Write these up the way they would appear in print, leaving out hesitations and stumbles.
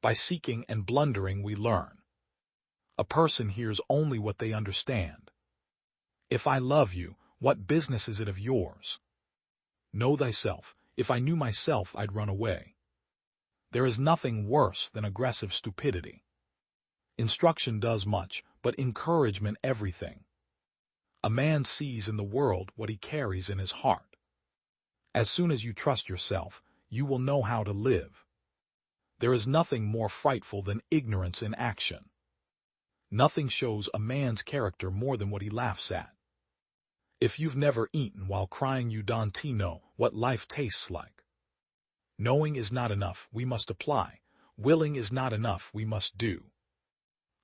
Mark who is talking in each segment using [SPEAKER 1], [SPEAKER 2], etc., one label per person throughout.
[SPEAKER 1] By seeking and blundering we learn. A person hears only what they understand. If I love you, what business is it of yours? Know thyself, if I knew myself I'd run away. There is nothing worse than aggressive stupidity. Instruction does much, but encouragement everything. A man sees in the world what he carries in his heart. As soon as you trust yourself, you will know how to live. There is nothing more frightful than ignorance in action. Nothing shows a man's character more than what he laughs at. If you've never eaten while crying, you don't know what life tastes like. Knowing is not enough, we must apply. Willing is not enough, we must do.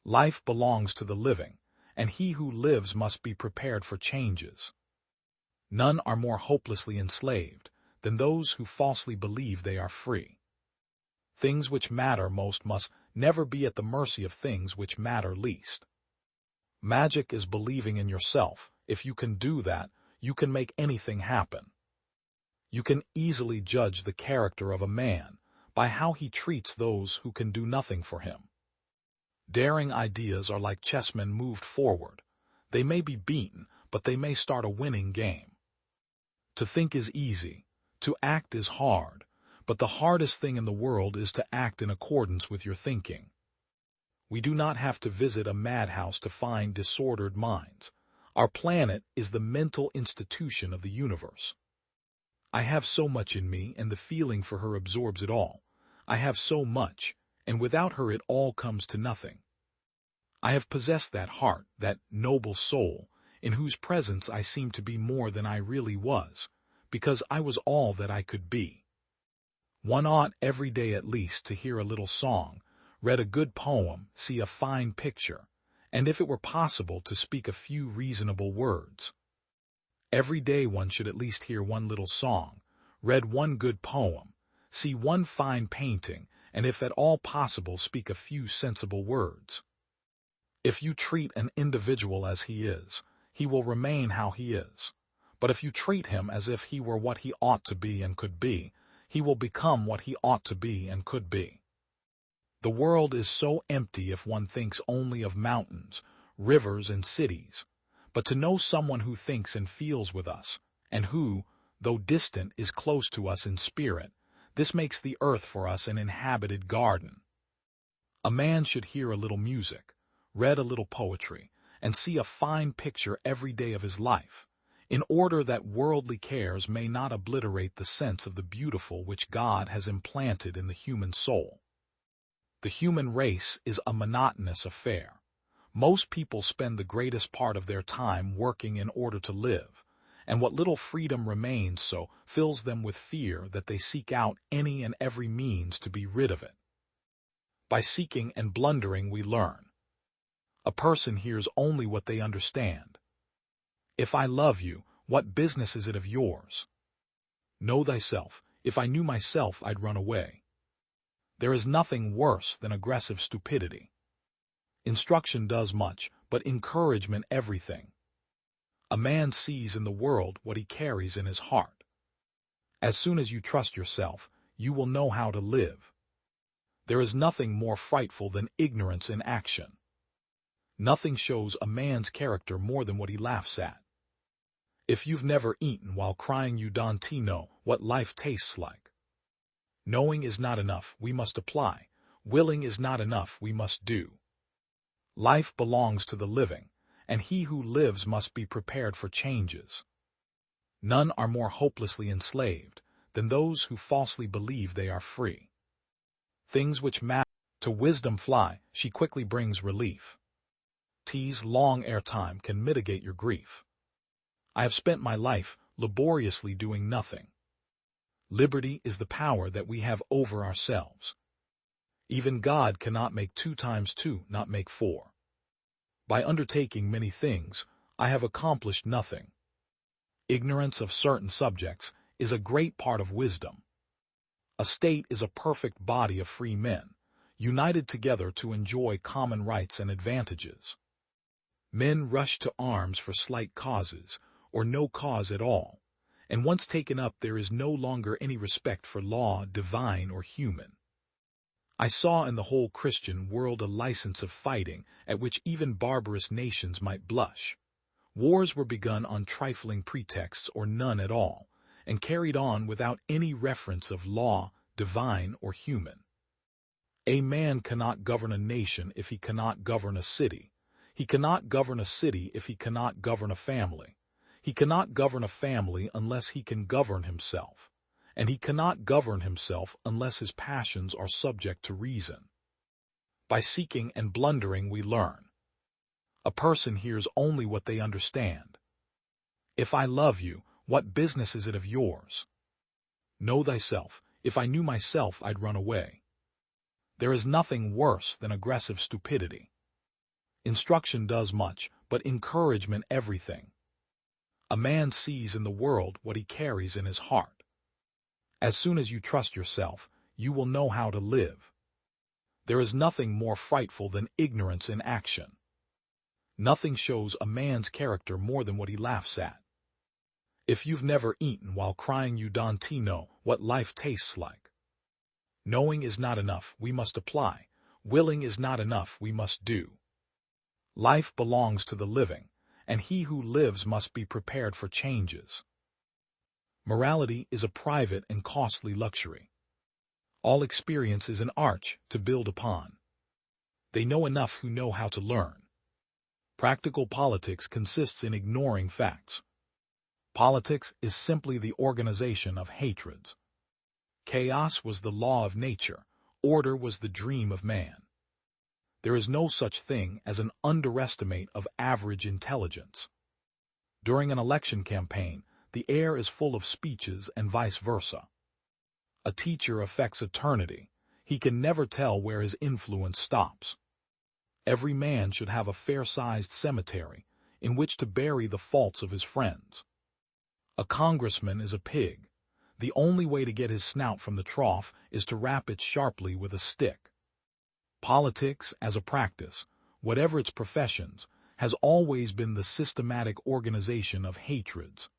[SPEAKER 1] Life belongs to the living, and he who lives must be prepared for changes. None are more hopelessly enslaved than those who falsely believe they are free. Things which matter most must never be at the mercy of things which matter least. Magic is believing in yourself. If you can do that, you can make anything happen. You can easily judge the character of a man by how he treats those who can do nothing for him. Daring ideas are like chessmen moved forward. They may be beaten, but they may start a winning game. To think is easy, to act is hard, but the hardest thing in the world is to act in accordance with your thinking. We do not have to visit a madhouse to find disordered minds. Our planet is the mental institution of the universe. I have so much in me, and the feeling for her absorbs it all. I have so much, and without her it all comes to nothing. I have possessed that heart, that noble soul, in whose presence I seemed to be more than I really was, because I was all that I could be. One ought every day at least to hear a little song, read a good poem, see a fine picture, and if it were possible to speak a few reasonable words. Every day one should at least hear one little song, read one good poem, see one fine painting, and if at all possible speak a few sensible words. If you treat an individual as he is, he will remain how he is. But if you treat him as if he were what he ought to be and could be, he will become what he ought to be and could be. The world is so empty if one thinks only of mountains, rivers, and cities. But to know someone who thinks and feels with us, and who, though distant, is close to us in spirit, this makes the earth for us an inhabited garden. A man should hear a little music, read a little poetry, and see a fine picture every day of his life, in order that worldly cares may not obliterate the sense of the beautiful which God has implanted in the human soul. The human race is a monotonous affair. Most people spend the greatest part of their time working in order to live, and what little freedom remains so fills them with fear that they seek out any and every means to be rid of it. By seeking and blundering we learn. A person hears only what they understand. If I love you, what business is it of yours? Know thyself, if I knew myself I'd run away. There is nothing worse than aggressive stupidity. Instruction does much, but encouragement everything. A man sees in the world what he carries in his heart. As soon as you trust yourself, you will know how to live. There is nothing more frightful than ignorance in action. Nothing shows a man's character more than what he laughs at. If you've never eaten while crying, you don't know what life tastes like. Knowing is not enough, we must apply. Willing is not enough, we must do. Life belongs to the living, and he who lives must be prepared for changes. None are more hopelessly enslaved than those who falsely believe they are free. Things which matter to wisdom fly, she quickly brings relief. Tease long airtime can mitigate your grief. I have spent my life laboriously doing nothing. Liberty is the power that we have over ourselves. Even God cannot make 2 times 2 not make 4. By undertaking many things, I have accomplished nothing. Ignorance of certain subjects is a great part of wisdom. A state is a perfect body of free men, united together to enjoy common rights and advantages. Men rush to arms for slight causes, or no cause at all, and once taken up there is no longer any respect for law, divine or human. I saw in the whole Christian world a license of fighting at which even barbarous nations might blush. Wars were begun on trifling pretexts or none at all, and carried on without any reference of law, divine or human. A man cannot govern a nation if he cannot govern a city. He cannot govern a city if he cannot govern a family. He cannot govern a family unless he can govern himself. And he cannot govern himself unless his passions are subject to reason. By seeking and blundering we learn. A person hears only what they understand. If I love you, what business is it of yours? Know thyself. If I knew myself, I'd run away. There is nothing worse than aggressive stupidity. Instruction does much, but encouragement everything. A man sees in the world what he carries in his heart. As soon as you trust yourself, you will know how to live. There is nothing more frightful than ignorance in action. Nothing shows a man's character more than what he laughs at. If you've never eaten while crying, you don't know what life tastes like. Knowing is not enough, we must apply. Willing is not enough, we must do. Life belongs to the living, and he who lives must be prepared for changes. Morality is a private and costly luxury. All experience is an arch to build upon. They know enough who know how to learn. Practical politics consists in ignoring facts. Politics is simply the organization of hatreds. Chaos was the law of nature. Order was the dream of man. There is no such thing as an underestimate of average intelligence. During an election campaign, the air is full of speeches and vice versa. A teacher affects eternity. He can never tell where his influence stops. Every man should have a fair-sized cemetery in which to bury the faults of his friends. A congressman is a pig. The only way to get his snout from the trough is to rap it sharply with a stick. Politics, as a practice, whatever its professions, has always been the systematic organization of hatreds.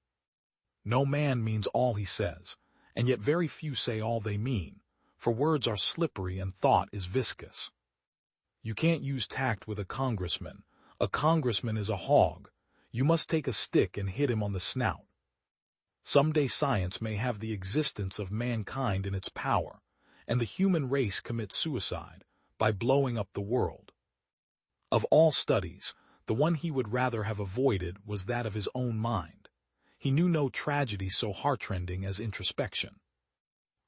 [SPEAKER 1] No man means all he says, and yet very few say all they mean, for words are slippery and thought is viscous. You can't use tact with a congressman. A congressman is a hog. You must take a stick and hit him on the snout. Someday science may have the existence of mankind in its power, and the human race commit suicide by blowing up the world. Of all studies, the one he would rather have avoided was that of his own mind. He knew no tragedy so heartrending as introspection.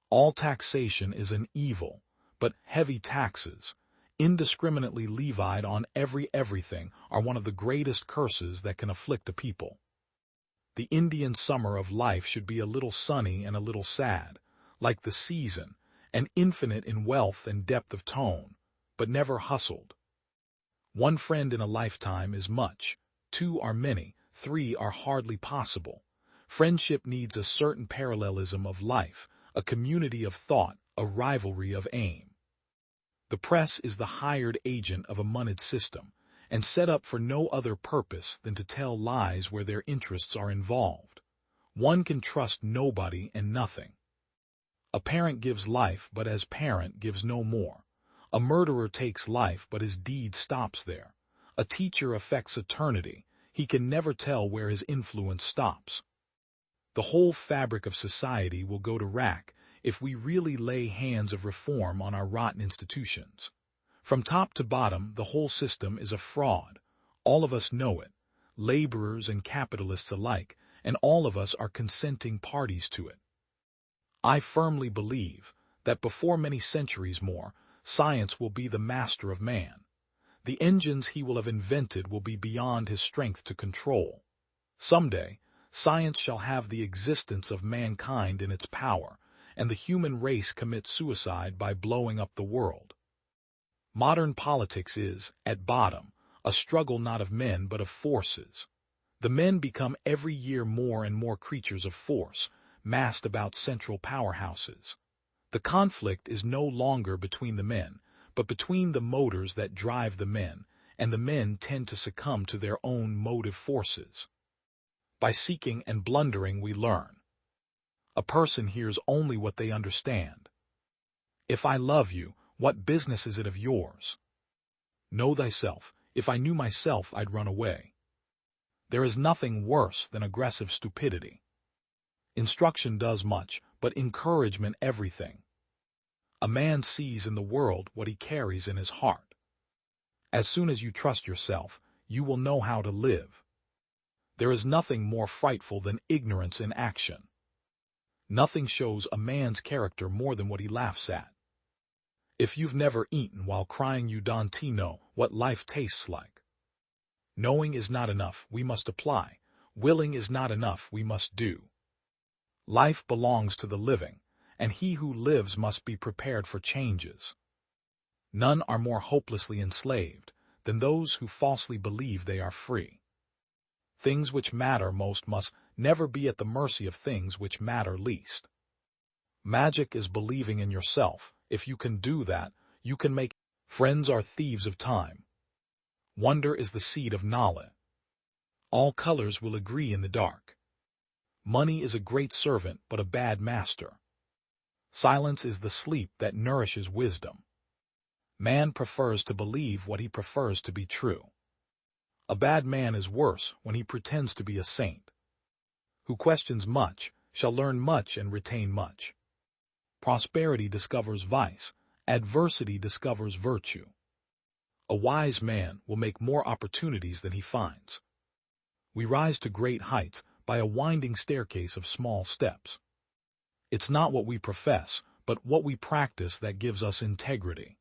[SPEAKER 1] All taxation is an evil, but heavy taxes, indiscriminately levied on everything, are one of the greatest curses that can afflict a people. The Indian summer of life should be a little sunny and a little sad, like the season, and infinite in wealth and depth of tone, but never hustled. One friend in a lifetime is much, two are many, three are hardly possible. Friendship needs a certain parallelism of life, a community of thought, a rivalry of aim. The press is the hired agent of a moneyed system, and set up for no other purpose than to tell lies where their interests are involved. One can trust nobody and nothing. A parent gives life, but as parent gives no more. A murderer takes life, but his deed stops there. A teacher affects eternity. He can never tell where his influence stops. The whole fabric of society will go to wrack if we really lay hands of reform on our rotten institutions. From top to bottom, the whole system is a fraud. All of us know it, laborers and capitalists alike, and all of us are consenting parties to it. I firmly believe that before many centuries more, science will be the master of man. The engines he will have invented will be beyond his strength to control. Someday, science shall have the existence of mankind in its power, and the human race commit suicide by blowing up the world. Modern politics is, at bottom, a struggle not of men but of forces. The men become every year more and more creatures of force, massed about central powerhouses. The conflict is no longer between the men, but between the motors that drive the men, and the men tend to succumb to their own motive forces. By seeking and blundering we learn. A person hears only what they understand. If I love you, what business is it of yours? Know thyself, if I knew myself I'd run away. There is nothing worse than aggressive stupidity. Instruction does much, but encouragement everything. A man sees in the world what he carries in his heart. As soon as you trust yourself, you will know how to live. There is nothing more frightful than ignorance in action. Nothing shows a man's character more than what he laughs at. If you've never eaten while crying, you don't know what life tastes like. Knowing is not enough, we must apply. Willing is not enough, we must do. Life belongs to the living, and he who lives must be prepared for changes. None are more hopelessly enslaved than those who falsely believe they are free. Things which matter most must never be at the mercy of things which matter least. Magic is believing in yourself. If you can do that, you can make. Friends are thieves of time. Wonder is the seed of knowledge. All colors will agree in the dark. Money is a great servant but a bad master. Silence is the sleep that nourishes wisdom. Man prefers to believe what he prefers to be true. A bad man is worse when he pretends to be a saint. Who questions much shall learn much and retain much. Prosperity discovers vice, adversity discovers virtue. A wise man will make more opportunities than he finds. We rise to great heights by a winding staircase of small steps. It's not what we profess, but what we practice that gives us integrity.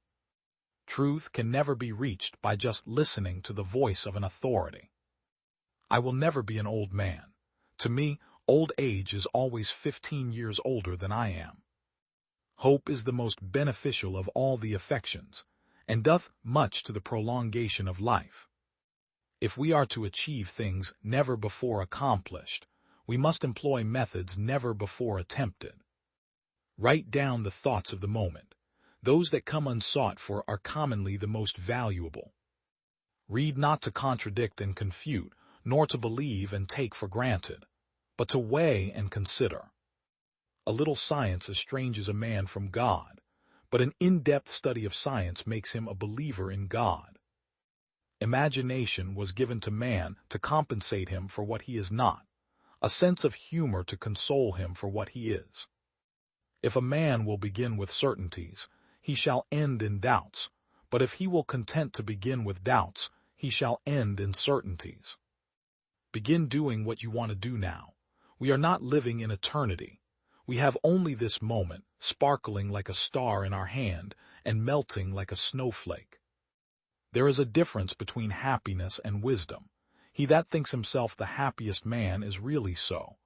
[SPEAKER 1] Truth can never be reached by just listening to the voice of an authority. I will never be an old man. To me, old age is always 15 years older than I am. Hope is the most beneficial of all the affections, and doth much to the prolongation of life. If we are to achieve things never before accomplished, we must employ methods never before attempted. Write down the thoughts of the moment. Those that come unsought for are commonly the most valuable. Read not to contradict and confute, nor to believe and take for granted, but to weigh and consider. A little science estranges a man from God, but an in-depth study of science makes him a believer in God. Imagination was given to man to compensate him for what he is not, a sense of humor to console him for what he is. If a man will begin with certainties, he shall end in doubts, but if he will content to begin with doubts, he shall end in certainties. Begin doing what you want to do now. We are not living in eternity. We have only this moment, sparkling like a star in our hand and melting like a snowflake. There is a difference between happiness and wisdom. He that thinks himself the happiest man is really so,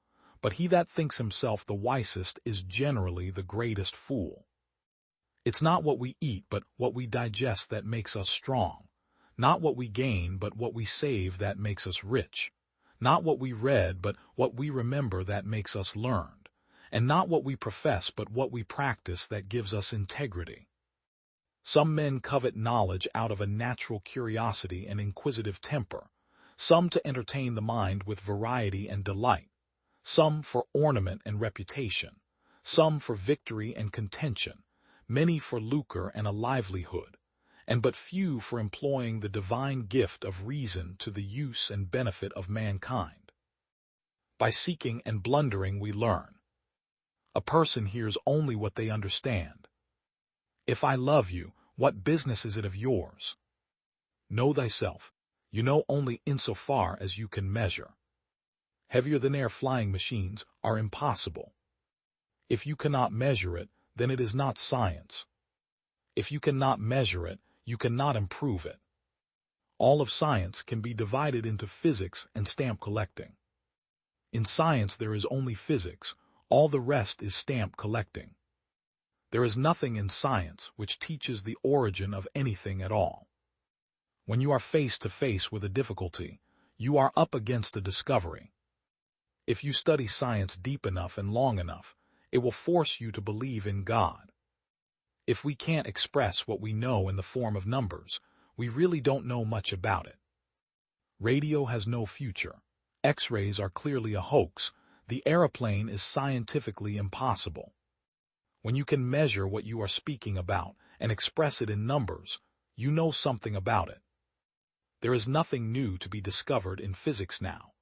[SPEAKER 1] but he that thinks himself the wisest is generally the greatest fool. It's not what we eat but what we digest that makes us strong, not what we gain but what we save that makes us rich, not what we read but what we remember that makes us learned, and not what we profess but what we practice that gives us integrity. Some men covet knowledge out of a natural curiosity and inquisitive temper, some to entertain the mind with variety and delight, some for ornament and reputation, some for victory and contention, many for lucre and a livelihood, and but few for employing the divine gift of reason to the use and benefit of mankind. By seeking and blundering we learn. A person hears only what they understand. If I love you, what business is it of yours? Know thyself. You know only insofar as you can measure. Heavier than air flying machines are impossible. If you cannot measure it, then it is not science. If you cannot measure it, you cannot improve it. All of science can be divided into physics and stamp collecting. In science there is only physics, all the rest is stamp collecting. There is nothing in science which teaches the origin of anything at all. When you are face to face with a difficulty, you are up against a discovery. If you study science deep enough and long enough, it will force you to believe in God. If we can't express what we know in the form of numbers, we really don't know much about it. Radio has no future. X-rays are clearly a hoax. The aeroplane is scientifically impossible. When you can measure what you are speaking about and express it in numbers, you know something about it. There is nothing new to be discovered in physics now.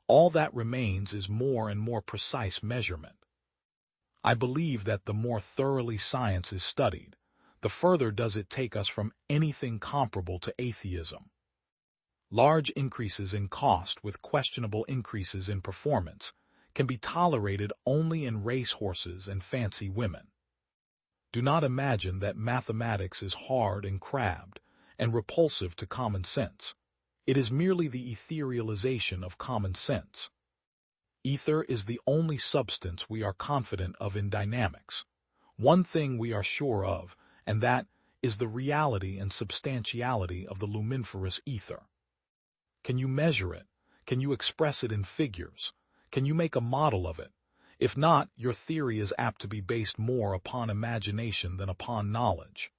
[SPEAKER 1] All that remains is more and more precise measurement. I believe that the more thoroughly science is studied, the further does it take us from anything comparable to atheism. Large increases in cost with questionable increases in performance can be tolerated only in racehorses and fancy women. Do not imagine that mathematics is hard and crabbed and repulsive to common sense. It is merely the etherealization of common sense. Ether is the only substance we are confident of in dynamics. One thing we are sure of, and that is the reality and substantiality of the luminiferous ether. Can you measure it? Can you express it in figures? Can you make a model of it? If not, your theory is apt to be based more upon imagination than upon knowledge.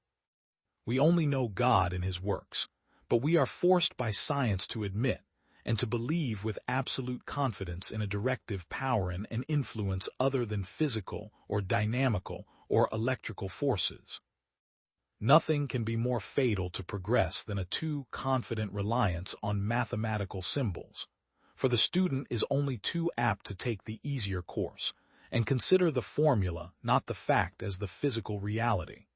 [SPEAKER 1] We only know God in His works, but we are forced by science to admit and to believe with absolute confidence in a directive power and an influence other than physical or dynamical or electrical forces. Nothing can be more fatal to progress than a too confident reliance on mathematical symbols, for the student is only too apt to take the easier course and consider the formula, not the fact, as the physical reality.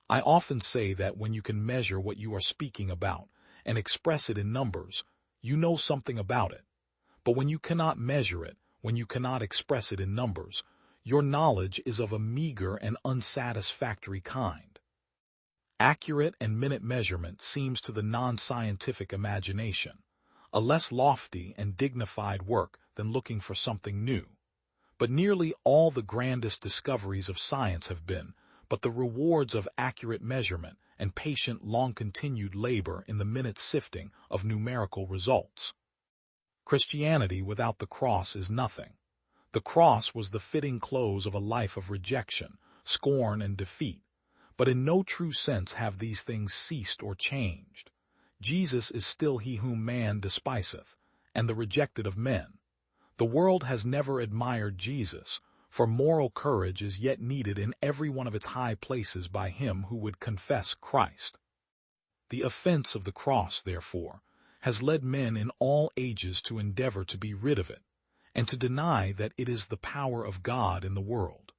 [SPEAKER 1] I often say that when you can measure what you are speaking about and express it in numbers, you know something about it. But when you cannot measure it, when you cannot express it in numbers, your knowledge is of a meager and unsatisfactory kind. Accurate and minute measurement seems to the non-scientific imagination a less lofty and dignified work than looking for something new. But nearly all the grandest discoveries of science have been but the rewards of accurate measurement and patient, long-continued labor in the minute sifting of numerical results. Christianity without the cross is nothing. The cross was the fitting close of a life of rejection, scorn, and defeat, but in no true sense have these things ceased or changed. Jesus is still He whom man despiseth, and the rejected of men. The world has never admired Jesus, for moral courage is yet needed in every one of its high places by him who would confess Christ. The offense of the cross, therefore, has led men in all ages to endeavor to be rid of it, and to deny that it is the power of God in the world.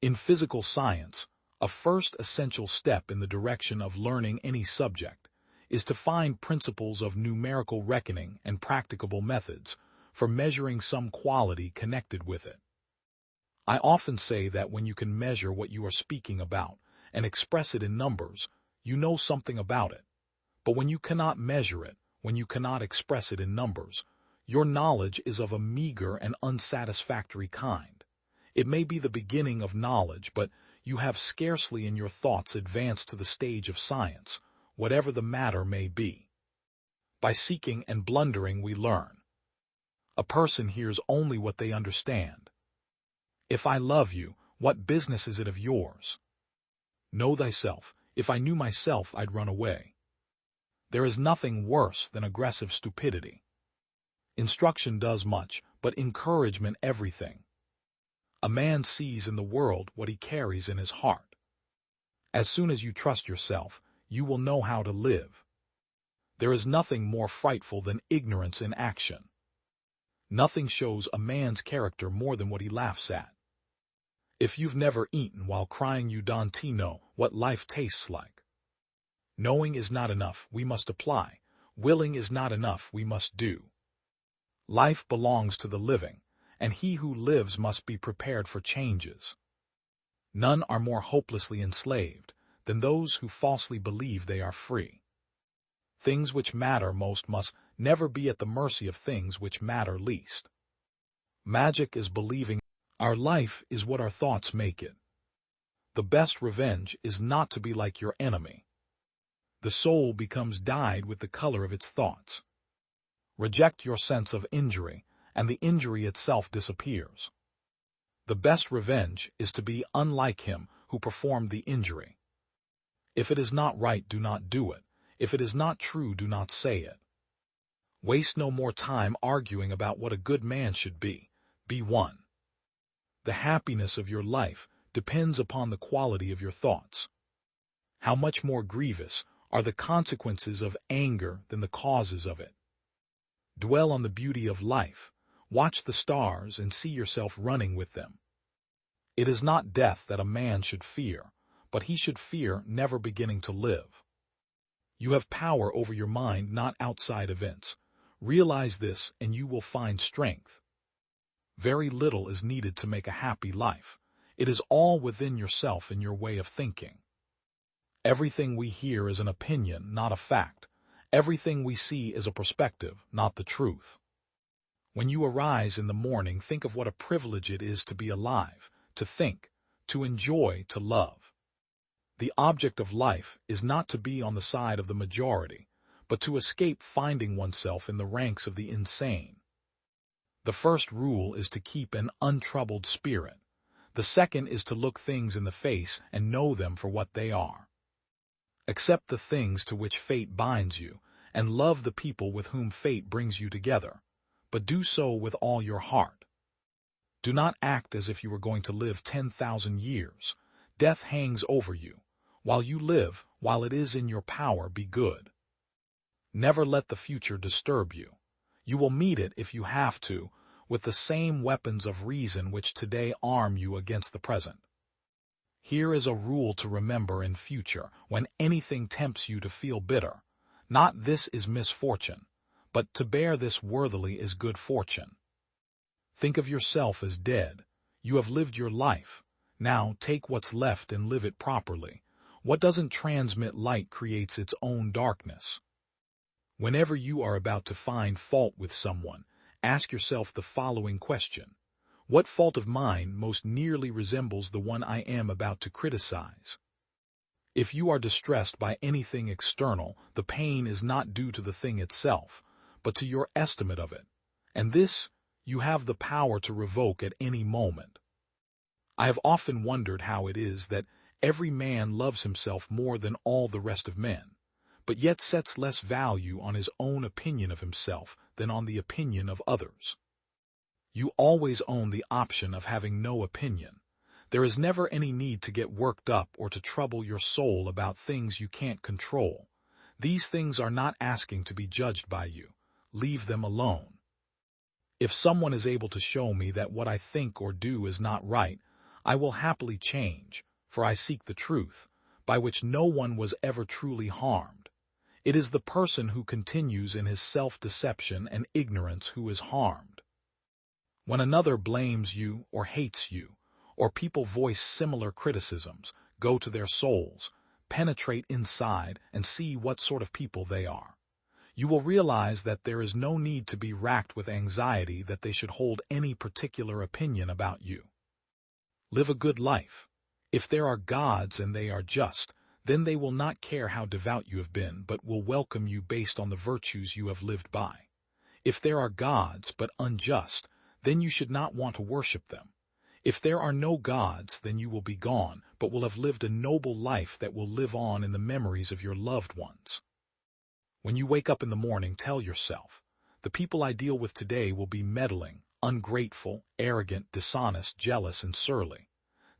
[SPEAKER 1] In physical science, a first essential step in the direction of learning any subject is to find principles of numerical reckoning and practicable methods for measuring some quality connected with it. I often say that when you can measure what you are speaking about and express it in numbers, you know something about it. But when you cannot measure it, when you cannot express it in numbers, your knowledge is of a meager and unsatisfactory kind. It may be the beginning of knowledge, but you have scarcely in your thoughts advanced to the stage of science, whatever the matter may be. By seeking and blundering we learn. A person hears only what they understand. If I love you, what business is it of yours? Know thyself. If I knew myself, I'd run away. There is nothing worse than aggressive stupidity. Instruction does much, but encouragement everything. A man sees in the world what he carries in his heart. As soon as you trust yourself, you will know how to live. There is nothing more frightful than ignorance in action. Nothing shows a man's character more than what he laughs at. If you've never eaten while crying, you don't know what life tastes like. Knowing is not enough, we must apply. Willing is not enough, we must do. Life belongs to the living, and he who lives must be prepared for changes. None are more hopelessly enslaved than those who falsely believe they are free. Things which matter most must never be at the mercy of things which matter least. Magic is believing. Our life is what our thoughts make it. The best revenge is not to be like your enemy. The soul becomes dyed with the color of its thoughts. Reject your sense of injury, and the injury itself disappears. The best revenge is to be unlike him who performed the injury. If it is not right, do not do it. If it is not true, do not say it. Waste no more time arguing about what a good man should be. Be one. The happiness of your life depends upon the quality of your thoughts. How much more grievous are the consequences of anger than the causes of it? Dwell on the beauty of life, watch the stars and see yourself running with them. It is not death that a man should fear, but he should fear never beginning to live. You have power over your mind, not outside events. Realize this and you will find strength. Very little is needed to make a happy life. It is all within yourself and your way of thinking. Everything we hear is an opinion, not a fact. Everything we see is a perspective, not the truth. When you arise in the morning, think of what a privilege it is to be alive, to think, to enjoy, to love. The object of life is not to be on the side of the majority, but to escape finding oneself in the ranks of the insane. The first rule is to keep an untroubled spirit. The second is to look things in the face and know them for what they are. Accept the things to which fate binds you, and love the people with whom fate brings you together, but do so with all your heart. Do not act as if you were going to live 10,000 years. Death hangs over you. While you live, while it is in your power, be good. Never let the future disturb you. You will meet it, if you have to, with the same weapons of reason which today arm you against the present. Here is a rule to remember in future when anything tempts you to feel bitter. Not this is misfortune, but to bear this worthily is good fortune. Think of yourself as dead. You have lived your life. Now take what's left and live it properly. What doesn't transmit light creates its own darkness. Whenever you are about to find fault with someone, ask yourself the following question. What fault of mine most nearly resembles the one I am about to criticize? If you are distressed by anything external, the pain is not due to the thing itself, but to your estimate of it, and this you have the power to revoke at any moment. I have often wondered how it is that every man loves himself more than all the rest of men, but yet sets less value on his own opinion of himself than on the opinion of others. You always own the option of having no opinion. There is never any need to get worked up or to trouble your soul about things you can't control. These things are not asking to be judged by you. Leave them alone. If someone is able to show me that what I think or do is not right, I will happily change, for I seek the truth, by which no one was ever truly harmed. It is the person who continues in his self-deception and ignorance who is harmed. When another blames you or hates you, or people voice similar criticisms, go to their souls, penetrate inside, and see what sort of people they are. You will realize that there is no need to be racked with anxiety that they should hold any particular opinion about you. Live a good life. If there are gods and they are just, then they will not care how devout you have been, but will welcome you based on the virtues you have lived by. If there are gods but unjust, then you should not want to worship them. If there are no gods, then you will be gone, but will have lived a noble life that will live on in the memories of your loved ones. When you wake up in the morning, tell yourself, the people I deal with today will be meddling, ungrateful, arrogant, dishonest, jealous, and surly.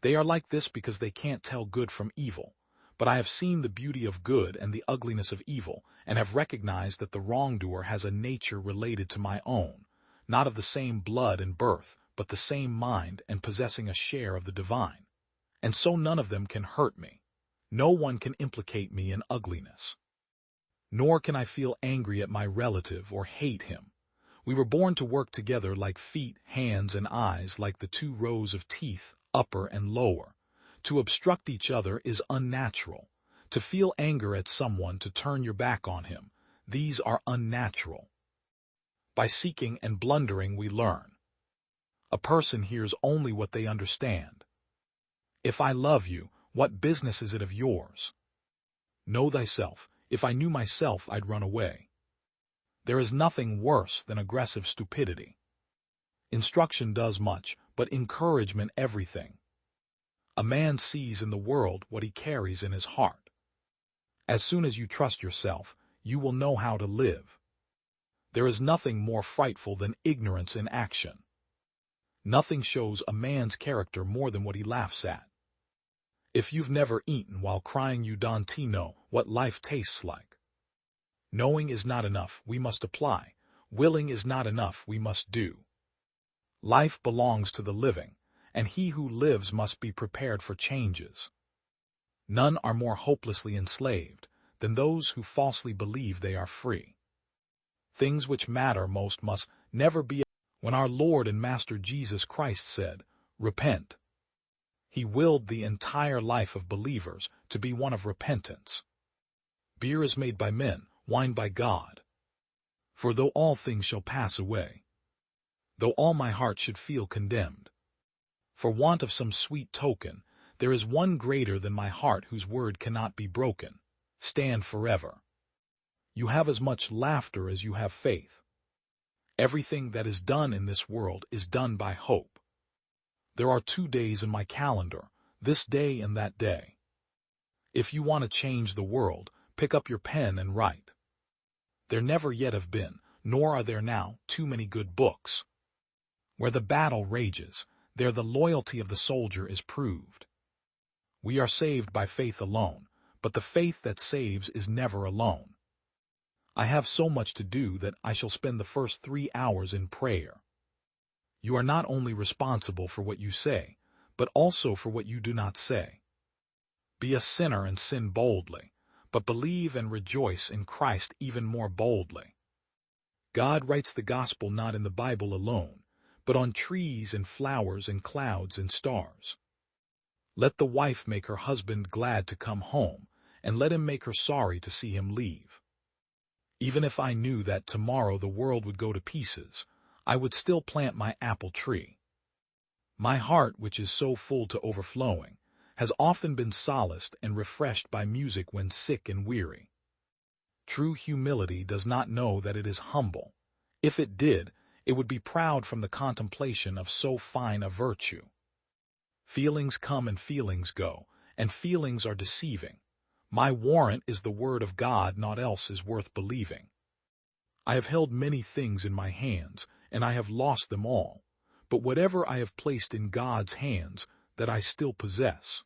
[SPEAKER 1] They are like this because they can't tell good from evil. But I have seen the beauty of good and the ugliness of evil, and have recognized that the wrongdoer has a nature related to my own, not of the same blood and birth, but the same mind and possessing a share of the divine. And so none of them can hurt me. No one can implicate me in ugliness. Nor can I feel angry at my relative or hate him. We were born to work together like feet, hands, and eyes, like the two rows of teeth, upper and lower. To obstruct each other is unnatural. To feel anger at someone, to turn your back on him, these are unnatural. By seeking and blundering we learn. A person hears only what they understand. If I love you, what business is it of yours? Know thyself. If I knew myself, I'd run away. There is nothing worse than aggressive stupidity. Instruction does much, but encouragement everything. A man sees in the world what he carries in his heart. As soon as you trust yourself, you will know how to live. There is nothing more frightful than ignorance in action. Nothing shows a man's character more than what he laughs at. If you've never eaten while crying, you don't know what life tastes like. Knowing is not enough, we must apply. Willing is not enough, we must do. Life belongs to the living, and he who lives must be prepared for changes. None are more hopelessly enslaved than those who falsely believe they are free. Things which matter most must never be. When our Lord and Master Jesus Christ said, "Repent," he willed the entire life of believers to be one of repentance. Beer is made by men, wine by God. For though all things shall pass away, though all my heart should feel condemned, for want of some sweet token, there is one greater than my heart whose word cannot be broken. Stand forever. You have as much laughter as you have faith. Everything that is done in this world is done by hope. There are 2 days in my calendar, this day and that day. If you want to change the world, pick up your pen and write. There never yet have been, nor are there now, too many good books. Where the battle rages, there the loyalty of the soldier is proved. We are saved by faith alone, but the faith that saves is never alone. I have so much to do that I shall spend the first 3 hours in prayer. You are not only responsible for what you say, but also for what you do not say. Be a sinner and sin boldly, but believe and rejoice in Christ even more boldly. God writes the gospel not in the Bible alone, but on trees and flowers and clouds and stars. Let the wife make her husband glad to come home, and let him make her sorry to see him leave. Even if I knew that tomorrow the world would go to pieces, I would still plant my apple tree. My heart, which is so full to overflowing, has often been solaced and refreshed by music when sick and weary. True humility does not know that it is humble. If it did, it would be proud from the contemplation of so fine a virtue. Feelings come and feelings go, and feelings are deceiving. My warrant is the word of God, naught else is worth believing. I have held many things in my hands, and I have lost them all, but whatever I have placed in God's hands, that I still possess.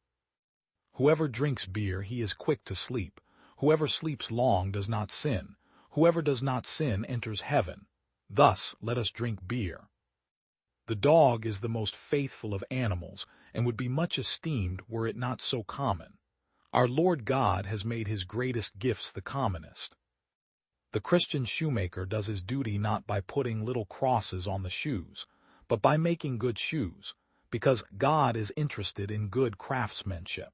[SPEAKER 1] Whoever drinks beer, he is quick to sleep. Whoever sleeps long does not sin. Whoever does not sin enters heaven. Thus let us drink beer. The dog is the most faithful of animals, and would be much esteemed were it not so common. Our Lord God has made his greatest gifts the commonest. The Christian shoemaker does his duty not by putting little crosses on the shoes, but by making good shoes, because God is interested in good craftsmanship.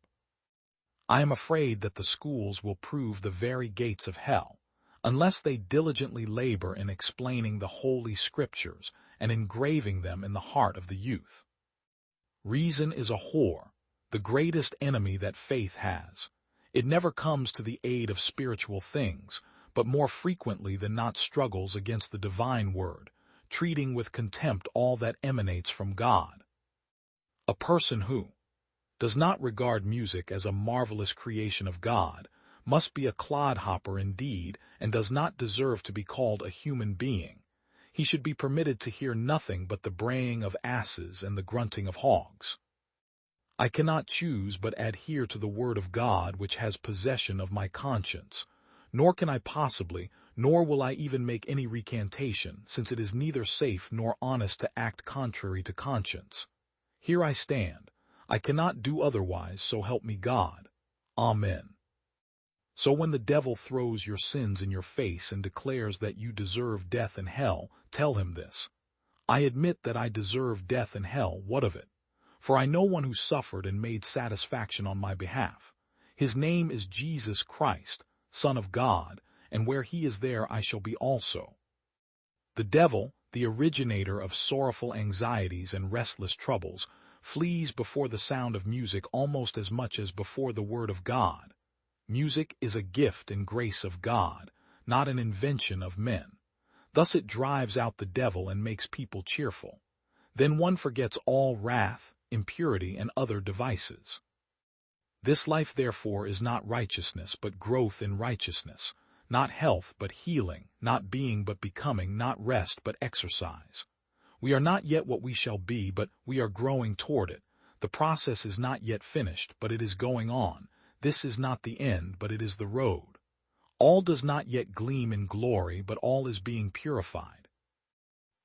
[SPEAKER 1] I am afraid that the schools will prove the very gates of hell, unless they diligently labor in explaining the Holy Scriptures and engraving them in the heart of the youth. Reason is a whore, the greatest enemy that faith has. It never comes to the aid of spiritual things, but more frequently than not struggles against the divine word, treating with contempt all that emanates from God. A person who does not regard music as a marvelous creation of God must be a clodhopper indeed, and does not deserve to be called a human being. He should be permitted to hear nothing but the braying of asses and the grunting of hogs. I cannot choose but adhere to the word of God which has possession of my conscience, nor can I possibly, nor will I even make any recantation, since it is neither safe nor honest to act contrary to conscience. Here I stand. I cannot do otherwise, so help me God. Amen. So when the devil throws your sins in your face and declares that you deserve death and hell, tell him this: I admit that I deserve death and hell, what of it? For I know one who suffered and made satisfaction on my behalf. His name is Jesus Christ, Son of God, and where he is there I shall be also. The devil, the originator of sorrowful anxieties and restless troubles, flees before the sound of music almost as much as before the word of God. Music is a gift and grace of God, not an invention of men. Thus it drives out the devil and makes people cheerful. Then one forgets all wrath, impurity, and other devices. This life therefore is not righteousness but growth in righteousness, not health but healing, not being but becoming, not rest but exercise. We are not yet what we shall be, but we are growing toward it. The process is not yet finished, but it is going on. This is not the end, but it is the road. All does not yet gleam in glory, but all is being purified.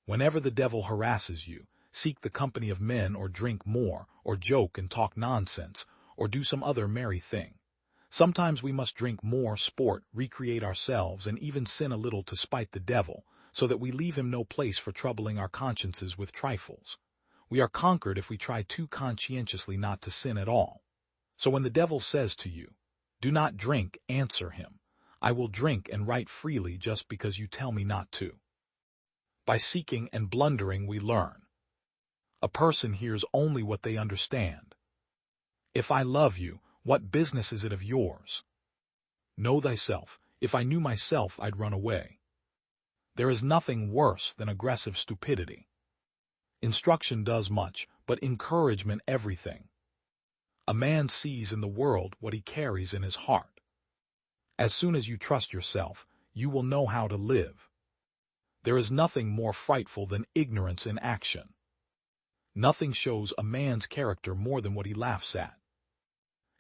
[SPEAKER 1] Whenever the devil harasses you, seek the company of men, or drink more, or joke and talk nonsense, or do some other merry thing. Sometimes we must drink more, sport, recreate ourselves, and even sin a little to spite the devil, so that we leave him no place for troubling our consciences with trifles. We are conquered if we try too conscientiously not to sin at all. So when the devil says to you, "Do not drink," answer him, "I will drink and right freely just because you tell me not to." By seeking and blundering we learn. A person hears only what they understand. If I love you, what business is it of yours? Know thyself. If I knew myself, I'd run away. There is nothing worse than aggressive stupidity. Instruction does much, but encouragement everything. A man sees in the world what he carries in his heart. As soon as you trust yourself, you will know how to live. There is nothing more frightful than ignorance in action. Nothing shows a man's character more than what he laughs at.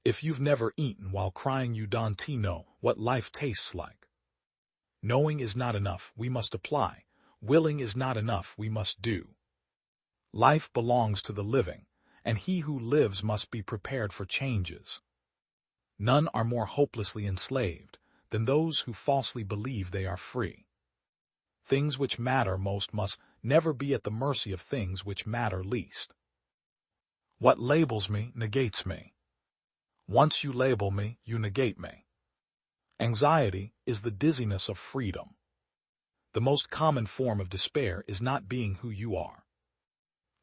[SPEAKER 1] If you've never eaten while crying, you don't know what life tastes like. Knowing is not enough, we must apply. Willing is not enough, we must do. Life belongs to the living, and he who lives must be prepared for changes. None are more hopelessly enslaved than those who falsely believe they are free. Things which matter most must never be at the mercy of things which matter least. What labels me negates me. Once you label me, you negate me. Anxiety is the dizziness of freedom. The most common form of despair is not being who you are.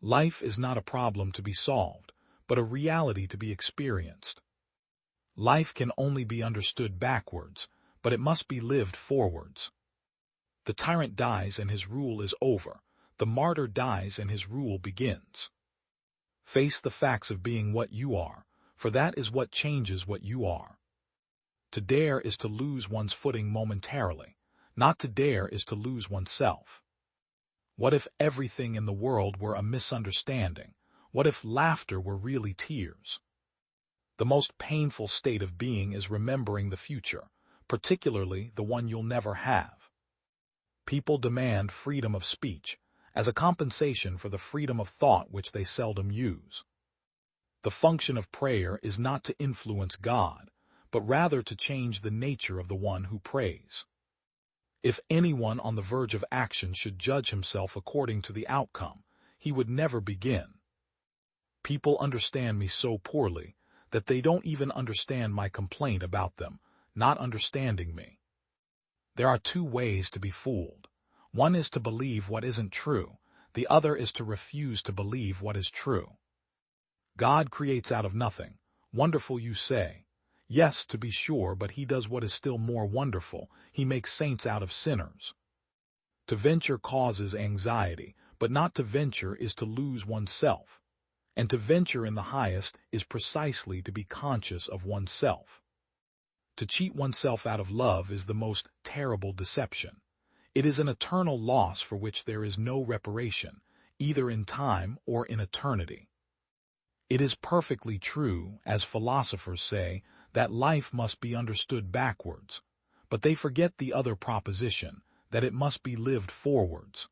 [SPEAKER 1] Life is not a problem to be solved, but a reality to be experienced. Life can only be understood backwards, but it must be lived forwards. The tyrant dies and his rule is over. The martyr dies and his rule begins. Face the facts of being what you are, for that is what changes what you are. To dare is to lose one's footing momentarily. Not to dare is to lose oneself. What if everything in the world were a misunderstanding? What if laughter were really tears? The most painful state of being is remembering the future, particularly the one you'll never have. People demand freedom of speech as a compensation for the freedom of thought which they seldom use. The function of prayer is not to influence God, but rather to change the nature of the one who prays. If anyone on the verge of action should judge himself according to the outcome, he would never begin. People understand me so poorly that they don't even understand my complaint about them not understanding me. There are two ways to be fooled. One is to believe what isn't true. The other is to refuse to believe what is true. God creates out of nothing. Wonderful, you say. Yes, to be sure, but he does what is still more wonderful. He makes saints out of sinners. To venture causes anxiety, but not to venture is to lose oneself. And to venture in the highest is precisely to be conscious of oneself. To cheat oneself out of love is the most terrible deception. It is an eternal loss for which there is no reparation, either in time or in eternity. It is perfectly true, as philosophers say, that life must be understood backwards, but they forget the other proposition, that it must be lived forwards.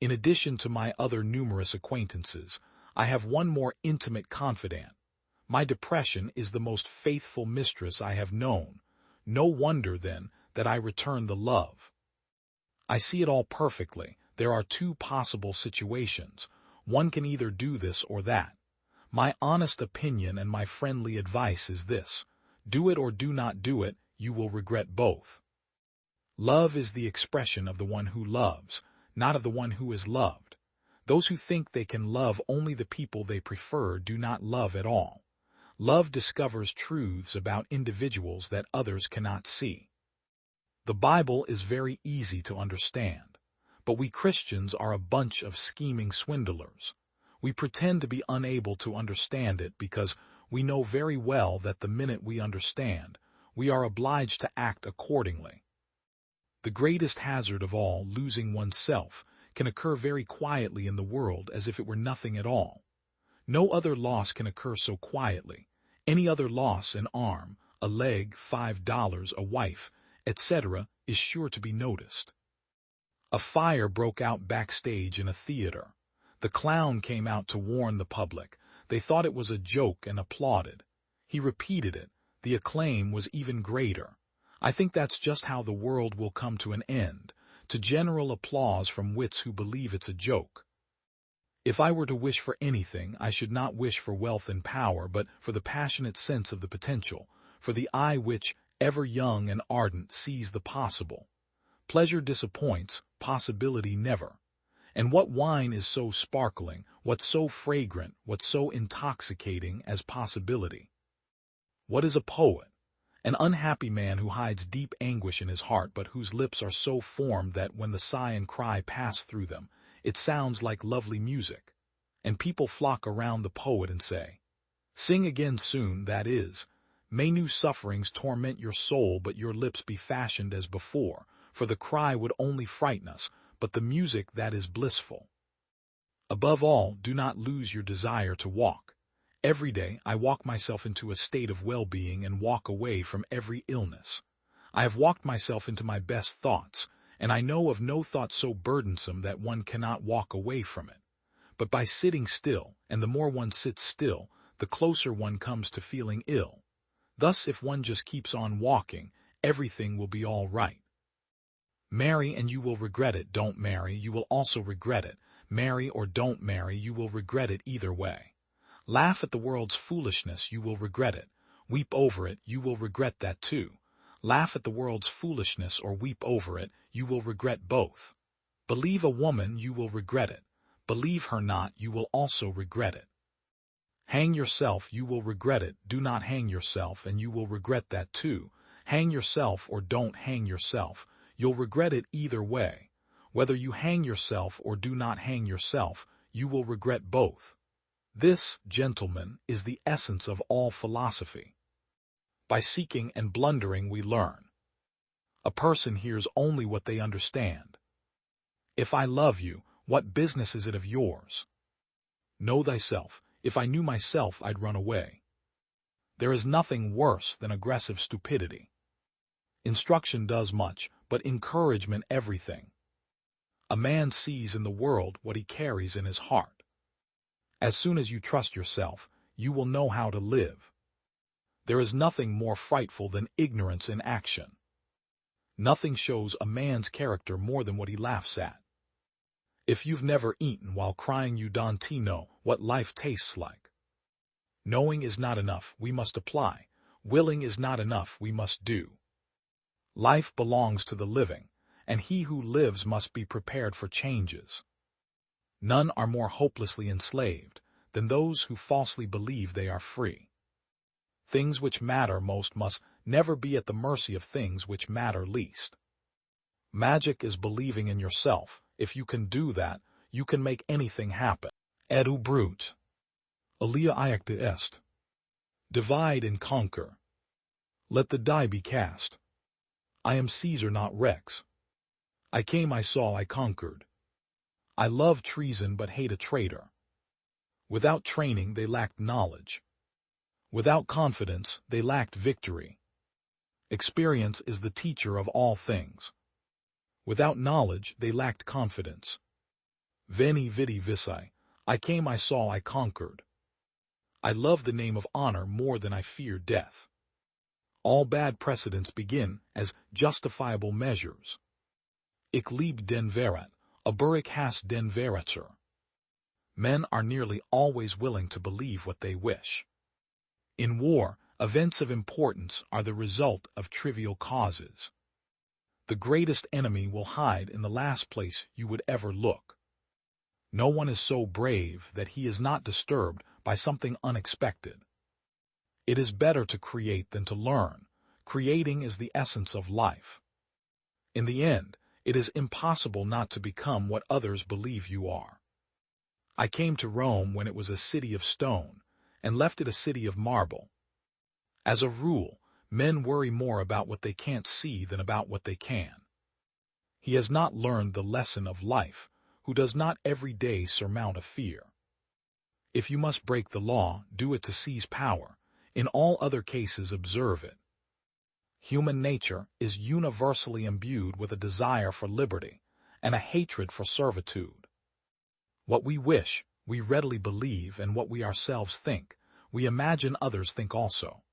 [SPEAKER 1] In addition to my other numerous acquaintances, I have one more intimate confidant. My depression is the most faithful mistress I have known. No wonder, then, that I return the love. I see it all perfectly. There are two possible situations. One can either do this or that. My honest opinion and my friendly advice is this: do it or do not do it, you will regret both. Love is the expression of the one who loves, not of the one who is loved. Those who think they can love only the people they prefer do not love at all. Love discovers truths about individuals that others cannot see. The Bible is very easy to understand, but we Christians are a bunch of scheming swindlers. We pretend to be unable to understand it because we know very well that the minute we understand, we are obliged to act accordingly. The greatest hazard of all, losing oneself, can occur very quietly in the world as if it were nothing at all. No other loss can occur so quietly. Any other loss, an arm, a leg, $5, a wife, etc., is sure to be noticed. A fire broke out backstage in a theater. The clown came out to warn the public. They thought it was a joke and applauded. He repeated it. The acclaim was even greater. I think that's just how the world will come to an end, to general applause from wits who believe it's a joke. If I were to wish for anything, I should not wish for wealth and power, but for the passionate sense of the potential, for the eye which, ever young and ardent, sees the possible. Pleasure disappoints, possibility never. And what wine is so sparkling, what so fragrant, what so intoxicating as possibility? What is a poet? An unhappy man who hides deep anguish in his heart, but whose lips are so formed that when the sigh and cry pass through them, it sounds like lovely music. And people flock around the poet and say, "Sing again soon, that is. May new sufferings torment your soul, but your lips be fashioned as before, for the cry would only frighten us, but the music that is blissful." Above all, do not lose your desire to walk. Every day I walk myself into a state of well-being and walk away from every illness. I have walked myself into my best thoughts, and I know of no thought so burdensome that one cannot walk away from it. But by sitting still, and the more one sits still, the closer one comes to feeling ill. Thus, if one just keeps on walking, everything will be all right. Marry and you will regret it. Don't marry, you will also regret it. Marry or don't marry, you will regret it either way. Laugh at the world's foolishness, you will regret it. Weep over it, you will regret that too. Laugh at the world's foolishness or weep over it, you will regret both. Believe a woman, you will regret it. Believe her not, you will also regret it. Hang yourself, you will regret it. Do not hang yourself, and you will regret that too. Hang yourself or don't hang yourself, you'll regret it either way. Whether you hang yourself or do not hang yourself, you will regret both. This, gentlemen, is the essence of all philosophy. By seeking and blundering we learn. A person hears only what they understand. If I love you, what business is it of yours? Know thyself. If I knew myself, I'd run away. There is nothing worse than aggressive stupidity. Instruction does much, but encouragement everything. A man sees in the world what he carries in his heart. As soon as you trust yourself, you will know how to live. There is nothing more frightful than ignorance in action. Nothing shows a man's character more than what he laughs at. If you've never eaten while crying, you don't know what life tastes like. Knowing is not enough, we must apply. Willing is not enough, we must do. Life belongs to the living, and he who lives must be prepared for changes. None are more hopelessly enslaved than those who falsely believe they are free. Things which matter most must never be at the mercy of things which matter least. Magic is believing in yourself. If you can do that, you can make anything happen. Edu brute. Alia iacta est. Divide and conquer. Let the die be cast. I am Caesar, not Rex. I came, I saw, I conquered. I love treason but hate a traitor. Without training they lacked knowledge. Without confidence they lacked victory. Experience is the teacher of all things. Without knowledge they lacked confidence. Veni vidi vici. I came, I saw, I conquered. I love the name of honor more than I fear death. All bad precedents begin as justifiable measures. Ik lieb den Verat. Aburik has den Veratzer. Men are nearly always willing to believe what they wish. In war, events of importance are the result of trivial causes. The greatest enemy will hide in the last place you would ever look. No one is so brave that he is not disturbed by something unexpected. It is better to create than to learn. Creating is the essence of life. In the end, it is impossible not to become what others believe you are. I came to Rome when it was a city of stone, and left it a city of marble. As a rule, men worry more about what they can't see than about what they can. He has not learned the lesson of life who does not every day surmount a fear. If you must break the law, do it to seize power. In all other cases, observe it. Human nature is universally imbued with a desire for liberty and a hatred for servitude. What we wish, we readily believe, and what we ourselves think, we imagine others think also.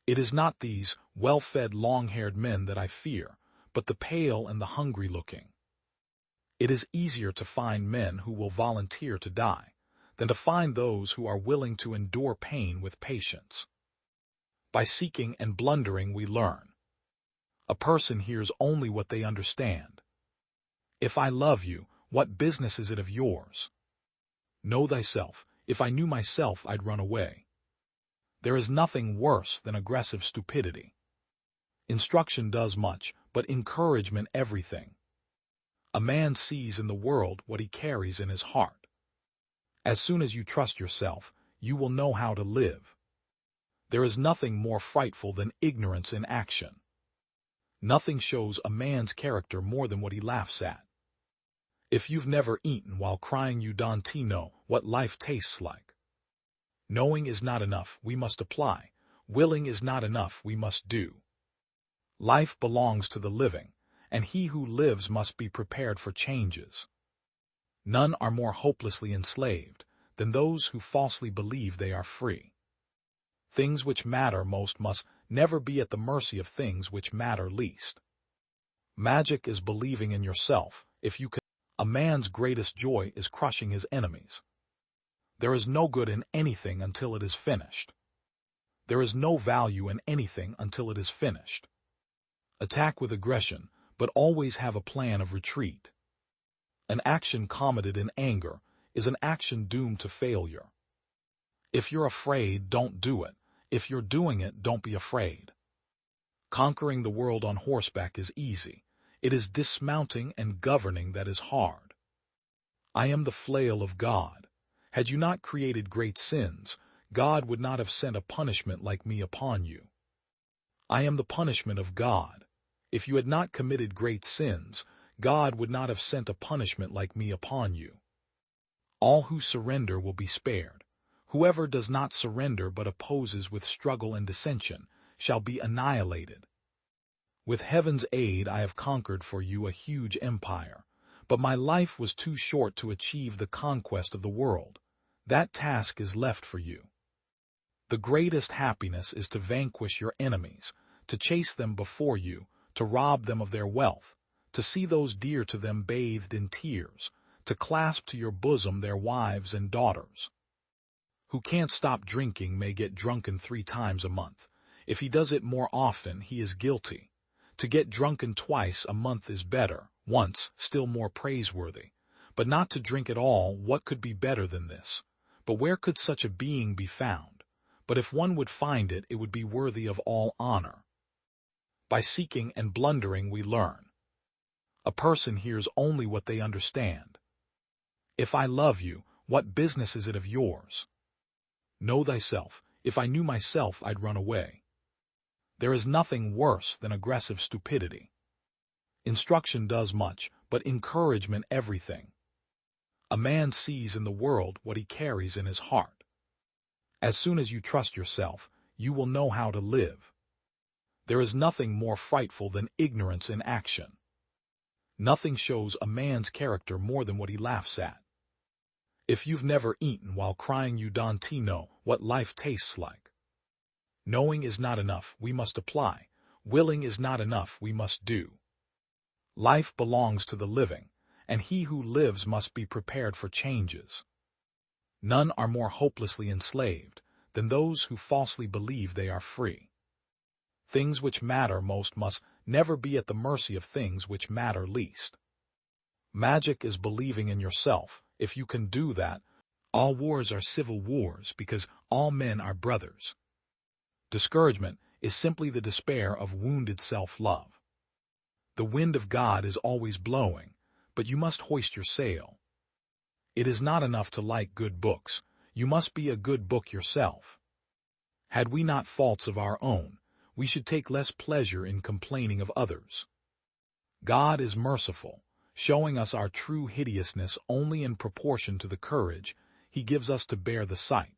[SPEAKER 1] It is not these well-fed, long-haired men that I fear, but the pale and the hungry-looking. It is easier to find men who will volunteer to die than to find those who are willing to endure pain with patience. By seeking and blundering we learn. A person hears only what they understand. If I love you, what business is it of yours? Know thyself. If I knew myself, I'd run away. There is nothing worse than aggressive stupidity. Instruction does much, but encouragement everything. A man sees in the world what he carries in his heart. As soon as you trust yourself, you will know how to live. There is nothing more frightful than ignorance in action. Nothing shows a man's character more than what he laughs at. If you've never eaten while crying, you don't know what life tastes like. Knowing is not enough, we must apply. Willing is not enough, we must do. Life belongs to the living, and he who lives must be prepared for changes. None are more hopelessly enslaved than those who falsely believe they are free. Things which matter most must never be at the mercy of things which matter least. Magic is believing in yourself. If you can, a man's greatest joy is crushing his enemies. There is no good in anything until it is finished. There is no value in anything until it is finished. Attack with aggression, but always have a plan of retreat. An action committed in anger is an action doomed to failure. If you're afraid, don't do it. If you're doing it, don't be afraid. Conquering the world on horseback is easy. It is dismounting and governing that is hard. I am the flail of God. Had you not created great sins, God would not have sent a punishment like me upon you. I am the punishment of God. If you had not committed great sins, God would not have sent a punishment like me upon you. All who surrender will be spared. Whoever does not surrender but opposes with struggle and dissension shall be annihilated. With heaven's aid I have conquered for you a huge empire, but my life was too short to achieve the conquest of the world. That task is left for you. The greatest happiness is to vanquish your enemies, to chase them before you, to rob them of their wealth, to see those dear to them bathed in tears, to clasp to your bosom their wives and daughters. Who can't stop drinking may get drunken 3 times a month. If he does it more often, he is guilty. To get drunken twice a month is better, once still more praiseworthy. But not to drink at all, what could be better than this? But where could such a being be found? But if one would find it, it would be worthy of all honor. By seeking and blundering we learn. A person hears only what they understand. If I love you, what business is it of yours? Know thyself. If I knew myself, I'd run away. There is nothing worse than aggressive stupidity. Instruction does much, but encouragement everything. A man sees in the world what he carries in his heart. As soon as you trust yourself, you will know how to live. There is nothing more frightful than ignorance in action. Nothing shows a man's character more than what he laughs at. If you've never eaten while crying, you don't know what life tastes like. Knowing is not enough, we must apply. Willing is not enough, we must do. Life belongs to the living, and he who lives must be prepared for changes. None are more hopelessly enslaved than those who falsely believe they are free. Things which matter most must never be at the mercy of things which matter least. Magic is believing in yourself. If you can do that, all wars are civil wars because all men are brothers. Discouragement is simply the despair of wounded self-love. The wind of God is always blowing, but you must hoist your sail. It is not enough to like good books. You must be a good book yourself. Had we not faults of our own, we should take less pleasure in complaining of others. God is merciful, showing us our true hideousness only in proportion to the courage he gives us to bear the sight.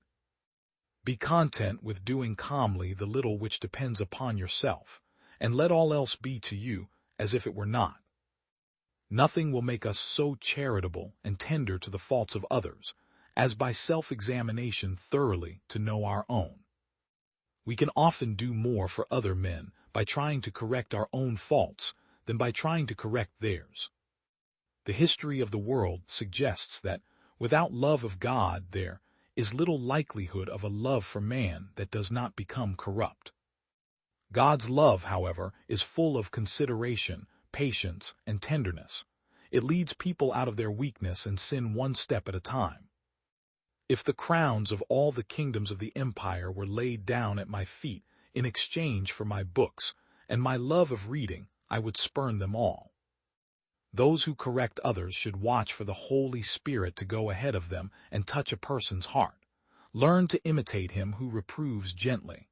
[SPEAKER 1] Be content with doing calmly the little which depends upon yourself, and let all else be to you as if it were not. Nothing will make us so charitable and tender to the faults of others, as by self-examination thoroughly to know our own. We can often do more for other men by trying to correct our own faults than by trying to correct theirs. The history of the world suggests that, without love of God, there is little likelihood of a love for man that does not become corrupt. God's love, however, is full of consideration, patience, and tenderness. It leads people out of their weakness and sin one step at a time. If the crowns of all the kingdoms of the empire were laid down at my feet in exchange for my books and my love of reading, I would spurn them all. Those who correct others should watch for the Holy Spirit to go ahead of them and touch a person's heart. Learn to imitate him who reproves gently.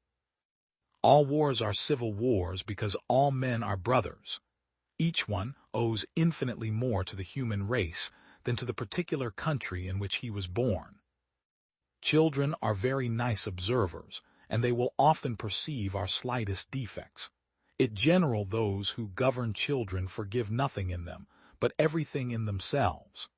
[SPEAKER 1] All wars are civil wars because all men are brothers. Each one owes infinitely more to the human race than to the particular country in which he was born. Children are very nice observers, and they will often perceive our slightest defects. In general, those who govern children forgive nothing in them, but everything in themselves.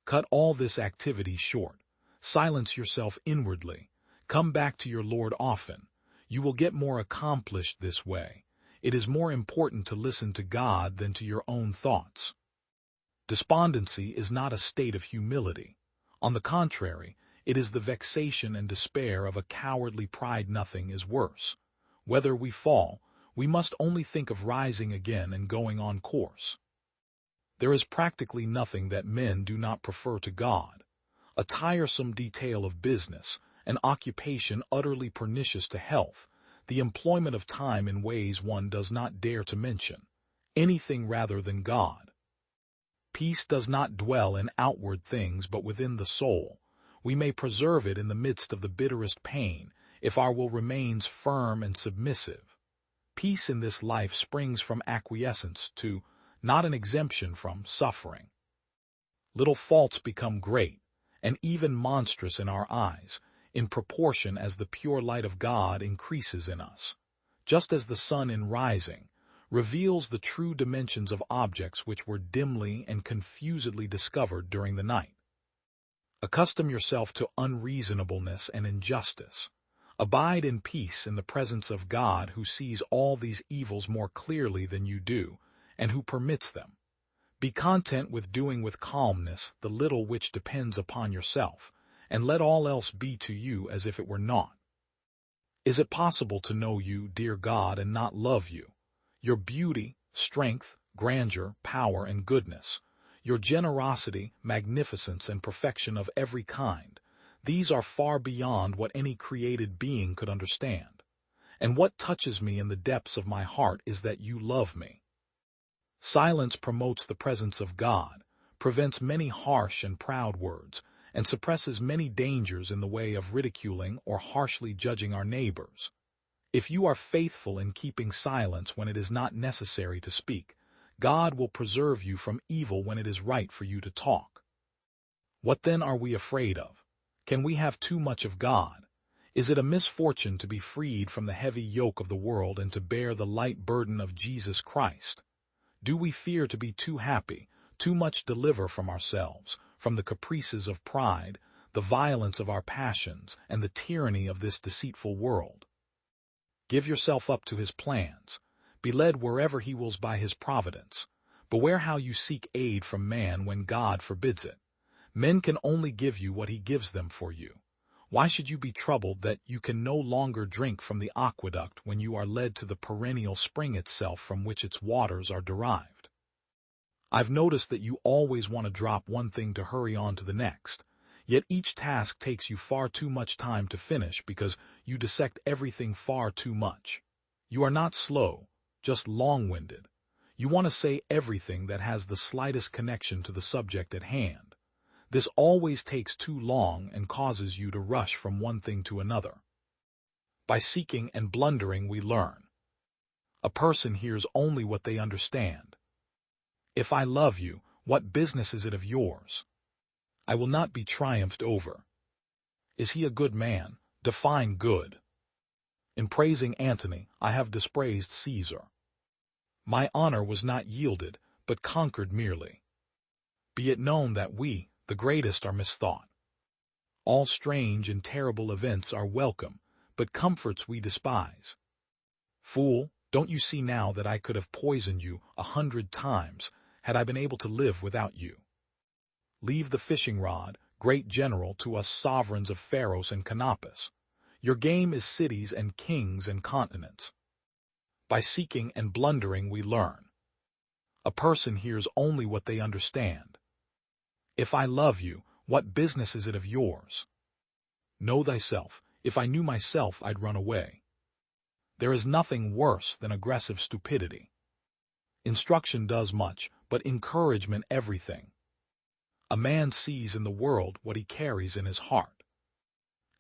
[SPEAKER 1] Cut all this activity short. Silence yourself inwardly. Come back to your Lord often. You will get more accomplished this way. It is more important to listen to God than to your own thoughts. Despondency is not a state of humility. On the contrary, it is the vexation and despair of a cowardly pride. Nothing is worse. Whether we fall, we must only think of rising again and going on course. There is practically nothing that men do not prefer to God. A tiresome detail of business, an occupation utterly pernicious to health, the employment of time in ways one does not dare to mention, anything rather than God. Peace does not dwell in outward things but within the soul. We may preserve it in the midst of the bitterest pain if our will remains firm and submissive. Peace in this life springs from acquiescence to, not an exemption from, suffering. Little faults become great, and even monstrous in our eyes, in proportion as the pure light of God increases in us. Just as the sun in rising reveals the true dimensions of objects which were dimly and confusedly discovered during the night. Accustom yourself to unreasonableness and injustice. Abide in peace in the presence of God who sees all these evils more clearly than you do, and who permits them. Be content with doing with calmness the little which depends upon yourself, and let all else be to you as if it were naught. Is it possible to know you, dear God, and not love you? Your beauty, strength, grandeur, power, and goodness, your generosity, magnificence, and perfection of every kind, these are far beyond what any created being could understand. And what touches me in the depths of my heart is that you love me. Silence promotes the presence of God, prevents many harsh and proud words, and suppresses many dangers in the way of ridiculing or harshly judging our neighbors. If you are faithful in keeping silence when it is not necessary to speak, God will preserve you from evil when it is right for you to talk. What then are we afraid of? Can we have too much of God? Is it a misfortune to be freed from the heavy yoke of the world and to bear the light burden of Jesus Christ? Do we fear to be too happy, too much deliver from ourselves, from the caprices of pride, the violence of our passions, and the tyranny of this deceitful world? Give yourself up to his plans. Be led wherever he wills by his providence. Beware how you seek aid from man when God forbids it. Men can only give you what he gives them for you. Why should you be troubled that you can no longer drink from the aqueduct when you are led to the perennial spring itself from which its waters are derived? I've noticed that you always want to drop one thing to hurry on to the next, yet each task takes you far too much time to finish because you dissect everything far too much. You are not slow, just long-winded. You want to say everything that has the slightest connection to the subject at hand. This always takes too long and causes you to rush from one thing to another. By seeking and blundering we learn. A person hears only what they understand. If I love you, what business is it of yours? I will not be triumphed over. Is he a good man? Define good. In praising Antony, I have dispraised Caesar. My honor was not yielded, but conquered merely. Be it known that we, the greatest, are misthought. All strange and terrible events are welcome, but comforts we despise. Fool, don't you see now that I could have poisoned you 100 times, had I been able to live without you? Leave the fishing rod, great general, to us sovereigns of Pharos and Canopus. Your game is cities and kings and continents. By seeking and blundering we learn. A person hears only what they understand. If I love you, what business is it of yours? Know thyself. If I knew myself, I'd run away. There is nothing worse than aggressive stupidity. Instruction does much, but encouragement everything. A man sees in the world what he carries in his heart.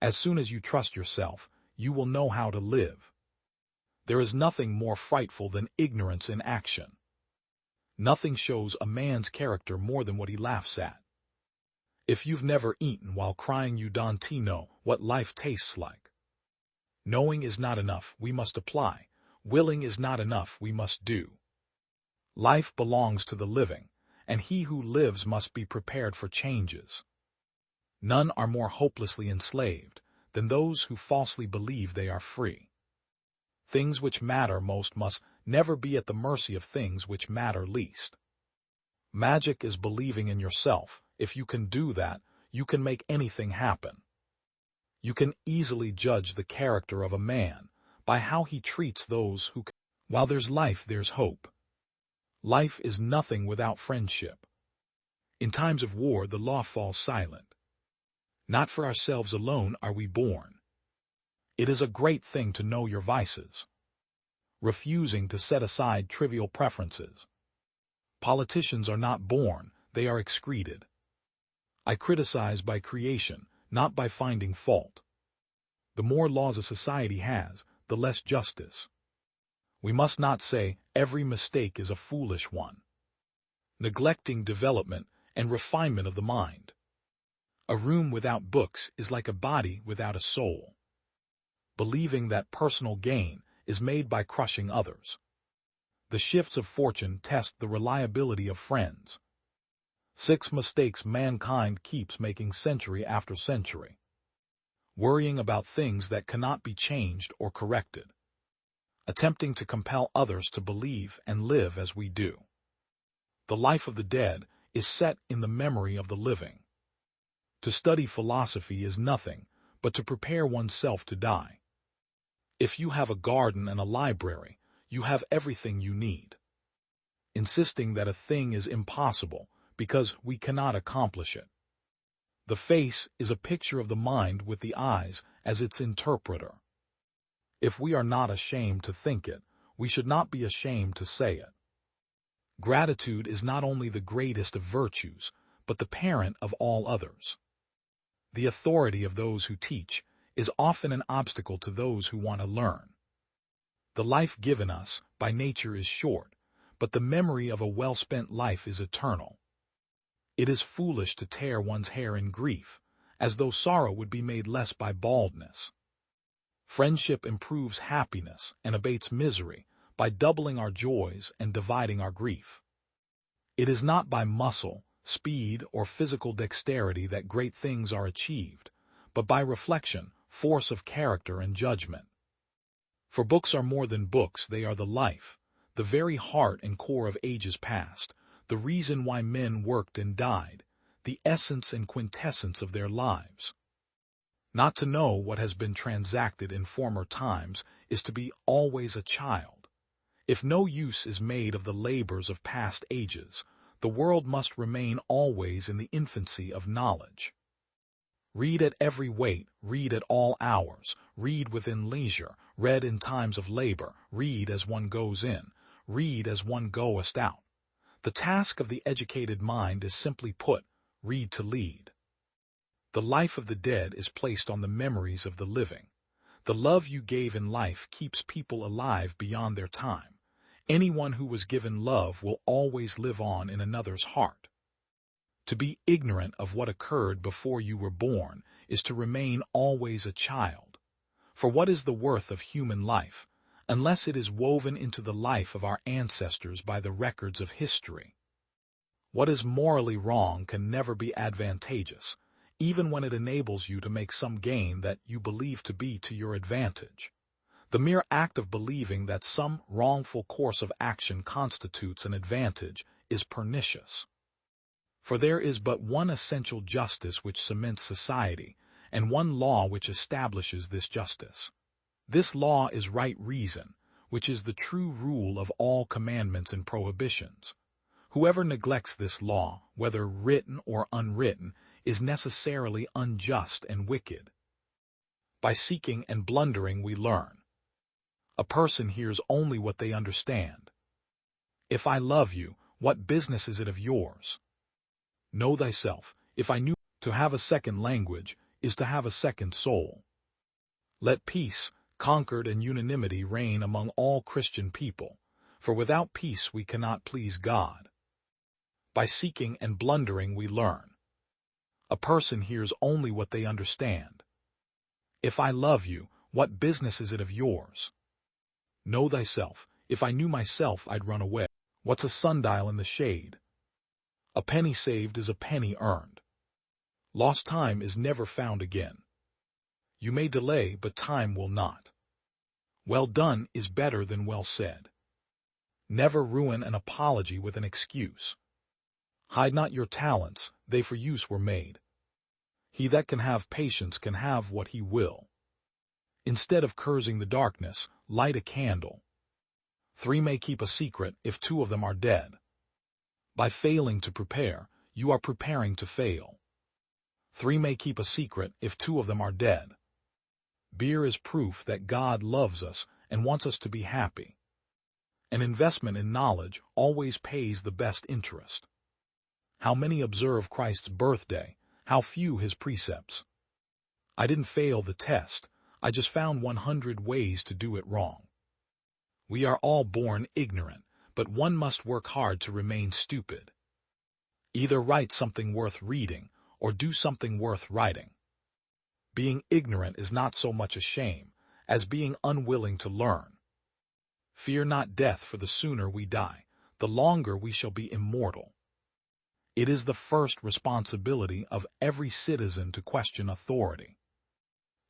[SPEAKER 1] As soon as you trust yourself, you will know how to live. There is nothing more frightful than ignorance in action. Nothing shows a man's character more than what he laughs at. If you've never eaten while crying, you don't know what life tastes like. Knowing is not enough, we must apply. Willing is not enough, we must do. Life belongs to the living, and he who lives must be prepared for changes. None are more hopelessly enslaved than those who falsely believe they are free. Things which matter most must never be at the mercy of things which matter least. Magic is believing in yourself. If you can do that, you can make anything happen. You can easily judge the character of a man by how he treats those who can. While there's life, there's hope. Life is nothing without friendship. In times of war, the law falls silent. Not for ourselves alone are we born. It is a great thing to know your vices, refusing to set aside trivial preferences. Politicians are not born, they are excreted. I criticize by creation, not by finding fault. The more laws a society has, the less justice. We must not say every mistake is a foolish one, neglecting development and refinement of the mind. A room without books is like a body without a soul. Believing that personal gain is made by crushing others. The shifts of fortune test the reliability of friends. 6 mistakes mankind keeps making century after century. Worrying about things that cannot be changed or corrected. Attempting to compel others to believe and live as we do. The life of the dead is set in the memory of the living. To study philosophy is nothing but to prepare oneself to die. If you have a garden and a library, you have everything you need. Insisting that a thing is impossible because we cannot accomplish it. The face is a picture of the mind with the eyes as its interpreter. If we are not ashamed to think it, we should not be ashamed to say it. Gratitude is not only the greatest of virtues, but the parent of all others. The authority of those who teach is often an obstacle to those who want to learn. The life given us by nature is short, but the memory of a well-spent life is eternal. It is foolish to tear one's hair in grief, as though sorrow would be made less by baldness. Friendship improves happiness and abates misery by doubling our joys and dividing our grief. It is not by muscle, speed, or physical dexterity that great things are achieved, but by reflection, force of character, and judgment. For books are more than books, they are the life, the very heart and core of ages past, the reason why men worked and died, the essence and quintessence of their lives. Not to know what has been transacted in former times is to be always a child. If no use is made of the labors of past ages, the world must remain always in the infancy of knowledge. Read at every weight, read at all hours, read within leisure, read in times of labor, read as one goes in, read as one goeth out. The task of the educated mind is simply put, read to lead. The life of the dead is placed on the memories of the living. The love you gave in life keeps people alive beyond their time. Anyone who was given love will always live on in another's heart. To be ignorant of what occurred before you were born is to remain always a child. For what is the worth of human life, unless it is woven into the life of our ancestors by the records of history? What is morally wrong can never be advantageous, even when it enables you to make some gain that you believe to be to your advantage. The mere act of believing that some wrongful course of action constitutes an advantage is pernicious. For there is but one essential justice which cements society, and one law which establishes this justice. This law is right reason, which is the true rule of all commandments and prohibitions. Whoever neglects this law, whether written or unwritten, is necessarily unjust and wicked. By seeking and blundering we learn. A person hears only what they understand. If I love you, what business is it of yours? Know thyself. If I knew, to have a second language is to have a second soul. Let peace, concord and unanimity reign among all Christian people, for without peace we cannot please God. By seeking and blundering we learn. A person hears only what they understand. If I love you, what business is it of yours? Know thyself. If I knew myself, I'd run away. What's a sundial in the shade? A penny saved is a penny earned. Lost time is never found again. You may delay, but time will not. Well done is better than well said. Never ruin an apology with an excuse. Hide not your talents, they for use were made. He that can have patience can have what he will. Instead of cursing the darkness, light a candle. 3 may keep a secret if 2 of them are dead. By failing to prepare, you are preparing to fail. 3 may keep a secret if 2 of them are dead. Beer is proof that God loves us and wants us to be happy. An investment in knowledge always pays the best interest. How many observe Christ's birthday, how few his precepts. I didn't fail the test, I just found 100 ways to do it wrong. We are all born ignorant, but one must work hard to remain stupid. Either write something worth reading, or do something worth writing. Being ignorant is not so much a shame, as being unwilling to learn. Fear not death, for the sooner we die, the longer we shall be immortal. It is the first responsibility of every citizen to question authority.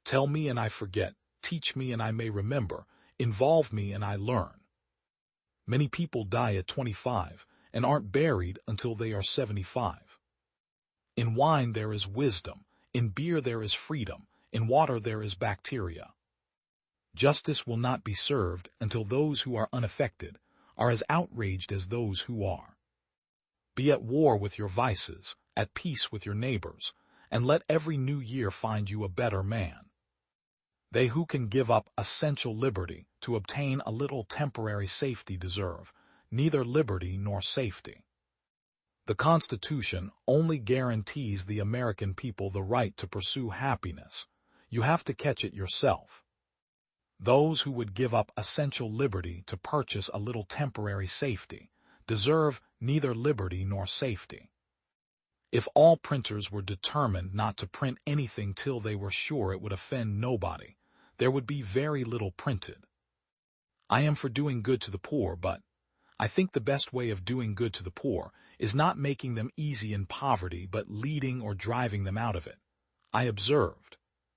[SPEAKER 1] Tell me and I forget, teach me and I may remember, involve me and I learn. Many people die at 25 and aren't buried until they are 75. In wine there is wisdom, in beer there is freedom, in water there is bacteria. Justice will not be served until those who are unaffected are as outraged as those who are. Be at war with your vices, at peace with your neighbors, and let every new year find you a better man. They who can give up essential liberty to obtain a little temporary safety deserve neither liberty nor safety. The Constitution only guarantees the American people the right to pursue happiness. You have to catch it yourself. Those who would give up essential liberty to purchase a little temporary safety deserve neither liberty nor safety. If all printers were determined not to print anything till they were sure it would offend nobody, there would be very little printed. I am for doing good to the poor, but I think the best way of doing good to the poor is not making them easy in poverty but leading or driving them out of it. I observed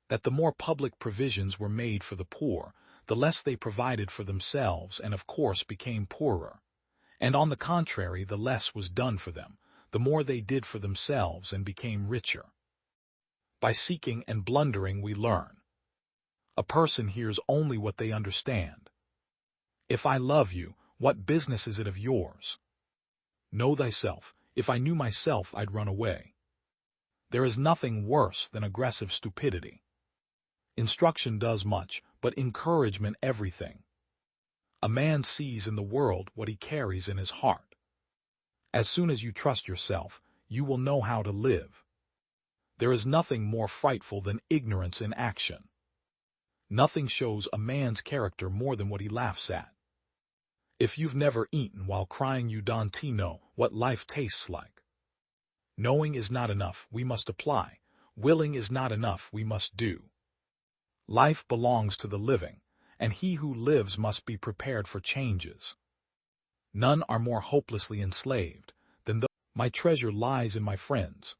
[SPEAKER 1] that the more public provisions were made for the poor, the less they provided for themselves and of course became poorer. And on the contrary, the less was done for them, the more they did for themselves and became richer. By seeking and blundering we learn. A person hears only what they understand. If I love you, what business is it of yours? Know thyself. If I knew myself, I'd run away. There is nothing worse than aggressive stupidity. Instruction does much, but encouragement everything. A man sees in the world what he carries in his heart. As soon as you trust yourself, you will know how to live. There is nothing more frightful than ignorance in action. Nothing shows a man's character more than what he laughs at. If you've never eaten while crying, you don't know what life tastes like. Knowing is not enough, we must apply. Willing is not enough, we must do. Life belongs to the living, and he who lives must be prepared for changes. None are more hopelessly enslaved than those. My treasure lies in my friends.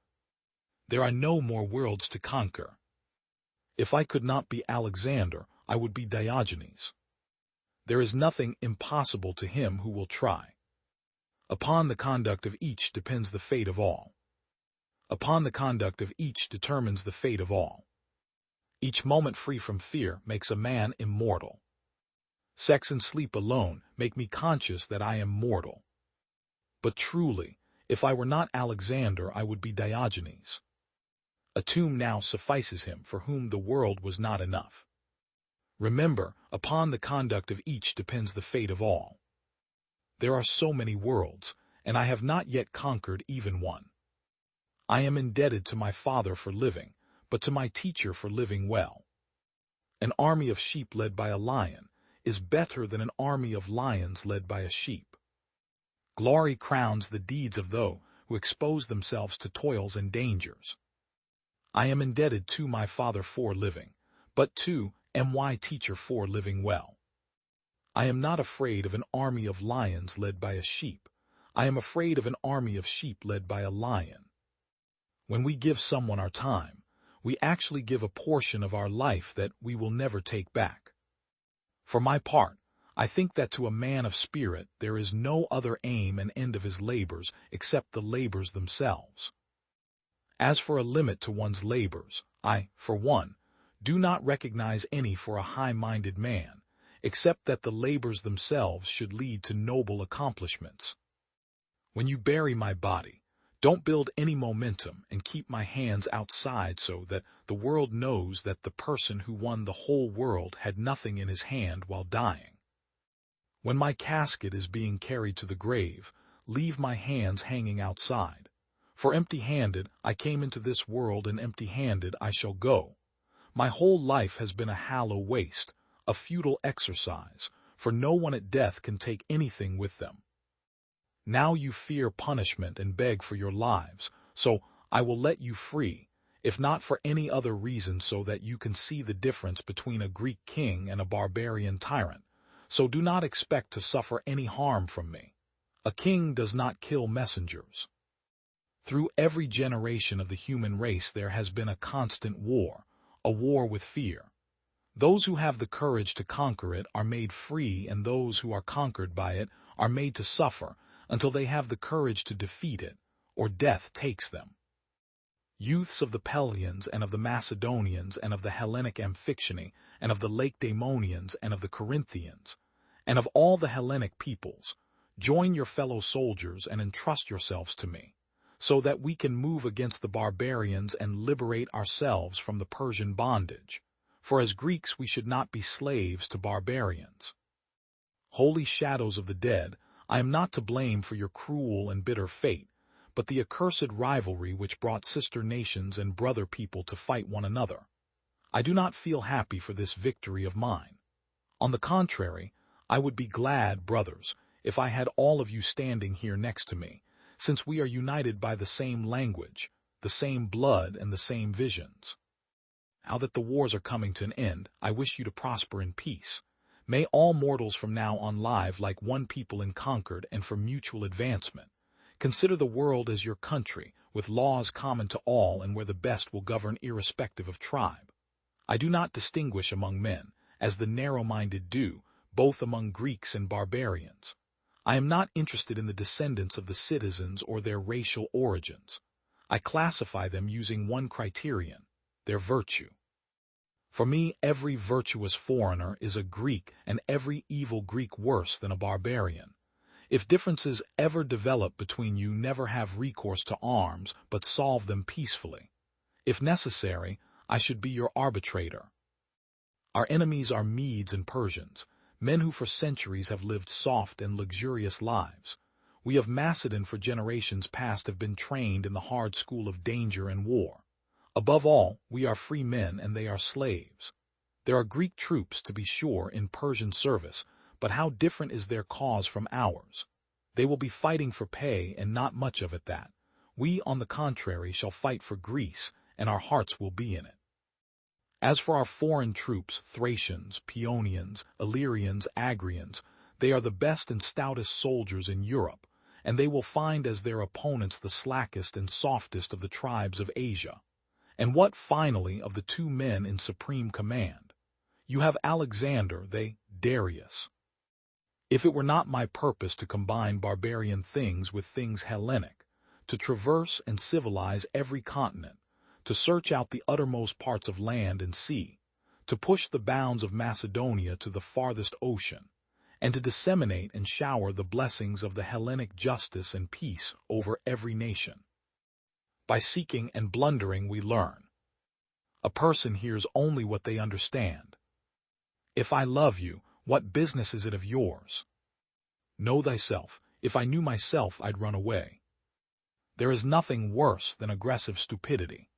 [SPEAKER 1] There are no more worlds to conquer. If I could not be Alexander, I would be Diogenes. There is nothing impossible to him who will try. Upon the conduct of each depends the fate of all. Upon the conduct of each determines the fate of all. Each moment free from fear makes a man immortal. Sex and sleep alone make me conscious that I am mortal. But truly, if I were not Alexander, I would be Diogenes. A tomb now suffices him for whom the world was not enough. Remember, upon the conduct of each depends the fate of all. There are so many worlds, and I have not yet conquered even one. I am indebted to my father for living, but to my teacher for living well. An army of sheep led by a lion is better than an army of lions led by a sheep. Glory crowns the deeds of those who expose themselves to toils and dangers. I am indebted to my father for living, but to my teacher for living well. I am not afraid of an army of lions led by a sheep. I am afraid of an army of sheep led by a lion. When we give someone our time, we actually give a portion of our life that we will never take back. For my part, I think that to a man of spirit there is no other aim and end of his labors except the labors themselves. As for a limit to one's labors, I, for one, do not recognize any for a high-minded man, except that the labors themselves should lead to noble accomplishments. When you bury my body, don't build any momentum and keep my hands outside so that the world knows that the person who won the whole world had nothing in his hand while dying. When my casket is being carried to the grave, leave my hands hanging outside. For empty-handed I came into this world, and empty-handed I shall go. My whole life has been a hollow waste, a futile exercise, for no one at death can take anything with them. Now you fear punishment and beg for your lives, so I will let you free, if not for any other reason, so that you can see the difference between a Greek king and a barbarian tyrant. So do not expect to suffer any harm from me. A king does not kill messengers. Through every generation of the human race there has been a constant war, a war with fear. Those who have the courage to conquer it are made free, and those who are conquered by it are made to suffer until they have the courage to defeat it, or death takes them. Youths of the Pelians and of the Macedonians and of the Hellenic Amphictyony and of the Lacedaemonians and of the Corinthians and of all the Hellenic peoples, join your fellow soldiers and entrust yourselves to me, so that we can move against the barbarians and liberate ourselves from the Persian bondage. For as Greeks we should not be slaves to barbarians. Holy shadows of the dead, I am not to blame for your cruel and bitter fate, but the accursed rivalry which brought sister nations and brother people to fight one another. I do not feel happy for this victory of mine. On the contrary, I would be glad, brothers, if I had all of you standing here next to me, since we are united by the same language, the same blood, and the same visions. Now that the wars are coming to an end, I wish you to prosper in peace. May all mortals from now on live like one people in concord and for mutual advancement. Consider the world as your country, with laws common to all and where the best will govern irrespective of tribe. I do not distinguish among men, as the narrow-minded do, both among Greeks and barbarians. I am not interested in the descendants of the citizens or their racial origins. I classify them using one criterion, their virtue. For me, every virtuous foreigner is a Greek, and every evil Greek worse than a barbarian. If differences ever develop between you, never have recourse to arms, but solve them peacefully. If necessary, I should be your arbitrator. Our enemies are Medes and Persians, men who for centuries have lived soft and luxurious lives. We of Macedon for generations past have been trained in the hard school of danger and war. Above all, we are free men and they are slaves. There are Greek troops, to be sure, in Persian service, but how different is their cause from ours. They will be fighting for pay and not much of it that. We, on the contrary, shall fight for Greece, and our hearts will be in it. As for our foreign troops, Thracians, Paeonians, Illyrians, Agrians, they are the best and stoutest soldiers in Europe, and they will find as their opponents the slackest and softest of the tribes of Asia. And what, finally, of the two men in supreme command? You have Alexander, they, Darius. If it were not my purpose to combine barbarian things with things Hellenic, to traverse and civilize every continent, to search out the uttermost parts of land and sea, to push the bounds of Macedonia to the farthest ocean, and to disseminate and shower the blessings of the Hellenic justice and peace over every nation. By seeking and blundering we learn. A person hears only what they understand. If I love you, what business is it of yours? Know thyself. If I knew myself, I'd run away. There is nothing worse than aggressive stupidity.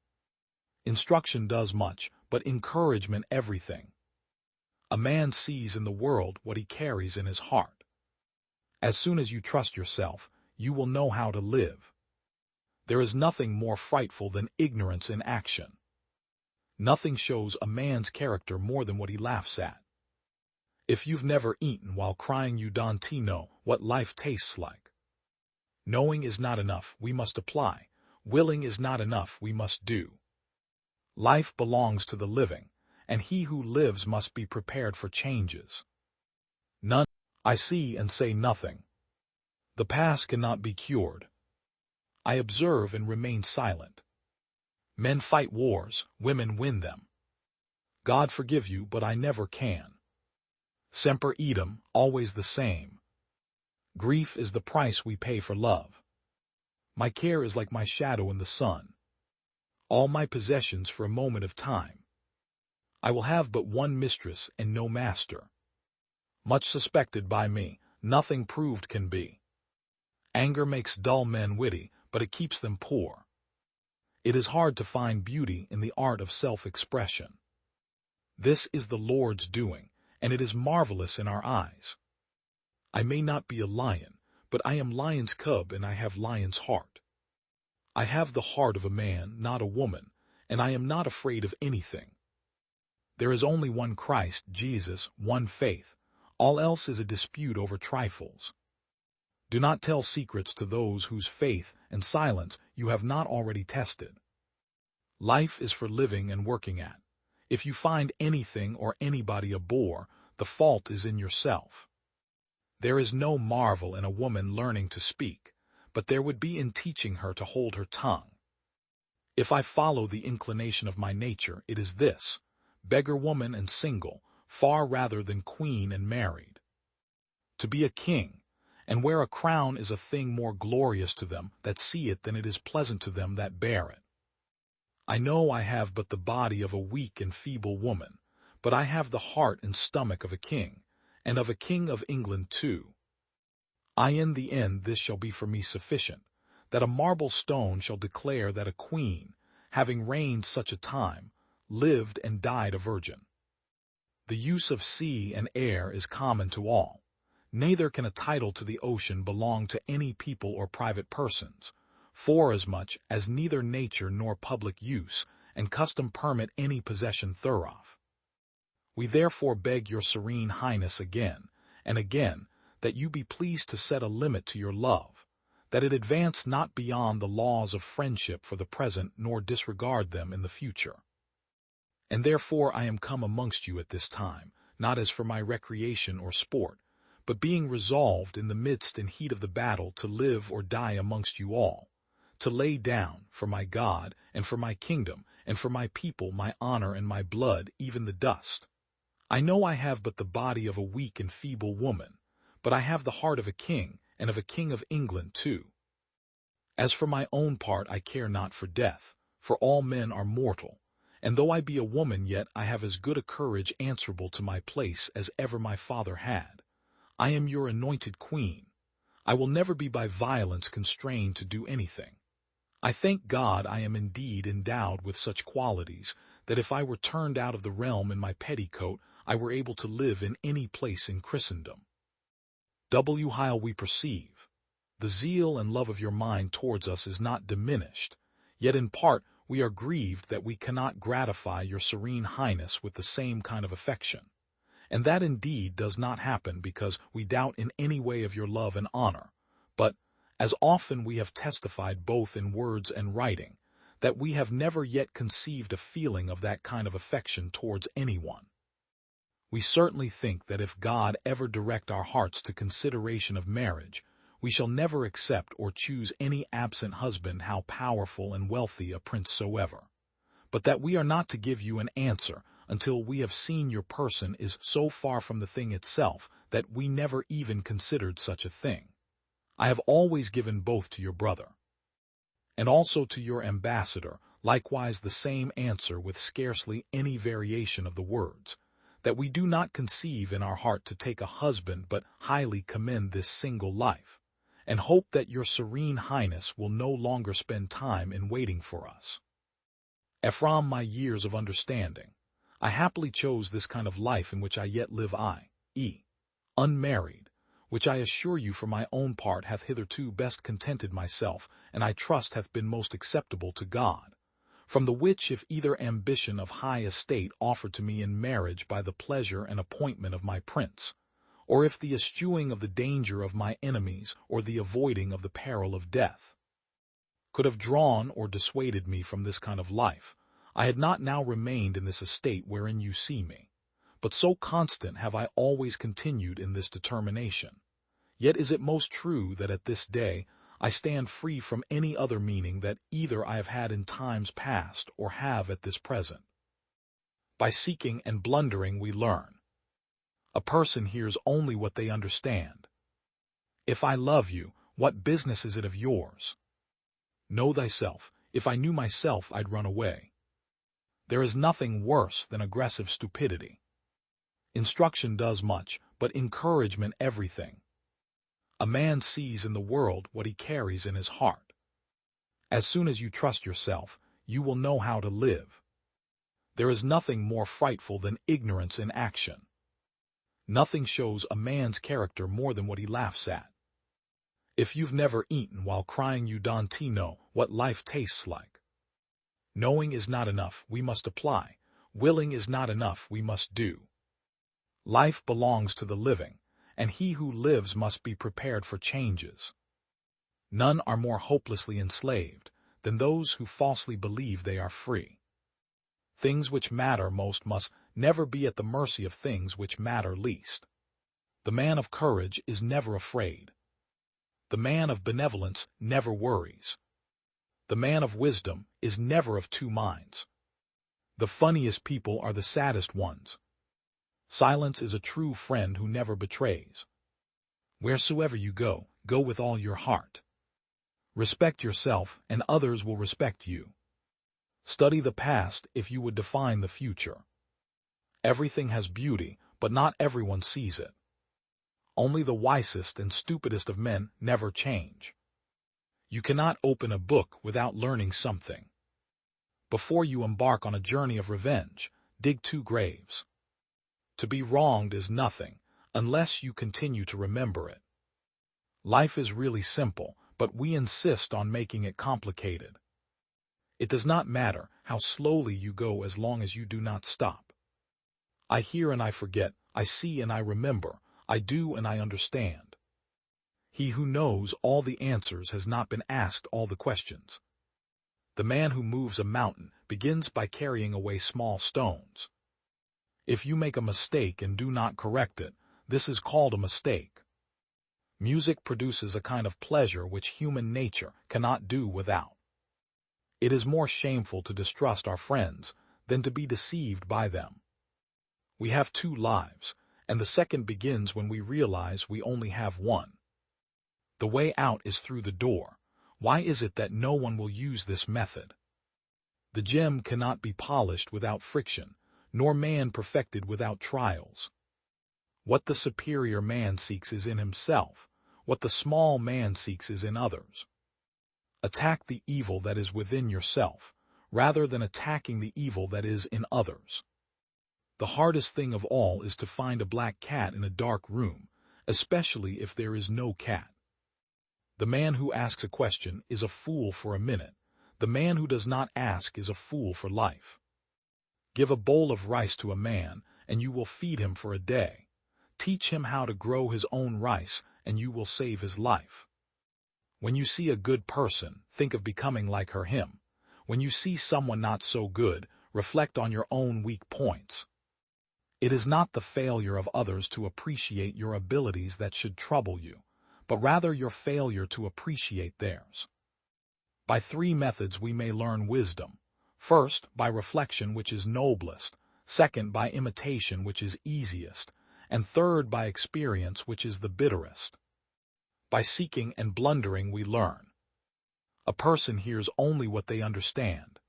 [SPEAKER 1] Instruction does much, but encouragement everything. A man sees in the world what he carries in his heart. As soon as you trust yourself, you will know how to live. There is nothing more frightful than ignorance in action. Nothing shows a man's character more than what he laughs at. If you've never eaten while crying, you don't know what life tastes like. Knowing is not enough, we must apply. Willing is not enough, we must do. Life belongs to the living, and he who lives must be prepared for changes. None. I see and say nothing. The past cannot be cured. I observe and remain silent. Men fight wars, women win them. God forgive you, but I never can. Semper idem, always the same. Grief is the price we pay for love. My care is like my shadow in the sun. All my possessions for a moment of time. I will have but one mistress and no master. Much suspected by me, nothing proved can be. Anger makes dull men witty, but it keeps them poor. It is hard to find beauty in the art of self-expression. This is the Lord's doing, and it is marvelous in our eyes. I may not be a lion, but I am lion's cub and I have lion's heart. I have the heart of a man, not a woman, and I am not afraid of anything. There is only one Christ, Jesus, one faith. All else is a dispute over trifles. Do not tell secrets to those whose faith and silence you have not already tested. Life is for living and working at. If you find anything or anybody a bore, the fault is in yourself. There is no marvel in a woman learning to speak, but there would be in teaching her to hold her tongue. If I follow the inclination of my nature, it is this: beggar woman and single, far rather than queen and married. To be a king, and wear a crown is a thing more glorious to them that see it than it is pleasant to them that bear it. I know I have but the body of a weak and feeble woman, but I have the heart and stomach of a king, and of a king of England too. In the end this shall be for me sufficient, that a marble stone shall declare that a queen, having reigned such a time, lived and died a virgin. The use of sea and air is common to all. Neither can a title to the ocean belong to any people or private persons, forasmuch as neither nature nor public use and custom permit any possession thereof. We therefore beg your serene highness again and again that you be pleased to set a limit to your love, that it advance not beyond the laws of friendship for the present nor disregard them in the future. And therefore I am come amongst you at this time, not as for my recreation or sport, but being resolved in the midst and heat of the battle to live or die amongst you all, to lay down, for my God, and for my kingdom, and for my people, my honor and my blood, even the dust. I know I have but the body of a weak and feeble woman, but I have the heart of a king, and of a king of England too. As for my own part, I care not for death, for all men are mortal, and though I be a woman, yet I have as good a courage answerable to my place as ever my father had. I am your anointed queen. I will never be by violence constrained to do anything. I thank God I am indeed endowed with such qualities that if I were turned out of the realm in my petticoat, I were able to live in any place in Christendom. While we perceive. The zeal and love of your mind towards us is not diminished, yet in part we are grieved that we cannot gratify your serene highness with the same kind of affection. And that indeed does not happen because we doubt in any way of your love and honor, but, as often we have testified both in words and writing, that we have never yet conceived a feeling of that kind of affection towards anyone. We certainly think that if God ever direct our hearts to consideration of marriage, we shall never accept or choose any absent husband, how powerful and wealthy a prince soever. But that we are not to give you an answer until we have seen your person is so far from the thing itself that we never even considered such a thing. I have always given both to your brother, and also to your ambassador, likewise the same answer with scarcely any variation of the words, that we do not conceive in our heart to take a husband but highly commend this single life, and hope that your serene highness will no longer spend time in waiting for us. From my years of understanding, I happily chose this kind of life in which I yet live, i.e., unmarried, which I assure you for my own part hath hitherto best contented myself, and I trust hath been most acceptable to God. From the which if either ambition of high estate offered to me in marriage by the pleasure and appointment of my prince, or if the eschewing of the danger of my enemies, or the avoiding of the peril of death, could have drawn or dissuaded me from this kind of life, I had not now remained in this estate wherein you see me. But so constant have I always continued in this determination. Yet is it most true that at this day I stand free from any other meaning that either I have had in times past or have at this present. By seeking and blundering we learn. A person hears only what they understand. If I love you, what business is it of yours? Know thyself, if I knew myself I'd run away. There is nothing worse than aggressive stupidity. Instruction does much, but encouragement everything. A man sees in the world what he carries in his heart. As soon as you trust yourself, you will know how to live. There is nothing more frightful than ignorance in action. Nothing shows a man's character more than what he laughs at. If you've never eaten while crying, you don't know what life tastes like. Knowing is not enough, we must apply. Willing is not enough, we must do. Life belongs to the living, and he who lives must be prepared for changes. None are more hopelessly enslaved than those who falsely believe they are free. Things which matter most must never be at the mercy of things which matter least. The man of courage is never afraid. The man of benevolence never worries. The man of wisdom is never of two minds. The funniest people are the saddest ones. Silence is a true friend who never betrays. Wheresoever you go, go with all your heart. Respect yourself, and others will respect you. Study the past if you would define the future. Everything has beauty, but not everyone sees it. Only the wisest and stupidest of men never change. You cannot open a book without learning something. Before you embark on a journey of revenge, dig 2 graves. To be wronged is nothing, unless you continue to remember it. Life is really simple, but we insist on making it complicated. It does not matter how slowly you go as long as you do not stop. I hear and I forget, I see and I remember, I do and I understand. He who knows all the answers has not been asked all the questions. The man who moves a mountain begins by carrying away small stones. If you make a mistake and do not correct it, this is called a mistake. Music produces a kind of pleasure which human nature cannot do without. It is more shameful to distrust our friends than to be deceived by them. We have 2 lives, and the second begins when we realize we only have one. The way out is through the door. Why is it that no one will use this method? The gem cannot be polished without friction, nor man perfected without trials. What the superior man seeks is in himself, what the small man seeks is in others. Attack the evil that is within yourself, rather than attacking the evil that is in others. The hardest thing of all is to find a black cat in a dark room, especially if there is no cat. The man who asks a question is a fool for a minute. The man who does not ask is a fool for life. Give a bowl of rice to a man, and you will feed him for a day. Teach him how to grow his own rice, and you will save his life. When you see a good person, think of becoming like him. When you see someone not so good, reflect on your own weak points. It is not the failure of others to appreciate your abilities that should trouble you, but rather your failure to appreciate theirs. By 3 methods we may learn wisdom. First, by reflection, which is noblest. Second, by imitation, which is easiest. And third, by experience, which is the bitterest. By seeking and blundering we learn. A person hears only what they understand.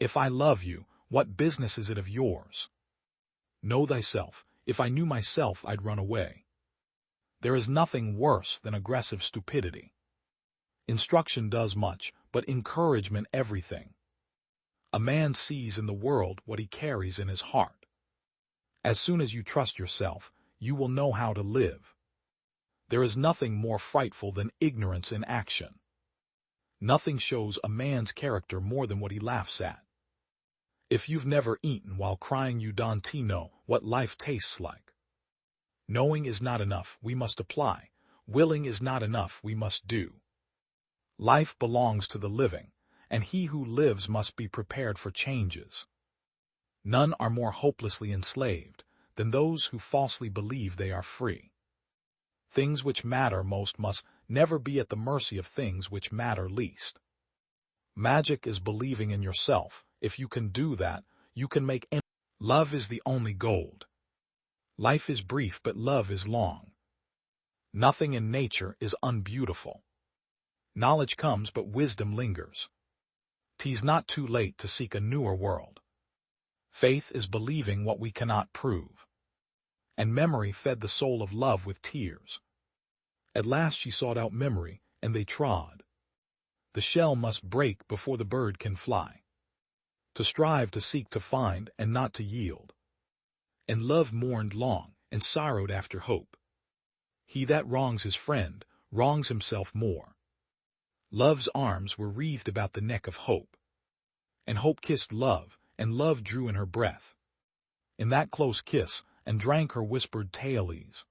[SPEAKER 1] If I love you, what business is it of yours? Know thyself. If I knew myself, I'd run away. There is nothing worse than aggressive stupidity. Instruction does much, but encouragement everything. A man sees in the world what he carries in his heart. As soon as you trust yourself, you will know how to live. There is nothing more frightful than ignorance in action. Nothing shows a man's character more than what he laughs at. If you've never eaten while crying, you don't know what life tastes like. Knowing is not enough, we must apply. Willing is not enough, we must do. Life belongs to the living, and he who lives must be prepared for changes. None are more hopelessly enslaved than those who falsely believe they are free. Things which matter most must never be at the mercy of things which matter least. Magic is believing in yourself. If you can do that, you can make any. Love is the only gold. Life is brief, but love is long. Nothing in nature is unbeautiful. Knowledge comes, but wisdom lingers. 'Tis not too late to seek a newer world. Faith is believing what we cannot prove. And memory fed the soul of love with tears. At last she sought out memory, and they trod. The shell must break before the bird can fly. To strive, to seek, to find, and not to yield. And love mourned long, and sorrowed after hope. He that wrongs his friend, wrongs himself more. Love's arms were wreathed about the neck of hope. And hope kissed love, and love drew in her breath. In that close kiss, and drank her whispered tales.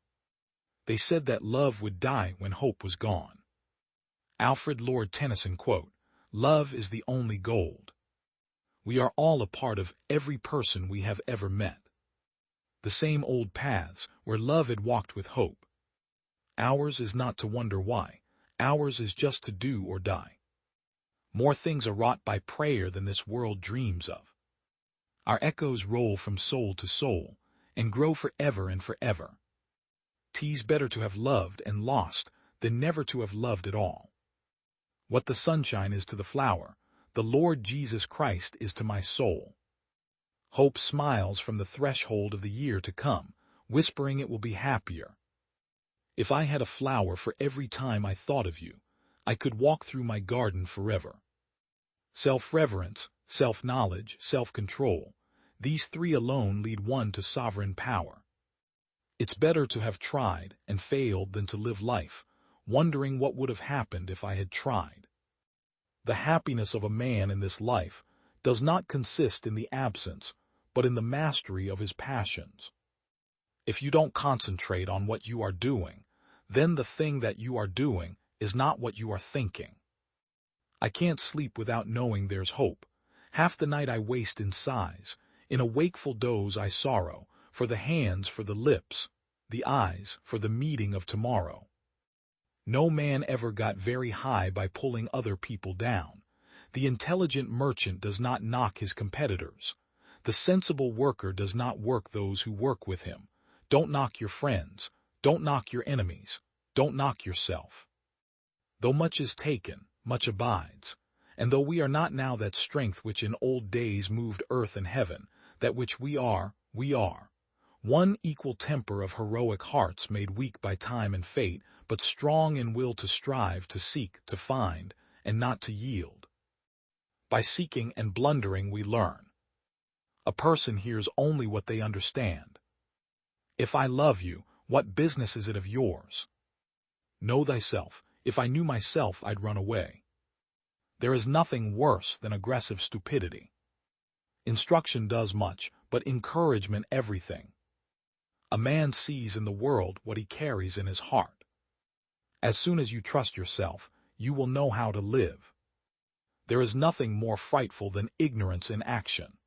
[SPEAKER 1] They said that love would die when hope was gone. Alfred Lord Tennyson quote, "Love is the only gold." We are all a part of every person we have ever met. The same old paths where love had walked with hope. Ours is not to wonder why. Ours is just to do or die. More things are wrought by prayer than this world dreams of. Our echoes roll from soul to soul, and grow forever and forever. 'Tis better to have loved and lost than never to have loved at all. What the sunshine is to the flower, the Lord Jesus Christ is to my soul. Hope smiles from the threshold of the year to come, whispering it will be happier. If I had a flower for every time I thought of you, I could walk through my garden forever. Self-reverence, self-knowledge, self-control, these 3 alone lead one to sovereign power. It's better to have tried and failed than to live life, wondering what would have happened if I had tried. The happiness of a man in this life does not consist in the absence, but in the mastery of his passions. If you don't concentrate on what you are doing, then the thing that you are doing is not what you are thinking. I can't sleep without knowing there's hope. Half the night I waste in sighs. In a wakeful doze I sorrow, for the hands, for the lips, the eyes, for the meeting of tomorrow. No man ever got very high by pulling other people down. The intelligent merchant does not knock his competitors. The sensible worker does not work those who work with him. Don't knock your friends. Don't knock your enemies. Don't knock yourself. Though much is taken, much abides. And though we are not now that strength which in old days moved earth and heaven, that which we are, one equal temper of heroic hearts made weak by time and fate, but strong in will to strive, to seek, to find, and not to yield. By seeking and blundering we learn. A person hears only what they understand. If I love you, what business is it of yours? Know thyself. If I knew myself, I'd run away. There is nothing worse than aggressive stupidity. Instruction does much, but encouragement everything. A man sees in the world what he carries in his heart. As soon as you trust yourself, you will know how to live. There is nothing more frightful than ignorance in action.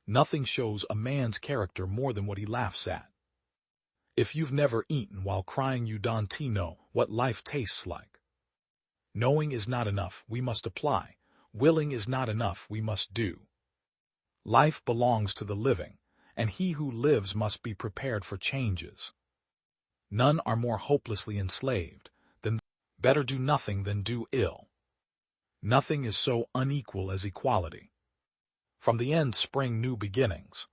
[SPEAKER 1] Nothing shows a man's character more than what he laughs at. If you've never eaten while crying, you don't know what life tastes like. Knowing is not enough, we must apply. Willing is not enough, we must do. Life belongs to the living, and he who lives must be prepared for changes. None are more hopelessly enslaved than better do nothing than do ill. Nothing is so unequal as equality. From the end spring new beginnings.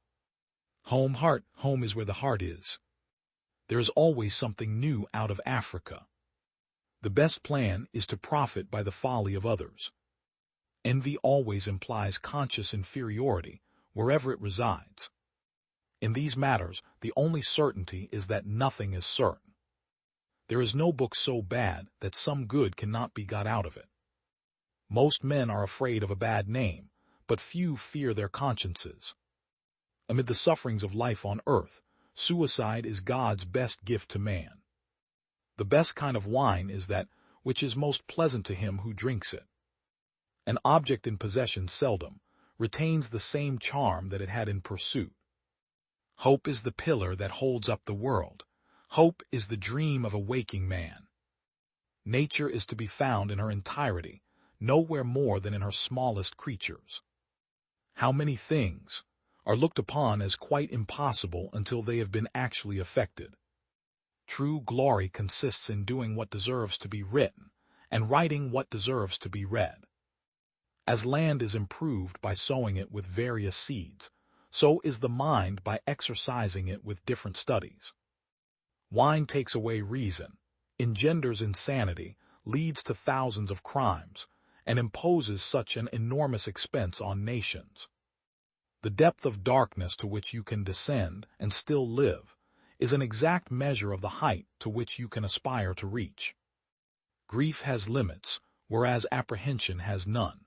[SPEAKER 1] Home is where the heart is. There is always something new out of Africa. The best plan is to profit by the folly of others. Envy always implies conscious inferiority, wherever it resides. In these matters, the only certainty is that nothing is certain. There is no book so bad that some good cannot be got out of it. Most men are afraid of a bad name, but few fear their consciences. Amid the sufferings of life on earth, suicide is God's best gift to man. The best kind of wine is that which is most pleasant to him who drinks it. An object in possession seldom retains the same charm that it had in pursuit. Hope is the pillar that holds up the world. Hope is the dream of a waking man. Nature is to be found in her entirety, nowhere more than in her smallest creatures. How many things are looked upon as quite impossible until they have been actually effected? True glory consists in doing what deserves to be written, and writing what deserves to be read. As land is improved by sowing it with various seeds, so is the mind by exercising it with different studies. Wine takes away reason, engenders insanity, leads to thousands of crimes, and imposes such an enormous expense on nations. The depth of darkness to which you can descend and still live is an exact measure of the height to which you can aspire to reach. Grief has limits, whereas apprehension has none.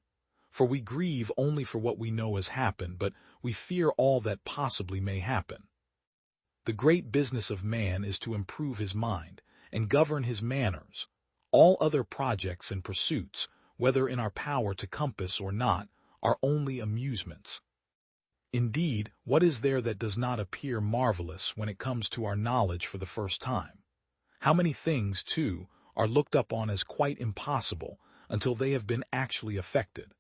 [SPEAKER 1] For we grieve only for what we know has happened, but we fear all that possibly may happen. The great business of man is to improve his mind and govern his manners. All other projects and pursuits, whether in our power to compass or not, are only amusements. Indeed, what is there that does not appear marvelous when it comes to our knowledge for the first time? How many things, too, are looked upon as quite impossible until they have been actually effected?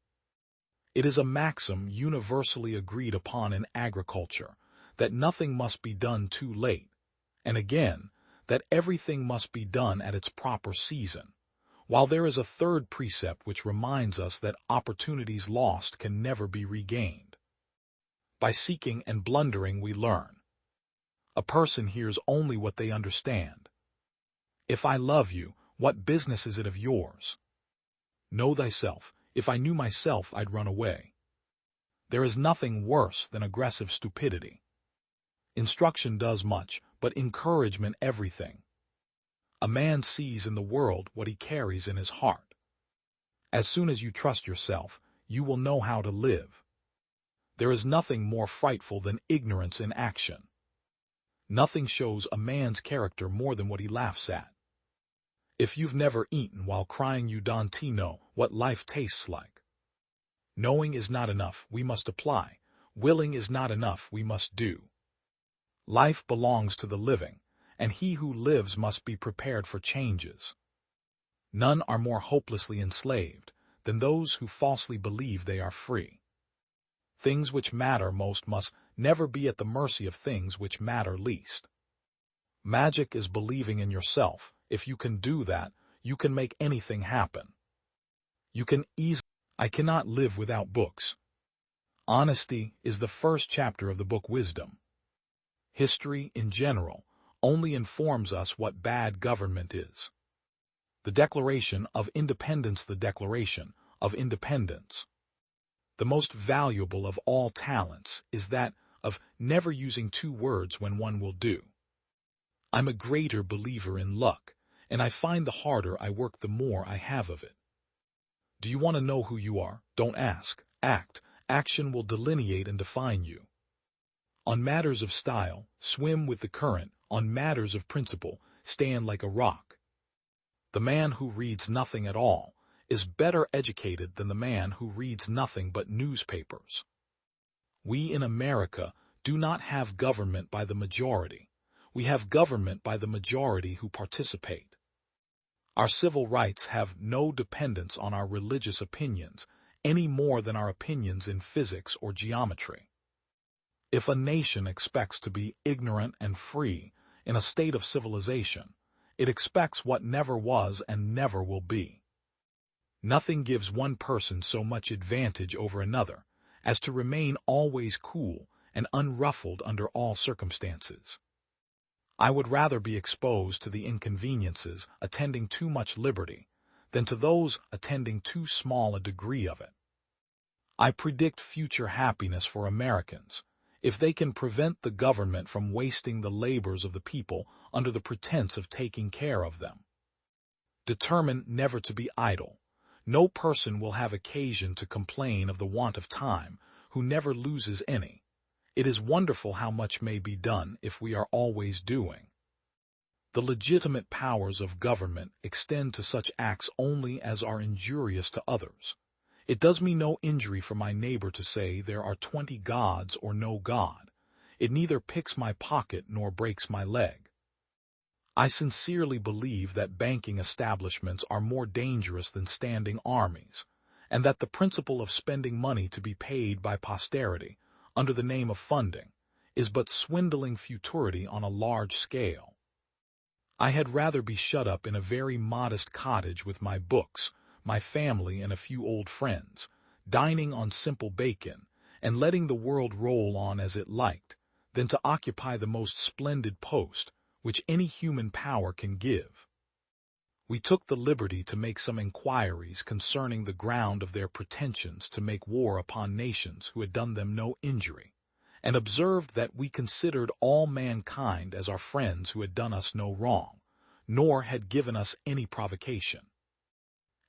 [SPEAKER 1] It is a maxim universally agreed upon in agriculture that nothing must be done too late, and again, that everything must be done at its proper season, while there is a third precept which reminds us that opportunities lost can never be regained. By seeking and blundering we learn. A person hears only what they understand. If I love you, what business is it of yours? Know thyself. If I knew myself, I'd run away. There is nothing worse than aggressive stupidity. Instruction does much, but encouragement everything. A man sees in the world what he carries in his heart. As soon as you trust yourself, you will know how to live. There is nothing more frightful than ignorance in action. Nothing shows a man's character more than what he laughs at. If you've never eaten while crying, you don't know what life tastes like. Knowing is not enough, we must apply. Willing is not enough, we must do. Life belongs to the living, and he who lives must be prepared for changes. None are more hopelessly enslaved than those who falsely believe they are free. Things which matter most must never be at the mercy of things which matter least. Magic is believing in yourself. If you can do that, you can make anything happen. You can easily. I cannot live without books. Honesty is the first chapter of the book Wisdom. History, in general, only informs us what bad government is. The Declaration of Independence, the Declaration of Independence. The most valuable of all talents is that of never using two words when one will do. I'm a greater believer in luck, and I find the harder I work the more I have of it. Do you want to know who you are? Don't ask. Act. Action will delineate and define you. On matters of style, swim with the current. On matters of principle, stand like a rock. The man who reads nothing at all is better educated than the man who reads nothing but newspapers. We in America do not have government by the majority. We have government by the majority who participate. Our civil rights have no dependence on our religious opinions, any more than our opinions in physics or geometry. If a nation expects to be ignorant and free in a state of civilization, it expects what never was and never will be. Nothing gives one person so much advantage over another as to remain always cool and unruffled under all circumstances. I would rather be exposed to the inconveniences attending too much liberty than to those attending too small a degree of it. I predict future happiness for Americans if they can prevent the government from wasting the labors of the people under the pretense of taking care of them. Determine never to be idle. No person will have occasion to complain of the want of time who never loses any. It is wonderful how much may be done if we are always doing. The legitimate powers of government extend to such acts only as are injurious to others. It does me no injury for my neighbor to say there are 20 gods or no God. It neither picks my pocket nor breaks my leg. I sincerely believe that banking establishments are more dangerous than standing armies, and that the principle of spending money to be paid by posterity, under the name of funding, is but swindling futurity on a large scale. I had rather be shut up in a very modest cottage with my books, my family and a few old friends, dining on simple bacon, and letting the world roll on as it liked, than to occupy the most splendid post which any human power can give. We took the liberty to make some inquiries concerning the ground of their pretensions to make war upon nations who had done them no injury, and observed that we considered all mankind as our friends who had done us no wrong, nor had given us any provocation.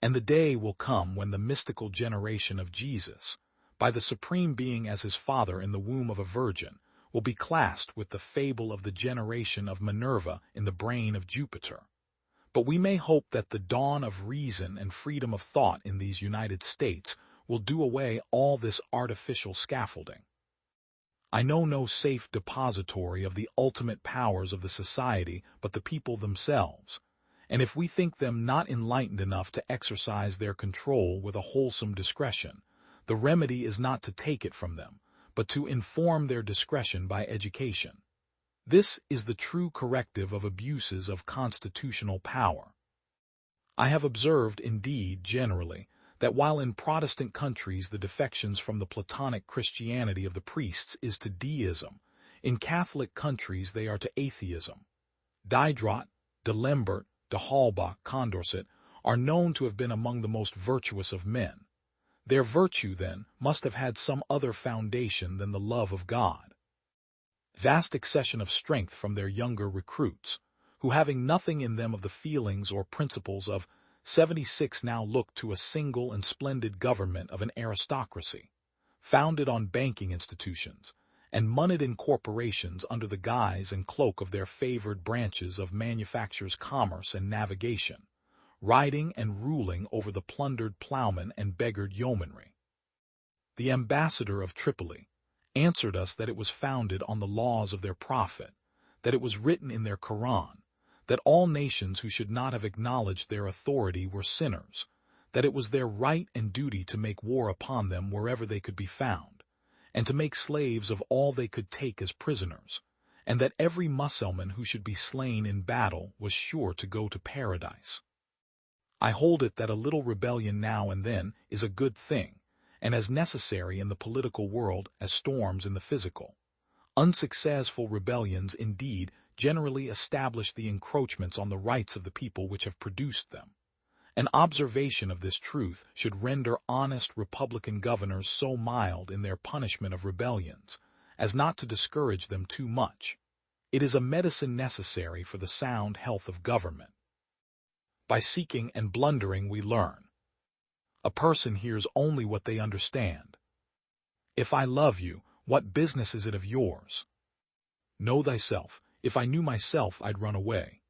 [SPEAKER 1] And the day will come when the mystical generation of Jesus, by the Supreme Being as his Father in the womb of a virgin, will be classed with the fable of the generation of Minerva in the brain of Jupiter. But we may hope that the dawn of reason and freedom of thought in these United States will do away all this artificial scaffolding. I know no safe depository of the ultimate powers of the society but the people themselves, and if we think them not enlightened enough to exercise their control with a wholesome discretion, the remedy is not to take it from them, but to inform their discretion by education. This is the true corrective of abuses of constitutional power. I have observed, indeed, generally, that while in Protestant countries the defections from the Platonic Christianity of the priests is to deism, in Catholic countries they are to atheism. Diderot, de Lembert, de Halbach, Condorcet are known to have been among the most virtuous of men. Their virtue, then, must have had some other foundation than the love of God. Vast accession of strength from their younger recruits, who having nothing in them of the feelings or principles of 76 now look to a single and splendid government of an aristocracy, founded on banking institutions, and moneyed in corporations under the guise and cloak of their favored branches of manufactures, commerce, and navigation, riding and ruling over the plundered plowmen and beggared yeomanry. The ambassador of Tripoli answered us that it was founded on the laws of their prophet, that it was written in their Koran, that all nations who should not have acknowledged their authority were sinners, that it was their right and duty to make war upon them wherever they could be found, and to make slaves of all they could take as prisoners, and that every Mussulman who should be slain in battle was sure to go to paradise. I hold it that a little rebellion now and then is a good thing, and as necessary in the political world as storms in the physical. Unsuccessful rebellions, indeed, generally establish the encroachments on the rights of the people which have produced them. An observation of this truth should render honest republican governors so mild in their punishment of rebellions as not to discourage them too much. It is a medicine necessary for the sound health of government. By seeking and blundering we learn. A person hears only what they understand. If I love you, what business is it of yours? Know thyself. If I knew myself, I'd run away.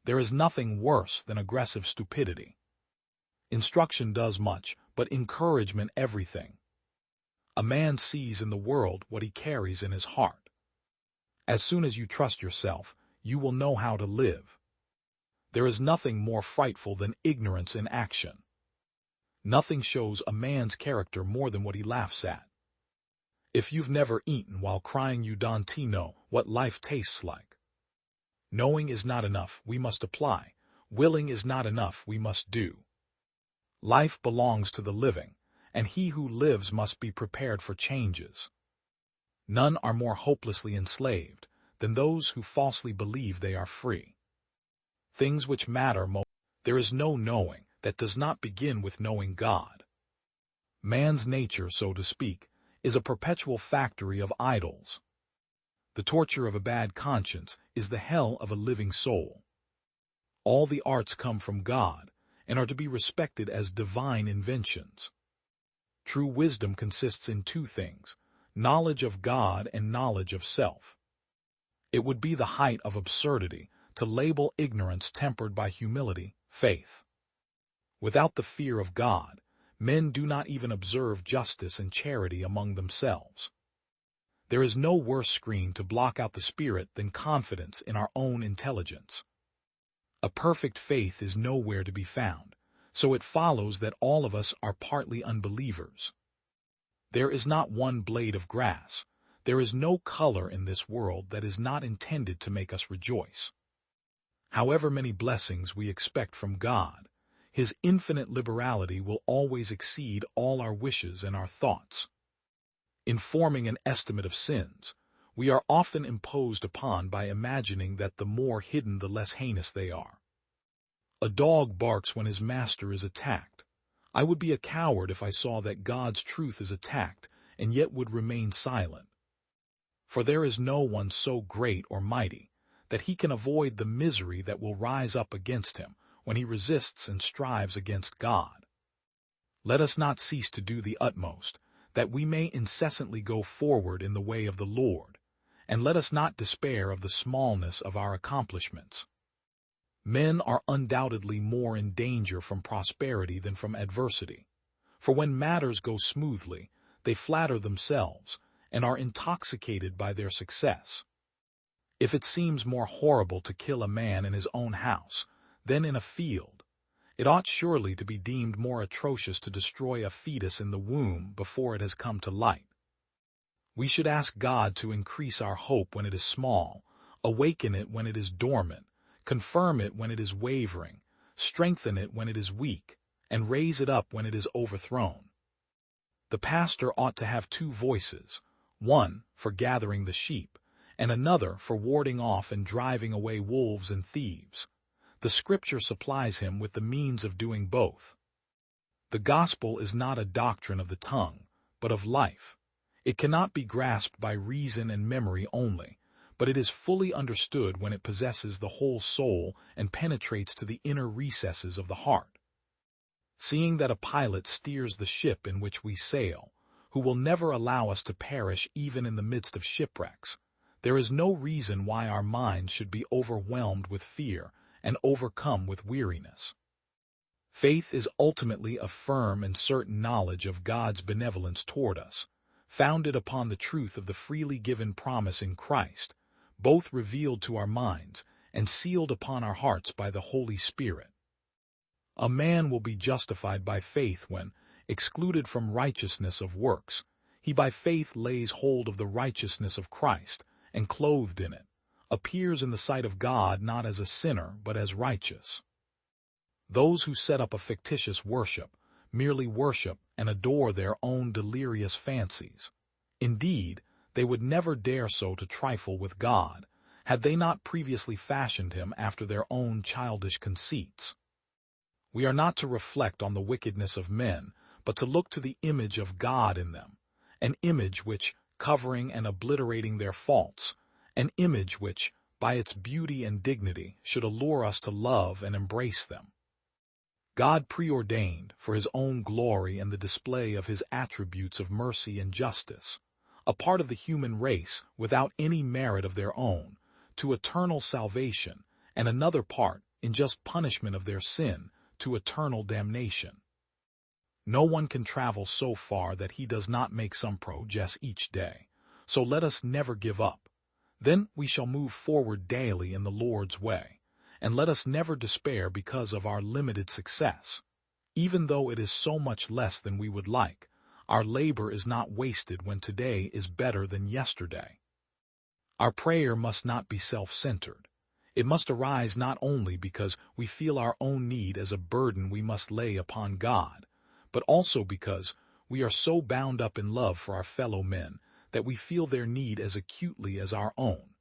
[SPEAKER 1] There is nothing worse than aggressive stupidity. Instruction does much, but encouragement everything. A man sees in the world what he carries in his heart. As soon as you trust yourself, you will know how to live. There is nothing more frightful than ignorance in action. Nothing shows a man's character more than what he laughs at. If you've never eaten while crying, you don't know what life tastes like. Knowing is not enough, we must apply. Willing is not enough, we must do. Life belongs to the living, and he who lives must be prepared for changes. None are more hopelessly enslaved than those who falsely believe they are free. Things which matter most. There is no knowing that does not begin with knowing God. Man's nature, so to speak, is a perpetual factory of idols. The torture of a bad conscience is the hell of a living soul. All the arts come from God and are to be respected as divine inventions. True wisdom consists in two things: knowledge of God and knowledge of self. It would be the height of absurdity to label ignorance tempered by humility, faith. Without the fear of God, men do not even observe justice and charity among themselves. There is no worse screen to block out the spirit than confidence in our own intelligence. A perfect faith is nowhere to be found, so it follows that all of us are partly unbelievers. There is not one blade of grass, there is no color in this world that is not intended to make us rejoice. However many blessings we expect from God, His infinite liberality will always exceed all our wishes and our thoughts. In forming an estimate of sins, we are often imposed upon by imagining that the more hidden the less heinous they are. A dog barks when his master is attacked. I would be a coward if I saw that God's truth is attacked and yet would remain silent. For there is no one so great or mighty that he can avoid the misery that will rise up against him when he resists and strives against God. Let us not cease to do the utmost, that we may incessantly go forward in the way of the Lord, and let us not despair of the smallness of our accomplishments. Men are undoubtedly more in danger from prosperity than from adversity, for when matters go smoothly, they flatter themselves and are intoxicated by their success. If it seems more horrible to kill a man in his own house than in a field, it ought surely to be deemed more atrocious to destroy a fetus in the womb before it has come to light. We should ask God to increase our hope when it is small, awaken it when it is dormant, confirm it when it is wavering, strengthen it when it is weak, and raise it up when it is overthrown. The pastor ought to have two voices, one for gathering the sheep, and another for warding off and driving away wolves and thieves. The Scripture supplies him with the means of doing both. The gospel is not a doctrine of the tongue, but of life. It cannot be grasped by reason and memory only, but it is fully understood when it possesses the whole soul and penetrates to the inner recesses of the heart. Seeing that a pilot steers the ship in which we sail, who will never allow us to perish even in the midst of shipwrecks, there is no reason why our minds should be overwhelmed with fear and overcome with weariness. Faith is ultimately a firm and certain knowledge of God's benevolence toward us, founded upon the truth of the freely given promise in Christ, both revealed to our minds and sealed upon our hearts by the Holy Spirit. A man will be justified by faith when, excluded from righteousness of works, he by faith lays hold of the righteousness of Christ, and clothed in it, appears in the sight of God not as a sinner but as righteous. Those who set up a fictitious worship merely worship and adore their own delirious fancies. Indeed, they would never dare so to trifle with God, had they not previously fashioned him after their own childish conceits. We are not to reflect on the wickedness of men, but to look to the image of God in them, an image which, covering and obliterating their faults, an image which, by its beauty and dignity, should allure us to love and embrace them. God preordained, for his own glory and the display of his attributes of mercy and justice, a part of the human race without any merit of their own, to eternal salvation, and another part, in just punishment of their sin, to eternal damnation. No one can travel so far that he does not make some progress each day, so let us never give up. Then we shall move forward daily in the Lord's way, and let us never despair because of our limited success. Even though it is so much less than we would like, our labor is not wasted when today is better than yesterday. Our prayer must not be self-centered. It must arise not only because we feel our own need as a burden we must lay upon God, but also because we are so bound up in love for our fellow men that we feel their need as acutely as our own.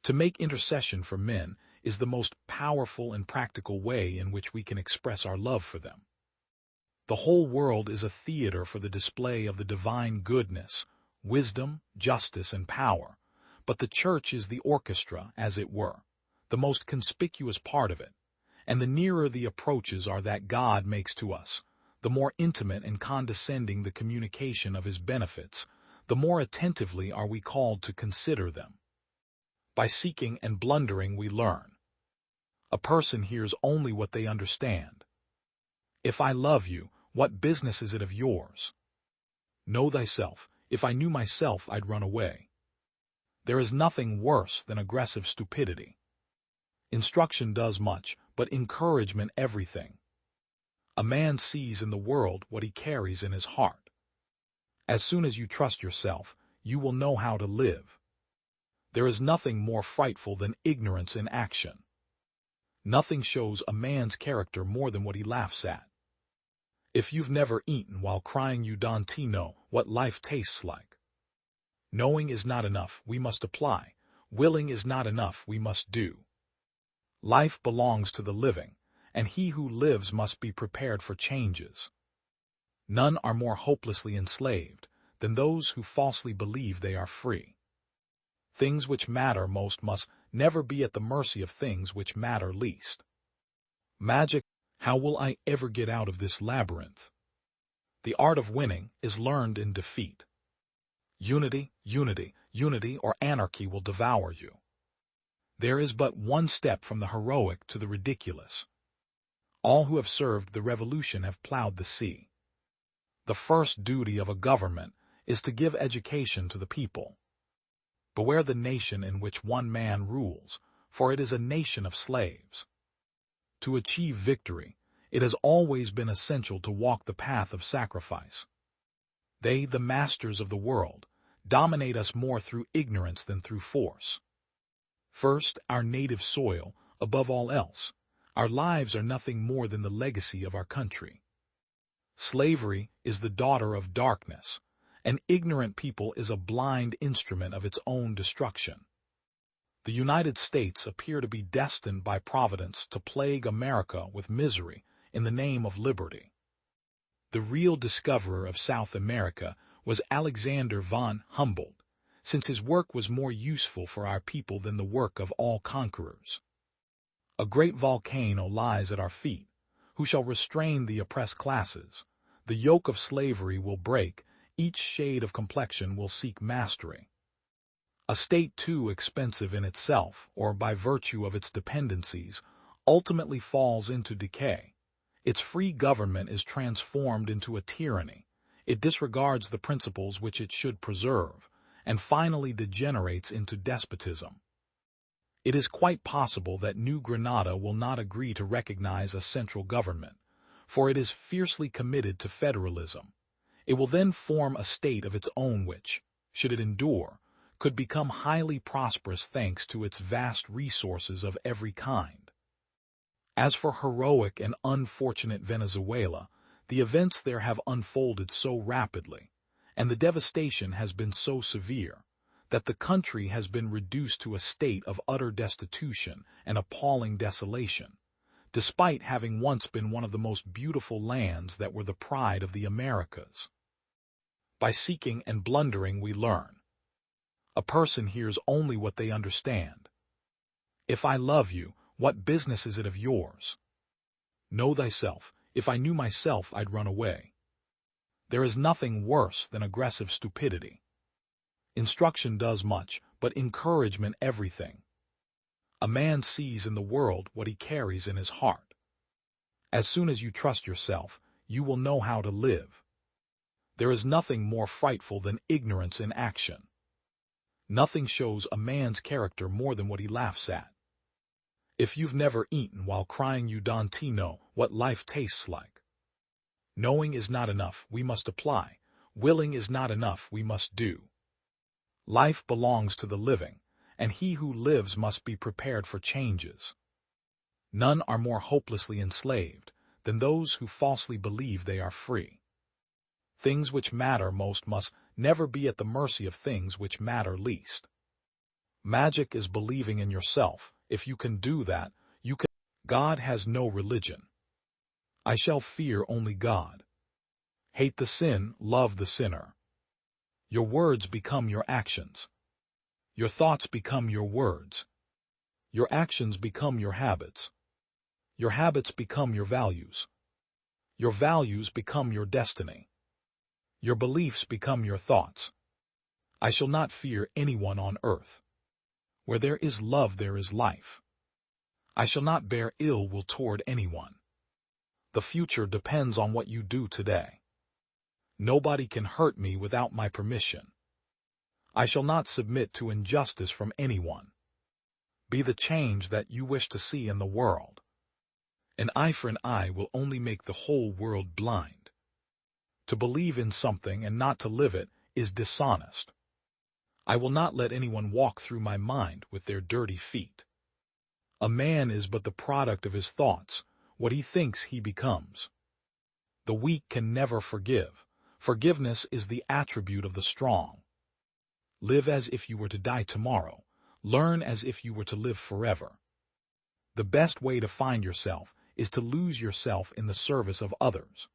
[SPEAKER 1] To make intercession for men is the most powerful and practical way in which we can express our love for them. The whole world is a theater for the display of the divine goodness, wisdom, justice, and power, but the church is the orchestra, as it were, the most conspicuous part of it, and the nearer the approaches are that God makes to us, the more intimate and condescending the communication of his benefits, the more attentively are we called to consider them. By seeking and blundering we learn. A person hears only what they understand. If I love you, what business is it of yours? Know thyself, if I knew myself I'd run away. There is nothing worse than aggressive stupidity. Instruction does much, but encouragement everything. A man sees in the world what he carries in his heart. As soon as you trust yourself, you will know how to live. There is nothing more frightful than ignorance in action. Nothing shows a man's character more than what he laughs at. If you've never eaten while crying, you don't know what life tastes like. Knowing is not enough, we must apply. Willing is not enough, we must do. Life belongs to the living, and he who lives must be prepared for changes. None are more hopelessly enslaved than those who falsely believe they are free. Things which matter most must never be at the mercy of things which matter least. Magic, how will I ever get out of this labyrinth? The art of winning is learned in defeat. Unity, unity, unity, or anarchy will devour you. There is but one step from the heroic to the ridiculous. All who have served the revolution have plowed the sea. The first duty of a government is to give education to the people. Beware the nation in which one man rules, for it is a nation of slaves. To achieve victory, it has always been essential to walk the path of sacrifice. They, the masters of the world, dominate us more through ignorance than through force. First, our native soil, above all else. Our lives are nothing more than the legacy of our country. Slavery is the daughter of darkness. An ignorant people is a blind instrument of its own destruction. The United States appear to be destined by Providence to plague America with misery in the name of liberty. The real discoverer of South America was Alexander von Humboldt, since his work was more useful for our people than the work of all conquerors. A great volcano lies at our feet. Who shall restrain the oppressed classes? The yoke of slavery will break. Each shade of complexion will seek mastery. A state too expensive in itself, or by virtue of its dependencies, ultimately falls into decay. Its free government is transformed into a tyranny. It disregards the principles which it should preserve, and finally degenerates into despotism. It is quite possible that New Granada will not agree to recognize a central government, for it is fiercely committed to federalism. It will then form a state of its own which, should it endure, could become highly prosperous thanks to its vast resources of every kind. As for heroic and unfortunate Venezuela, the events there have unfolded so rapidly, and the devastation has been so severe, that the country has been reduced to a state of utter destitution and appalling desolation, despite having once been one of the most beautiful lands that were the pride of the Americas. By seeking and blundering we learn. A person hears only what they understand. If I love you, what business is it of yours? Know thyself. If I knew myself, I'd run away. There is nothing worse than aggressive stupidity. Instruction does much, but encouragement everything. A man sees in the world what he carries in his heart. As soon as you trust yourself, you will know how to live. There is nothing more frightful than ignorance in action. Nothing shows a man's character more than what he laughs at. If you've never eaten while crying, you don't know what life tastes like. Knowing is not enough, we must apply. Willing is not enough, we must do. Life belongs to the living, and he who lives must be prepared for changes. None are more hopelessly enslaved than those who falsely believe they are free. Things which matter most must never be at the mercy of things which matter least. Magic is believing in yourself. If you can do that, you can. God has no religion. I shall fear only God. Hate the sin, love the sinner. Your words become your actions. Your thoughts become your words. Your actions become your habits. Your habits become your values. Your values become your destiny. Your beliefs become your thoughts. I shall not fear anyone on earth. Where there is love, there is life. I shall not bear ill will toward anyone. The future depends on what you do today. Nobody can hurt me without my permission. I shall not submit to injustice from anyone. Be the change that you wish to see in the world. An eye for an eye will only make the whole world blind. To believe in something and not to live it is dishonest. I will not let anyone walk through my mind with their dirty feet. A man is but the product of his thoughts. What he thinks he becomes. The weak can never forgive. Forgiveness is the attribute of the strong. Live as if you were to die tomorrow. Learn as if you were to live forever. The best way to find yourself is to lose yourself in the service of others.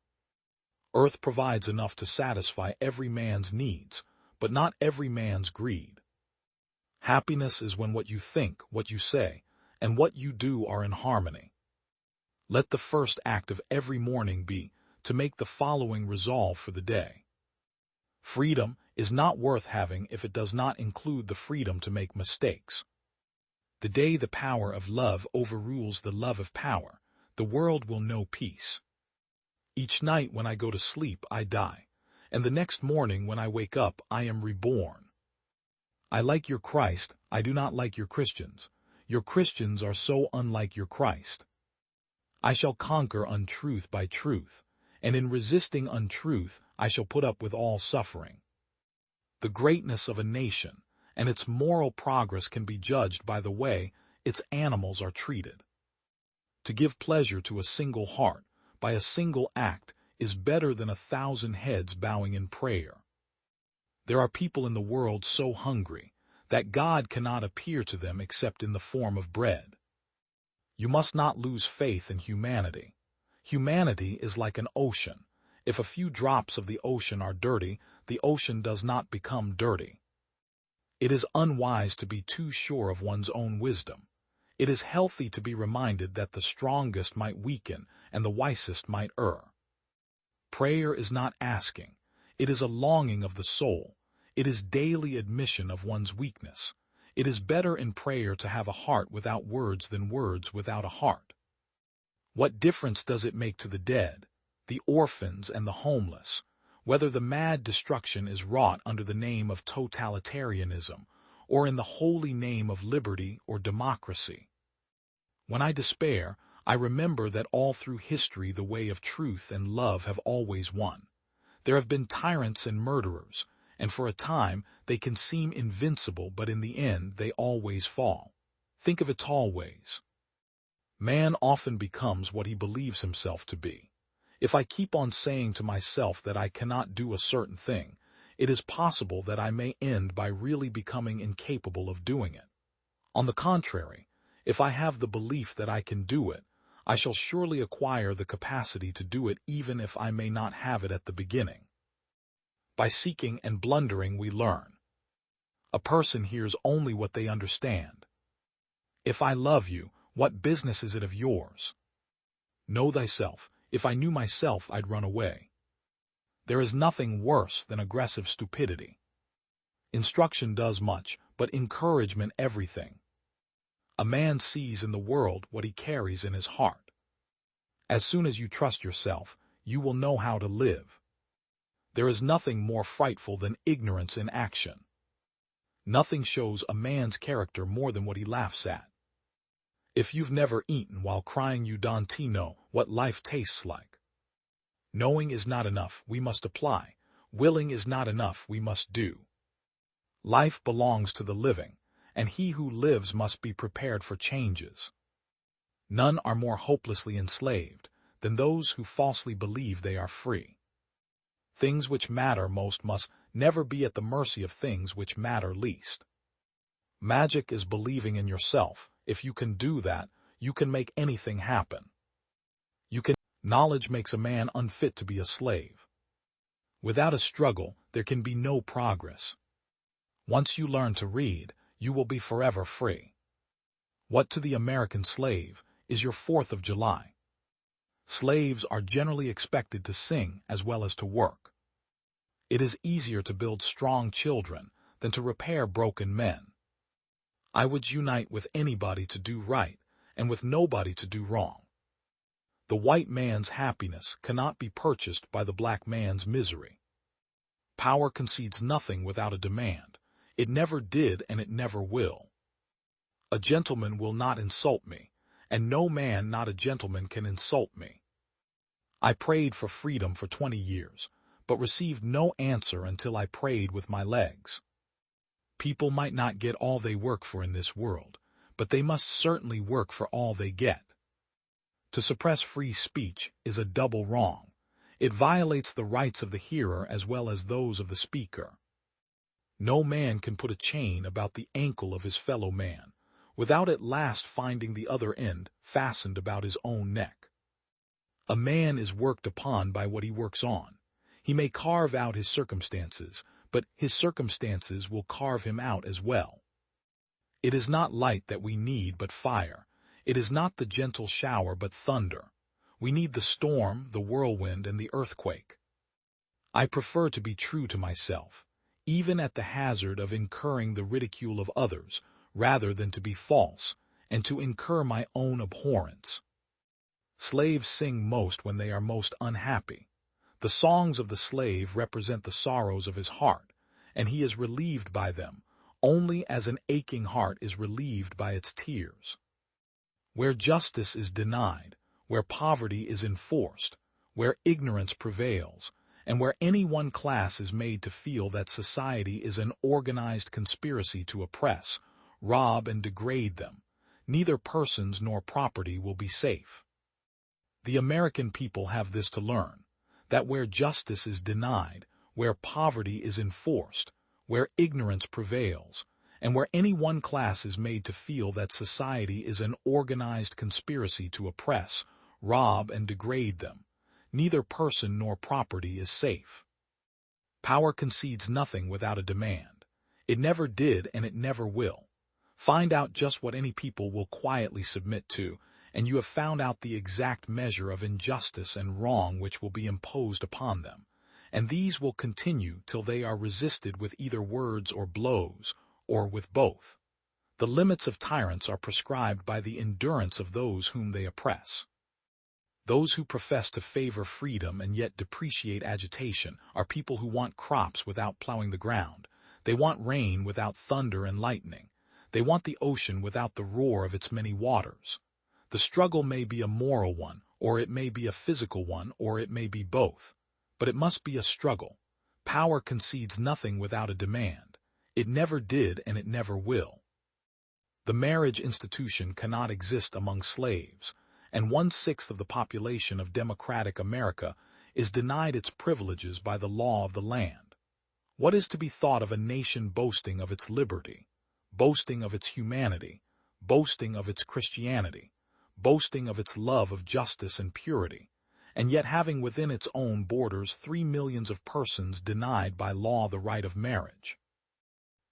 [SPEAKER 1] Earth provides enough to satisfy every man's needs, but not every man's greed. Happiness is when what you think, what you say, and what you do are in harmony. Let the first act of every morning be to make the following resolve for the day. Freedom is not worth having if it does not include the freedom to make mistakes. The day the power of love overrules the love of power, the world will know peace. Each night when I go to sleep, I die, and the next morning when I wake up, I am reborn. I like your Christ, I do not like your Christians. Your Christians are so unlike your Christ. I shall conquer untruth by truth, and in resisting untruth, I shall put up with all suffering. The greatness of a nation and its moral progress can be judged by the way its animals are treated. To give pleasure to a single heart by a single act is better than 1,000 heads bowing in prayer. There are people in the world so hungry that God cannot appear to them except in the form of bread. You must not lose faith in humanity. Humanity is like an ocean. If a few drops of the ocean are dirty, the ocean does not become dirty. It is unwise to be too sure of one's own wisdom. It is healthy to be reminded that the strongest might weaken and the wisest might err. Prayer is not asking. It is a longing of the soul. It is daily admission of one's weakness. It is better in prayer to have a heart without words than words without a heart. What difference does it make to the dead, the orphans and the homeless, whether the mad destruction is wrought under the name of totalitarianism or in the holy name of liberty or democracy? When I despair, I remember that all through history the way of truth and love have always won. There have been tyrants and murderers, and for a time they can seem invincible, but in the end they always fall. Think of it always. Man often becomes what he believes himself to be. If I keep on saying to myself that I cannot do a certain thing, it is possible that I may end by really becoming incapable of doing it. On the contrary, if I have the belief that I can do it, I shall surely acquire the capacity to do it even if I may not have it at the beginning. By seeking and blundering we learn. A person hears only what they understand. If I love you, what business is it of yours? Know thyself. If I knew myself, I'd run away. There is nothing worse than aggressive stupidity. Instruction does much, but encouragement everything. A man sees in the world what he carries in his heart. As soon as you trust yourself, you will know how to live. There is nothing more frightful than ignorance in action. Nothing shows a man's character more than what he laughs at. If you've never eaten while crying, you don't know what life tastes like. Knowing is not enough, we must apply. Willing is not enough, we must do. Life belongs to the living, and he who lives must be prepared for changes. None are more hopelessly enslaved than those who falsely believe they are free. Things which matter most must never be at the mercy of things which matter least. Magic is believing in yourself. If you can do that, you can make anything happen. Knowledge makes a man unfit to be a slave. Without a struggle, there can be no progress. Once you learn to read, you will be forever free. What to the American slave is your 4th of July? Slaves are generally expected to sing as well as to work. It is easier to build strong children than to repair broken men. I would unite with anybody to do right, and with nobody to do wrong. The white man's happiness cannot be purchased by the black man's misery. Power concedes nothing without a demand. It never did and it never will. A gentleman will not insult me, and no man not a gentleman can insult me. I prayed for freedom for 20 years, but received no answer until I prayed with my legs. People might not get all they work for in this world, but they must certainly work for all they get. To suppress free speech is a double wrong. It violates the rights of the hearer as well as those of the speaker. No man can put a chain about the ankle of his fellow man, without at last finding the other end fastened about his own neck. A man is worked upon by what he works on. He may carve out his circumstances, but his circumstances will carve him out as well. It is not light that we need, but fire. It is not the gentle shower, but thunder. We need the storm, the whirlwind, and the earthquake. I prefer to be true to myself, even at the hazard of incurring the ridicule of others, rather than to be false, and to incur my own abhorrence. Slaves sing most when they are most unhappy. The songs of the slave represent the sorrows of his heart, and he is relieved by them, only as an aching heart is relieved by its tears. Where justice is denied, where poverty is enforced, where ignorance prevails, and where any one class is made to feel that society is an organized conspiracy to oppress, rob, and degrade them, neither persons nor property will be safe. The American people have this to learn, that where justice is denied, where poverty is enforced, where ignorance prevails, and where any one class is made to feel that society is an organized conspiracy to oppress, rob, and degrade them, neither person nor property is safe. Power concedes nothing without a demand. It never did and it never will. Find out just what any people will quietly submit to, and you have found out the exact measure of injustice and wrong which will be imposed upon them, and these will continue till they are resisted with either words or blows, or with both. The limits of tyrants are prescribed by the endurance of those whom they oppress. Those who profess to favor freedom and yet depreciate agitation are people who want crops without plowing the ground. They want rain without thunder and lightning. They want the ocean without the roar of its many waters. The struggle may be a moral one, or it may be a physical one, or it may be both. But it must be a struggle. Power concedes nothing without a demand. It never did and it never will. The marriage institution cannot exist among slaves, and 1/6 of the population of democratic America is denied its privileges by the law of the land. What is to be thought of a nation boasting of its liberty, boasting of its humanity, boasting of its Christianity, boasting of its love of justice and purity, and yet having within its own borders 3 millions of persons denied by law the right of marriage?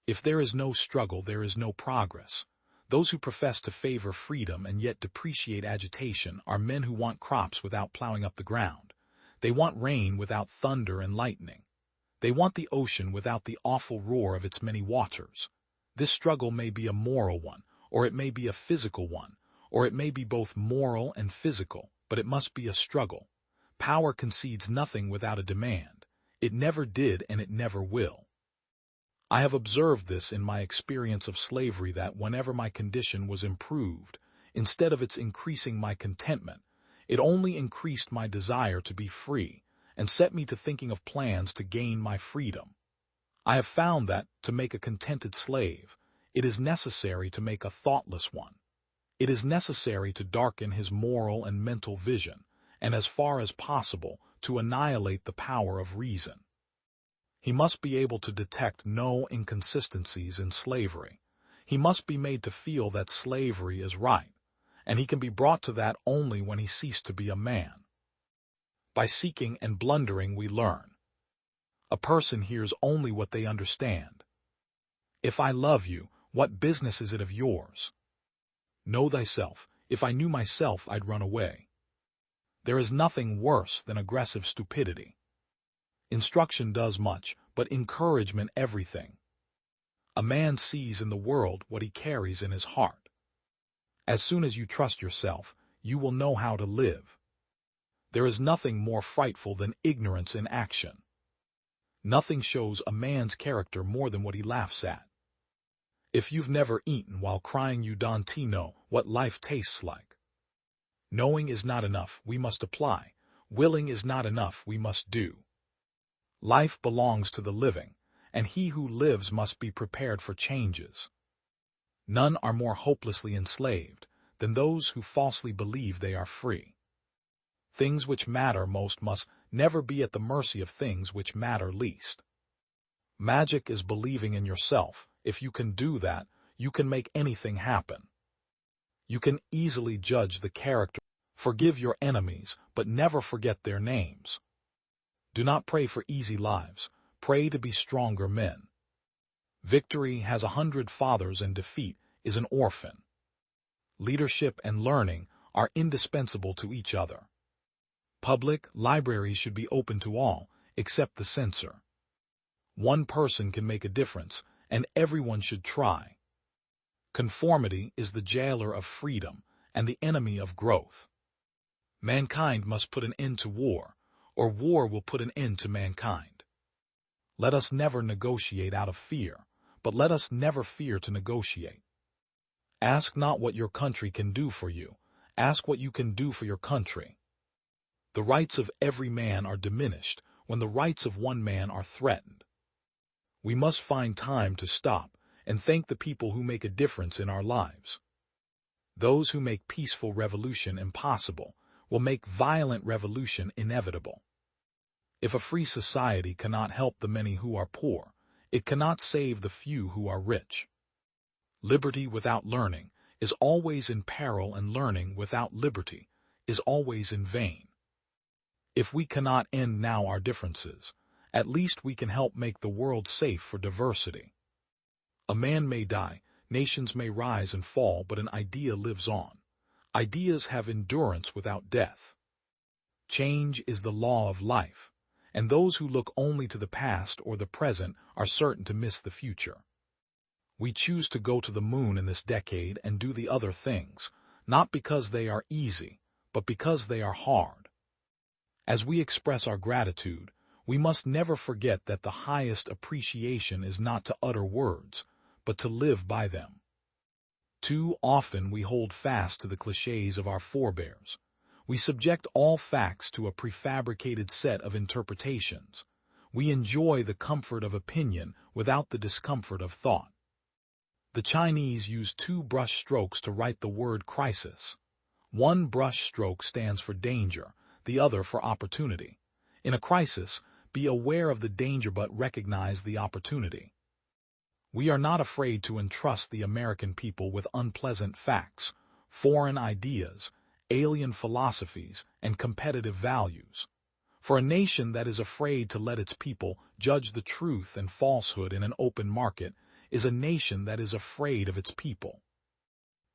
[SPEAKER 1] If there is no struggle, there is no progress. Those who profess to favor freedom and yet depreciate agitation are men who want crops without plowing up the ground. They want rain without thunder and lightning. They want the ocean without the awful roar of its many waters. This struggle may be a moral one, or it may be a physical one, or it may be both moral and physical, but it must be a struggle. Power concedes nothing without a demand. It never did and it never will. I have observed this in my experience of slavery that whenever my condition was improved, instead of its increasing my contentment, it only increased my desire to be free and set me to thinking of plans to gain my freedom. I have found that, to make a contented slave, it is necessary to make a thoughtless one. It is necessary to darken his moral and mental vision, and as far as possible, to annihilate the power of reason. He must be able to detect no inconsistencies in slavery. He must be made to feel that slavery is right, and he can be brought to that only when he ceased to be a man. By seeking and blundering we learn. A person hears only what they understand. If I love you, what business is it of yours? Know thyself. If I knew myself, I'd run away. There is nothing worse than aggressive stupidity. Instruction does much, but encouragement everything. A man sees in the world what he carries in his heart. As soon as you trust yourself, you will know how to live. There is nothing more frightful than ignorance in action. Nothing shows a man's character more than what he laughs at. If you've never eaten while crying, you don't know what life tastes like. Knowing is not enough, we must apply. Willing is not enough, we must do. Life belongs to the living, and he who lives must be prepared for changes. None are more hopelessly enslaved than those who falsely believe they are free. Things which matter most must never be at the mercy of things which matter least. Magic is believing in yourself. If you can do that, you can make anything happen. You can easily judge the character. Forgive your enemies, but never forget their names. Do not pray for easy lives. Pray to be stronger men. Victory has 100 fathers and defeat is an orphan. Leadership and learning are indispensable to each other. Public libraries should be open to all, except the censor. One person can make a difference, and everyone should try. Conformity is the jailer of freedom and the enemy of growth. Mankind must put an end to war, or war will put an end to mankind. Let us never negotiate out of fear, but let us never fear to negotiate. Ask not what your country can do for you, ask what you can do for your country. The rights of every man are diminished when the rights of one man are threatened. We must find time to stop and thank the people who make a difference in our lives. Those who make peaceful revolution impossible will make violent revolution inevitable. If a free society cannot help the many who are poor, it cannot save the few who are rich. Liberty without learning is always in peril, and learning without liberty is always in vain. If we cannot end now our differences, at least we can help make the world safe for diversity. A man may die, nations may rise and fall, but an idea lives on. Ideas have endurance without death. Change is the law of life, and those who look only to the past or the present are certain to miss the future. We choose to go to the moon in this decade and do the other things, not because they are easy, but because they are hard. As we express our gratitude, we must never forget that the highest appreciation is not to utter words, but to live by them. Too often we hold fast to the clichés of our forebears. We subject all facts to a prefabricated set of interpretations. We enjoy the comfort of opinion without the discomfort of thought. The Chinese use 2 brush strokes to write the word crisis. One brush stroke stands for danger, the other for opportunity. In a crisis, be aware of the danger but recognize the opportunity. We are not afraid to entrust the American people with unpleasant facts, foreign ideas, alien philosophies, and competitive values. For a nation that is afraid to let its people judge the truth and falsehood in an open market is a nation that is afraid of its people.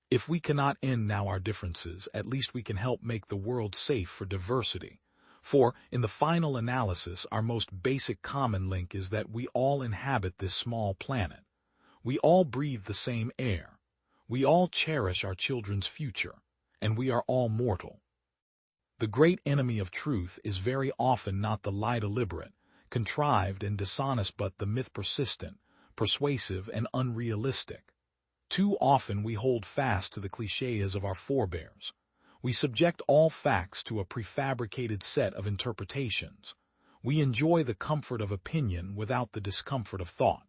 [SPEAKER 1] If we cannot end now our differences, at least we can help make the world safe for diversity. For, in the final analysis, our most basic common link is that we all inhabit this small planet. We all breathe the same air. We all cherish our children's future, and we are all mortal. The great enemy of truth is very often not the lie deliberate, contrived and dishonest, but the myth persistent, persuasive and unrealistic. Too often we hold fast to the clichés of our forebears. We subject all facts to a prefabricated set of interpretations. We enjoy the comfort of opinion without the discomfort of thought.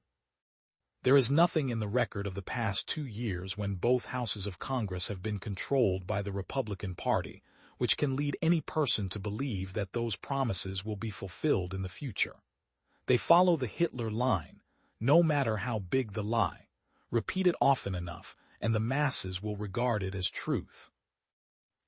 [SPEAKER 1] There is nothing in the record of the past 2 years when both houses of Congress have been controlled by the Republican Party, which can lead any person to believe that those promises will be fulfilled in the future. They follow the Hitler line, no matter how big the lie. Repeat it often enough, and the masses will regard it as truth.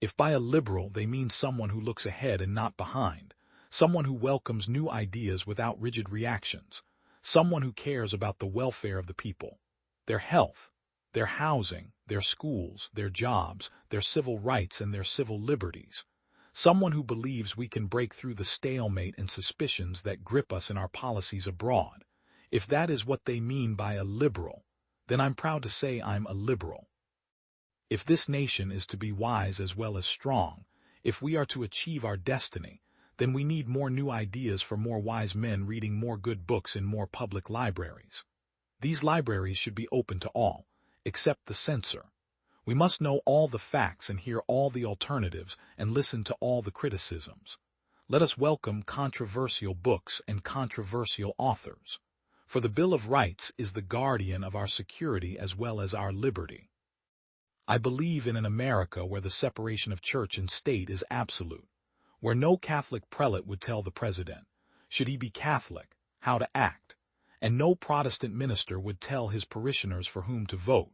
[SPEAKER 1] If by a liberal they mean someone who looks ahead and not behind, someone who welcomes new ideas without rigid reactions, someone who cares about the welfare of the people, their health, their housing, their schools, their jobs, their civil rights and their civil liberties, someone who believes we can break through the stalemate and suspicions that grip us in our policies abroad, if that is what they mean by a liberal, then I'm proud to say I'm a liberal. If this nation is to be wise as well as strong, if we are to achieve our destiny, then we need more new ideas for more wise men reading more good books in more public libraries. These libraries should be open to all, except the censor. We must know all the facts and hear all the alternatives and listen to all the criticisms. Let us welcome controversial books and controversial authors. For the Bill of Rights is the guardian of our security as well as our liberty. I believe in an America where the separation of church and state is absolute, where no Catholic prelate would tell the president, should he be Catholic, how to act, and no Protestant minister would tell his parishioners for whom to vote,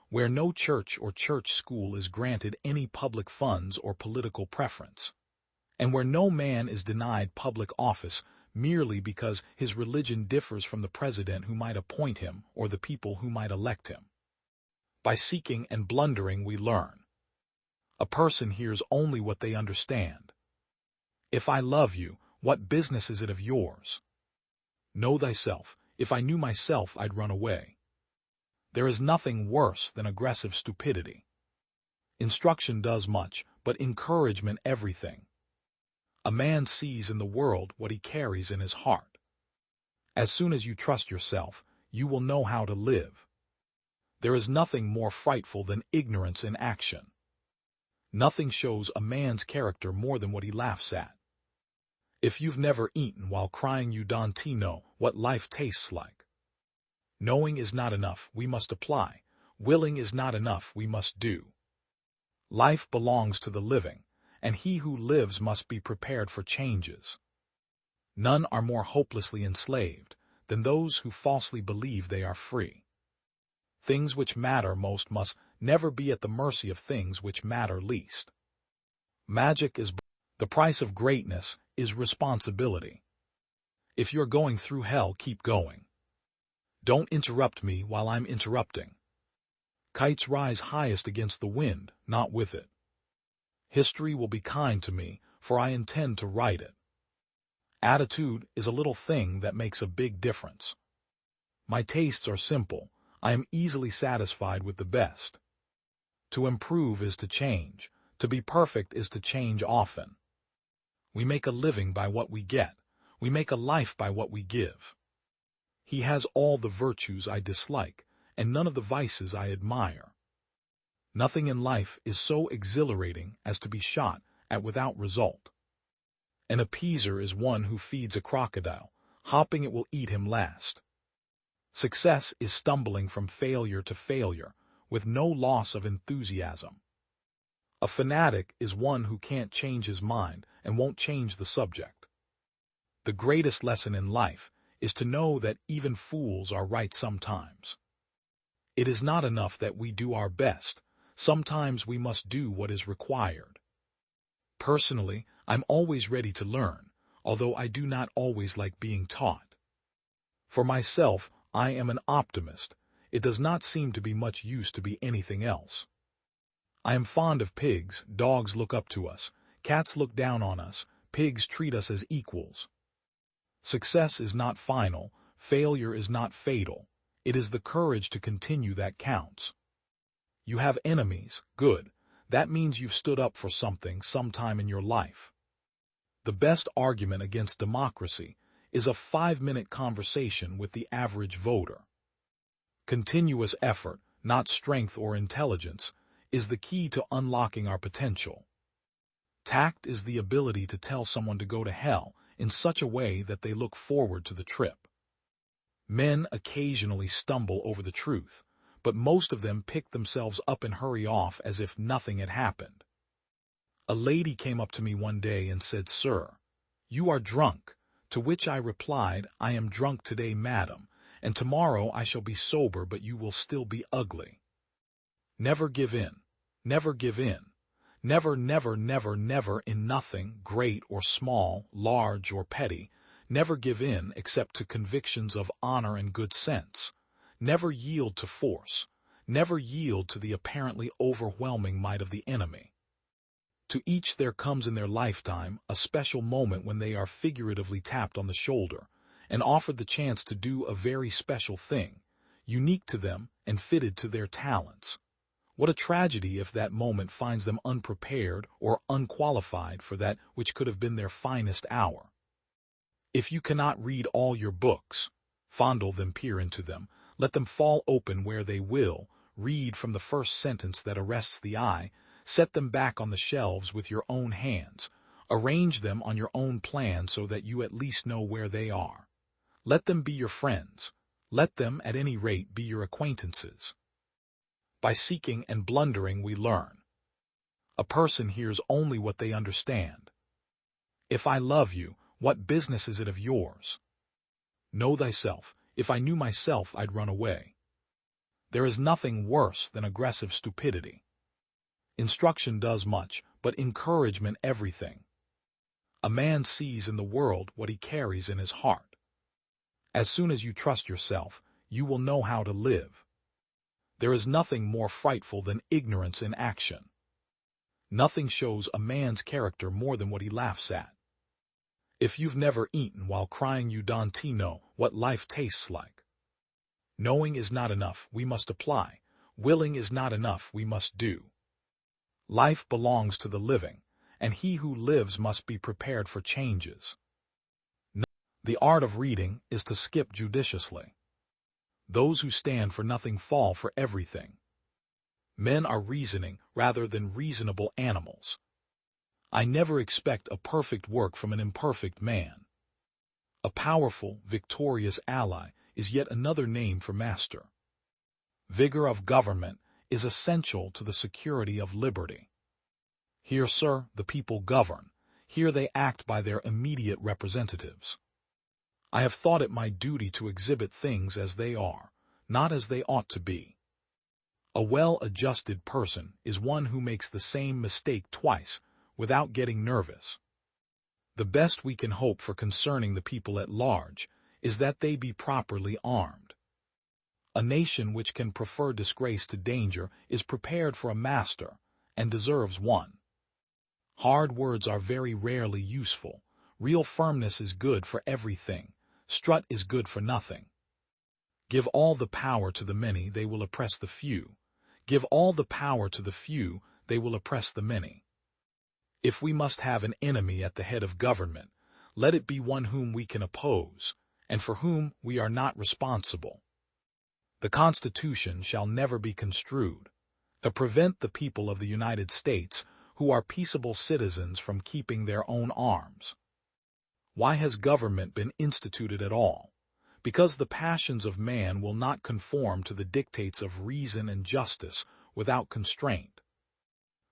[SPEAKER 1] where no church or church school is granted any public funds or political preference, and where no man is denied public office merely because his religion differs from the president who might appoint him or the people who might elect him. By seeking and blundering we learn. A person hears only what they understand. If I love you, what business is it of yours? Know thyself. If I knew myself, I'd run away. There is nothing worse than aggressive stupidity. Instruction does much, but encouragement everything. A man sees in the world what he carries in his heart. As soon as you trust yourself, you will know how to live. There is nothing more frightful than ignorance in action. Nothing shows a man's character more than what he laughs at. If you've never eaten while crying, you don't know what life tastes like. Knowing is not enough, we must apply. Willing is not enough, we must do. Life belongs to the living, and he who lives must be prepared for changes. None are more hopelessly enslaved than those who falsely believe they are free. Things which matter most must never be at the mercy of things which matter least. Magic is the price of greatness is responsibility. If you're going through hell, keep going. Don't interrupt me while I'm interrupting. Kites rise highest against the wind, not with it. History will be kind to me, for I intend to write it. Attitude is a little thing that makes a big difference. My tastes are simple. I am easily satisfied with the best. To improve is to change. To be perfect is to change often. We make a living by what we get. We make a life by what we give. He has all the virtues I dislike, and none of the vices I admire. Nothing in life is so exhilarating as to be shot at without result. An appeaser is one who feeds a crocodile, hoping it will eat him last. Success is stumbling from failure to failure, with no loss of enthusiasm. A fanatic is one who can't change his mind and won't change the subject. The greatest lesson in life is to know that even fools are right sometimes. It is not enough that we do our best. Sometimes we must do what is required. Personally, I'm always ready to learn, although I do not always like being taught. For myself, I am an optimist. It does not seem to be much use to be anything else. I am fond of pigs, dogs look up to us, cats look down on us, pigs treat us as equals. Success is not final, failure is not fatal. It is the courage to continue that counts. You have enemies, good. That means you've stood up for something sometime in your life. The best argument against democracy is a 5-minute conversation with the average voter. Continuous effort, not strength or intelligence, is the key to unlocking our potential. Tact is the ability to tell someone to go to hell in such a way that they look forward to the trip. Men occasionally stumble over the truth, but most of them pick themselves up and hurry off as if nothing had happened. A lady came up to me one day and said, "Sir, you are drunk," to which I replied, "I am drunk today, madam, and tomorrow I shall be sober, but you will still be ugly." Never give in. Never give in. Never, never, never, never in nothing, great or small, large or petty. Never give in except to convictions of honor and good sense. Never yield to force. Never yield to the apparently overwhelming might of the enemy. To each there comes in their lifetime a special moment when they are figuratively tapped on the shoulder and offered the chance to do a very special thing, unique to them and fitted to their talents. What a tragedy if that moment finds them unprepared or unqualified for that which could have been their finest hour. If you cannot read all your books, fondle them, peer into them, let them fall open where they will, read from the first sentence that arrests the eye, set them back on the shelves with your own hands, arrange them on your own plan so that you at least know where they are. Let them be your friends. Let them, at any rate, be your acquaintances. By seeking and blundering we learn. A person hears only what they understand. If I love you, what business is it of yours? Know thyself. If I knew myself, I'd run away. There is nothing worse than aggressive stupidity. Instruction does much, but encouragement everything. A man sees in the world what he carries in his heart. As soon as you trust yourself, you will know how to live. There is nothing more frightful than ignorance in action. Nothing shows a man's character more than what he laughs at. If you've never eaten while crying, you don't know what life tastes like. Knowing is not enough, we must apply. Willing is not enough, we must do. Life belongs to the living, and he who lives must be prepared for changes. The art of reading is to skip judiciously. Those who stand for nothing fall for everything. Men are reasoning rather than reasonable animals. I never expect a perfect work from an imperfect man. A powerful, victorious ally is yet another name for master. Vigor of government is essential to the security of liberty. Here, sir, the people govern. Here they act by their immediate representatives. I have thought it my duty to exhibit things as they are, not as they ought to be. A well-adjusted person is one who makes the same mistake twice, without getting nervous. The best we can hope for concerning the people at large is that they be properly armed. A nation which can prefer disgrace to danger is prepared for a master, and deserves one. Hard words are very rarely useful. Real firmness is good for everything. Strut is good for nothing. Give all the power to the many, they will oppress the few. Give all the power to the few, they will oppress the many. If we must have an enemy at the head of government, let it be one whom we can oppose, and for whom we are not responsible. The Constitution shall never be construed to prevent the people of the United States, who are peaceable citizens, from keeping their own arms. Why has government been instituted at all? Because the passions of man will not conform to the dictates of reason and justice without constraint.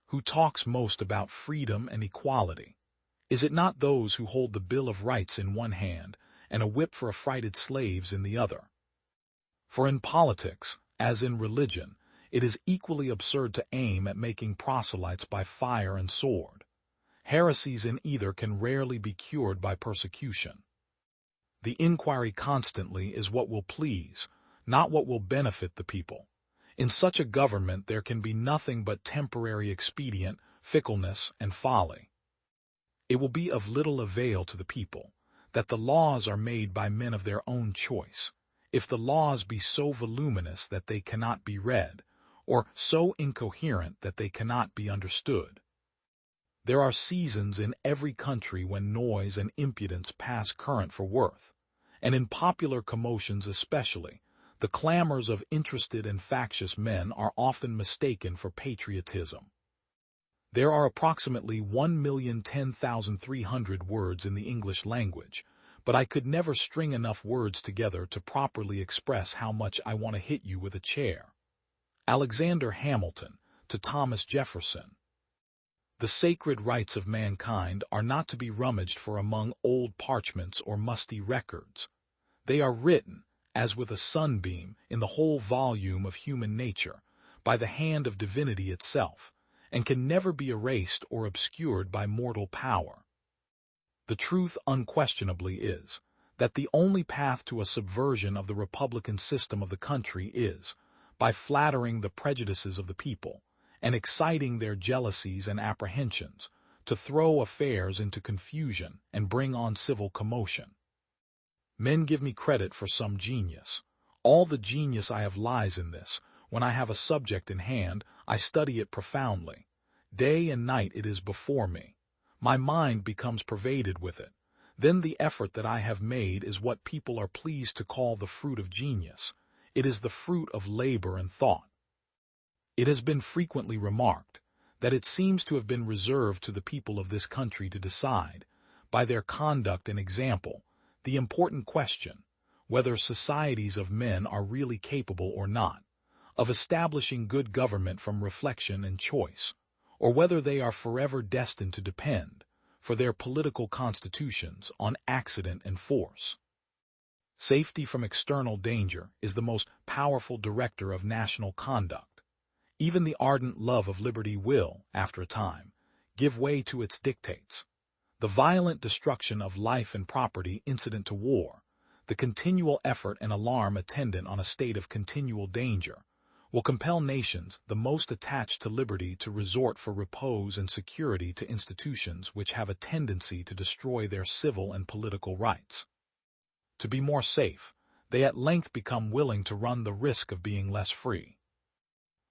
[SPEAKER 1] Who talks most about freedom and equality? Is it not those who hold the Bill of Rights in one hand and a whip for affrighted slaves in the other? For in politics, as in religion, it is equally absurd to aim at making proselytes by fire and sword. Heresies in either can rarely be cured by persecution. The inquiry constantly is what will please, not what will benefit the people. In such a government there can be nothing but temporary expedient, fickleness, and folly. It will be of little avail to the people that the laws are made by men of their own choice, if the laws be so voluminous that they cannot be read, or so incoherent that they cannot be understood. There are seasons in every country when noise and impudence pass current for worth, and in popular commotions especially, the clamors of interested and factious men are often mistaken for patriotism. There are approximately 1,010,300 words in the English language, but I could never string enough words together to properly express how much I want to hit you with a chair. Alexander Hamilton to Thomas Jefferson. The sacred rights of mankind are not to be rummaged for among old parchments or musty records. They are written, as with a sunbeam, in the whole volume of human nature, by the hand of divinity itself, and can never be erased or obscured by mortal power. The truth unquestionably is that the only path to a subversion of the republican system of the country is by flattering the prejudices of the people and exciting their jealousies and apprehensions, to throw affairs into confusion and bring on civil commotion. Men give me credit for some genius. All the genius I have lies in this: when I have a subject in hand, I study it profoundly. Day and night it is before me. My mind becomes pervaded with it. Then the effort that I have made is what people are pleased to call the fruit of genius. It is the fruit of labor and thought. It has been frequently remarked that it seems to have been reserved to the people of this country to decide, by their conduct and example, the important question, whether societies of men are really capable or not, of establishing good government from reflection and choice, or whether they are forever destined to depend, for their political constitutions, on accident and force. Safety from external danger is the most powerful director of national conduct. Even the ardent love of liberty will, after a time, give way to its dictates. The violent destruction of life and property incident to war, the continual effort and alarm attendant on a state of continual danger, will compel nations the most attached to liberty to resort for repose and security to institutions which have a tendency to destroy their civil and political rights. To be more safe, they at length become willing to run the risk of being less free.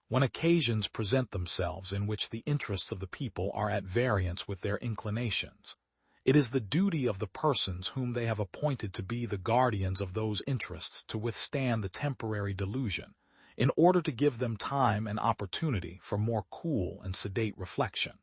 [SPEAKER 1] When occasions present themselves in which the interests of the people are at variance with their inclinations, it is the duty of the persons whom they have appointed to be the guardians of those interests to withstand the temporary delusion, in order to give them time and opportunity for more cool and sedate reflection.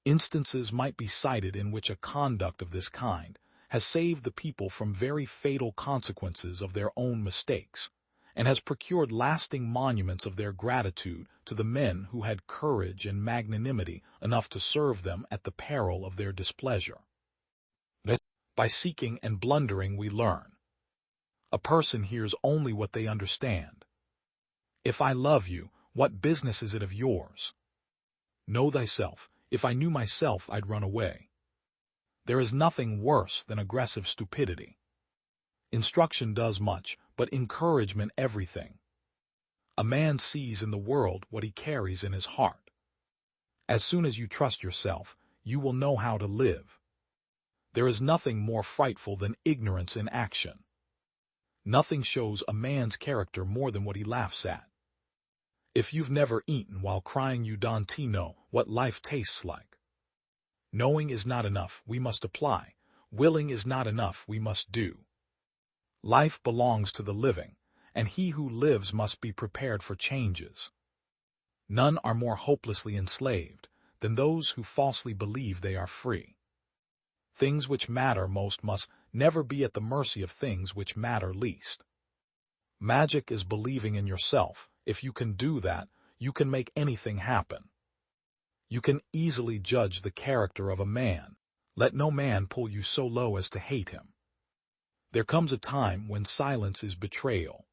[SPEAKER 1] Instances might be cited in which a conduct of this kind has saved the people from very fatal consequences of their own mistakes, and has procured lasting monuments of their gratitude to the men who had courage and magnanimity enough to serve them at the peril of their displeasure. By seeking and blundering we learn. A person hears only what they understand. If I love you, what business is it of yours? Know thyself. If I knew myself, I'd run away. There is nothing worse than aggressive stupidity. Instruction does much, but encouragement everything. A man sees in the world what he carries in his heart. As soon as you trust yourself, you will know how to live. There is nothing more frightful than ignorance in action. Nothing shows a man's character more than what he laughs at. If you've never eaten while crying, you don't know what life tastes like. Knowing is not enough, we must apply. Willing is not enough, we must do. Life belongs to the living, and he who lives must be prepared for changes. None are more hopelessly enslaved than those who falsely believe they are free. Things which matter most must never be at the mercy of things which matter least. Magic is believing in yourself. If you can do that, you can make anything happen. You can easily judge the character of a man. Let no man pull you so low as to hate him. There comes a time when silence is betrayal.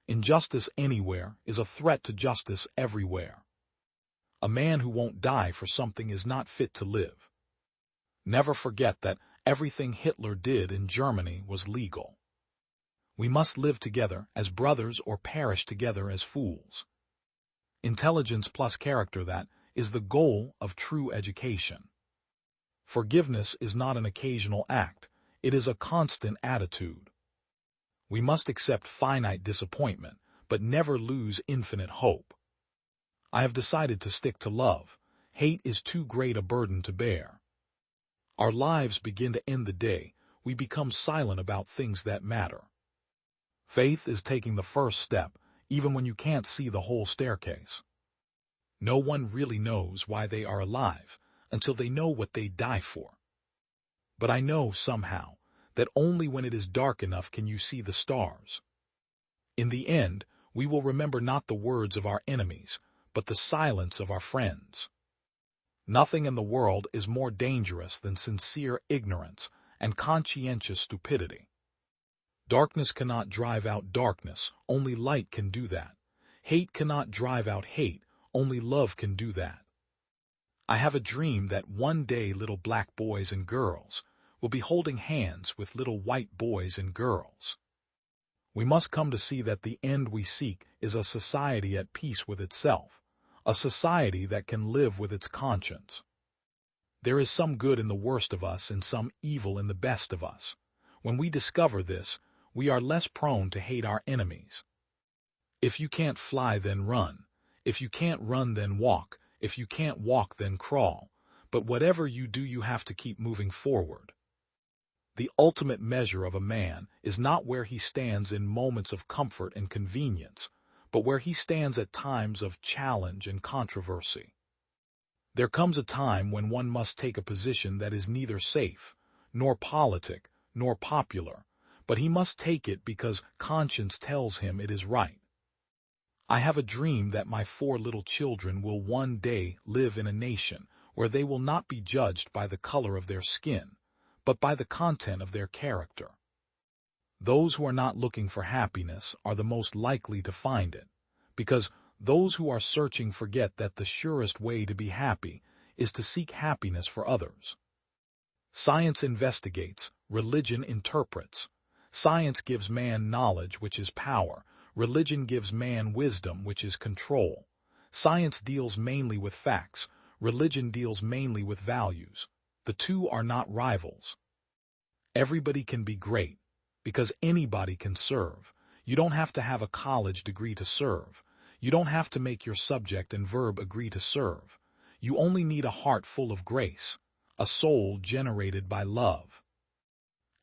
[SPEAKER 1] Injustice anywhere is a threat to justice everywhere. A man who won't die for something is not fit to live. Never forget that everything Hitler did in Germany was legal. We must live together as brothers or perish together as fools. Intelligence plus character, that is the goal of true education. Forgiveness is not an occasional act, it is a constant attitude. We must accept finite disappointment, but never lose infinite hope. I have decided to stick to love. Hate is too great a burden to bear. Our lives begin to end the day we become silent about things that matter. Faith is taking the first step, even when you can't see the whole staircase. No one really knows why they are alive until they know what they die for. But I know somehow that only when it is dark enough can you see the stars. In the end, we will remember not the words of our enemies, but the silence of our friends. Nothing in the world is more dangerous than sincere ignorance and conscientious stupidity. Darkness cannot drive out darkness, only light can do that. Hate cannot drive out hate, only love can do that. I have a dream that one day little black boys and girls will be holding hands with little white boys and girls. We must come to see that the end we seek is a society at peace with itself, a society that can live with its conscience. There is some good in the worst of us and some evil in the best of us. When we discover this, we are less prone to hate our enemies. If you can't fly, then run. If you can't run, then walk. If you can't walk, then crawl. But whatever you do, you have to keep moving forward. The ultimate measure of a man is not where he stands in moments of comfort and convenience, but where he stands at times of challenge and controversy. There comes a time when one must take a position that is neither safe, nor politic, nor popular, but he must take it because conscience tells him it is right. I have a dream that my 4 little children will one day live in a nation where they will not be judged by the color of their skin, but by the content of their character. Those who are not looking for happiness are the most likely to find it, because those who are searching forget that the surest way to be happy is to seek happiness for others. Science investigates, religion interprets. Science gives man knowledge, which is power. Religion gives man wisdom, which is control. Science deals mainly with facts. Religion deals mainly with values. The two are not rivals. Everybody can be great, because anybody can serve. You don't have to have a college degree to serve. You don't have to make your subject and verb agree to serve. You only need a heart full of grace, a soul generated by love.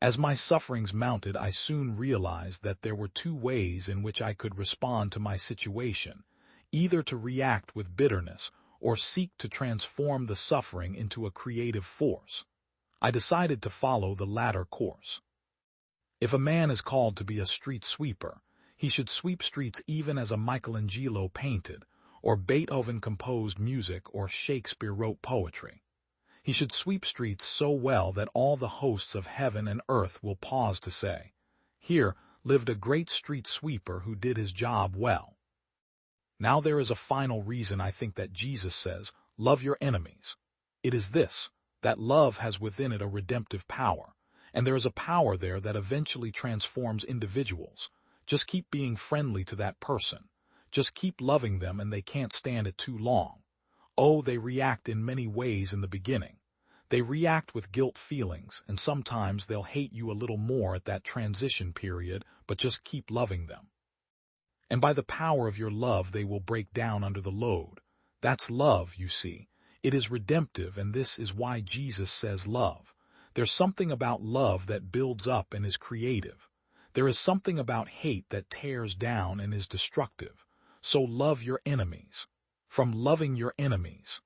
[SPEAKER 1] As my sufferings mounted, I soon realized that there were 2 ways in which I could respond to my situation, either to react with bitterness or seek to transform the suffering into a creative force. I decided to follow the latter course. If a man is called to be a street sweeper, he should sweep streets even as a Michelangelo painted, or Beethoven composed music, or Shakespeare wrote poetry. He should sweep streets so well that all the hosts of heaven and earth will pause to say, "Here lived a great street sweeper who did his job well." Now there is a final reason I think that Jesus says, "Love your enemies." It is this, that love has within it a redemptive power, and there is a power there that eventually transforms individuals. Just keep being friendly to that person. Just keep loving them, and they can't stand it too long. Oh, they react in many ways in the beginning. They react with guilt feelings, and sometimes they'll hate you a little more at that transition period, but just keep loving them. And by the power of your love, they will break down under the load. That's love, you see. It is redemptive, and this is why Jesus says love. There's something about love that builds up and is creative. There is something about hate that tears down and is destructive. So love your enemies. From loving your enemies,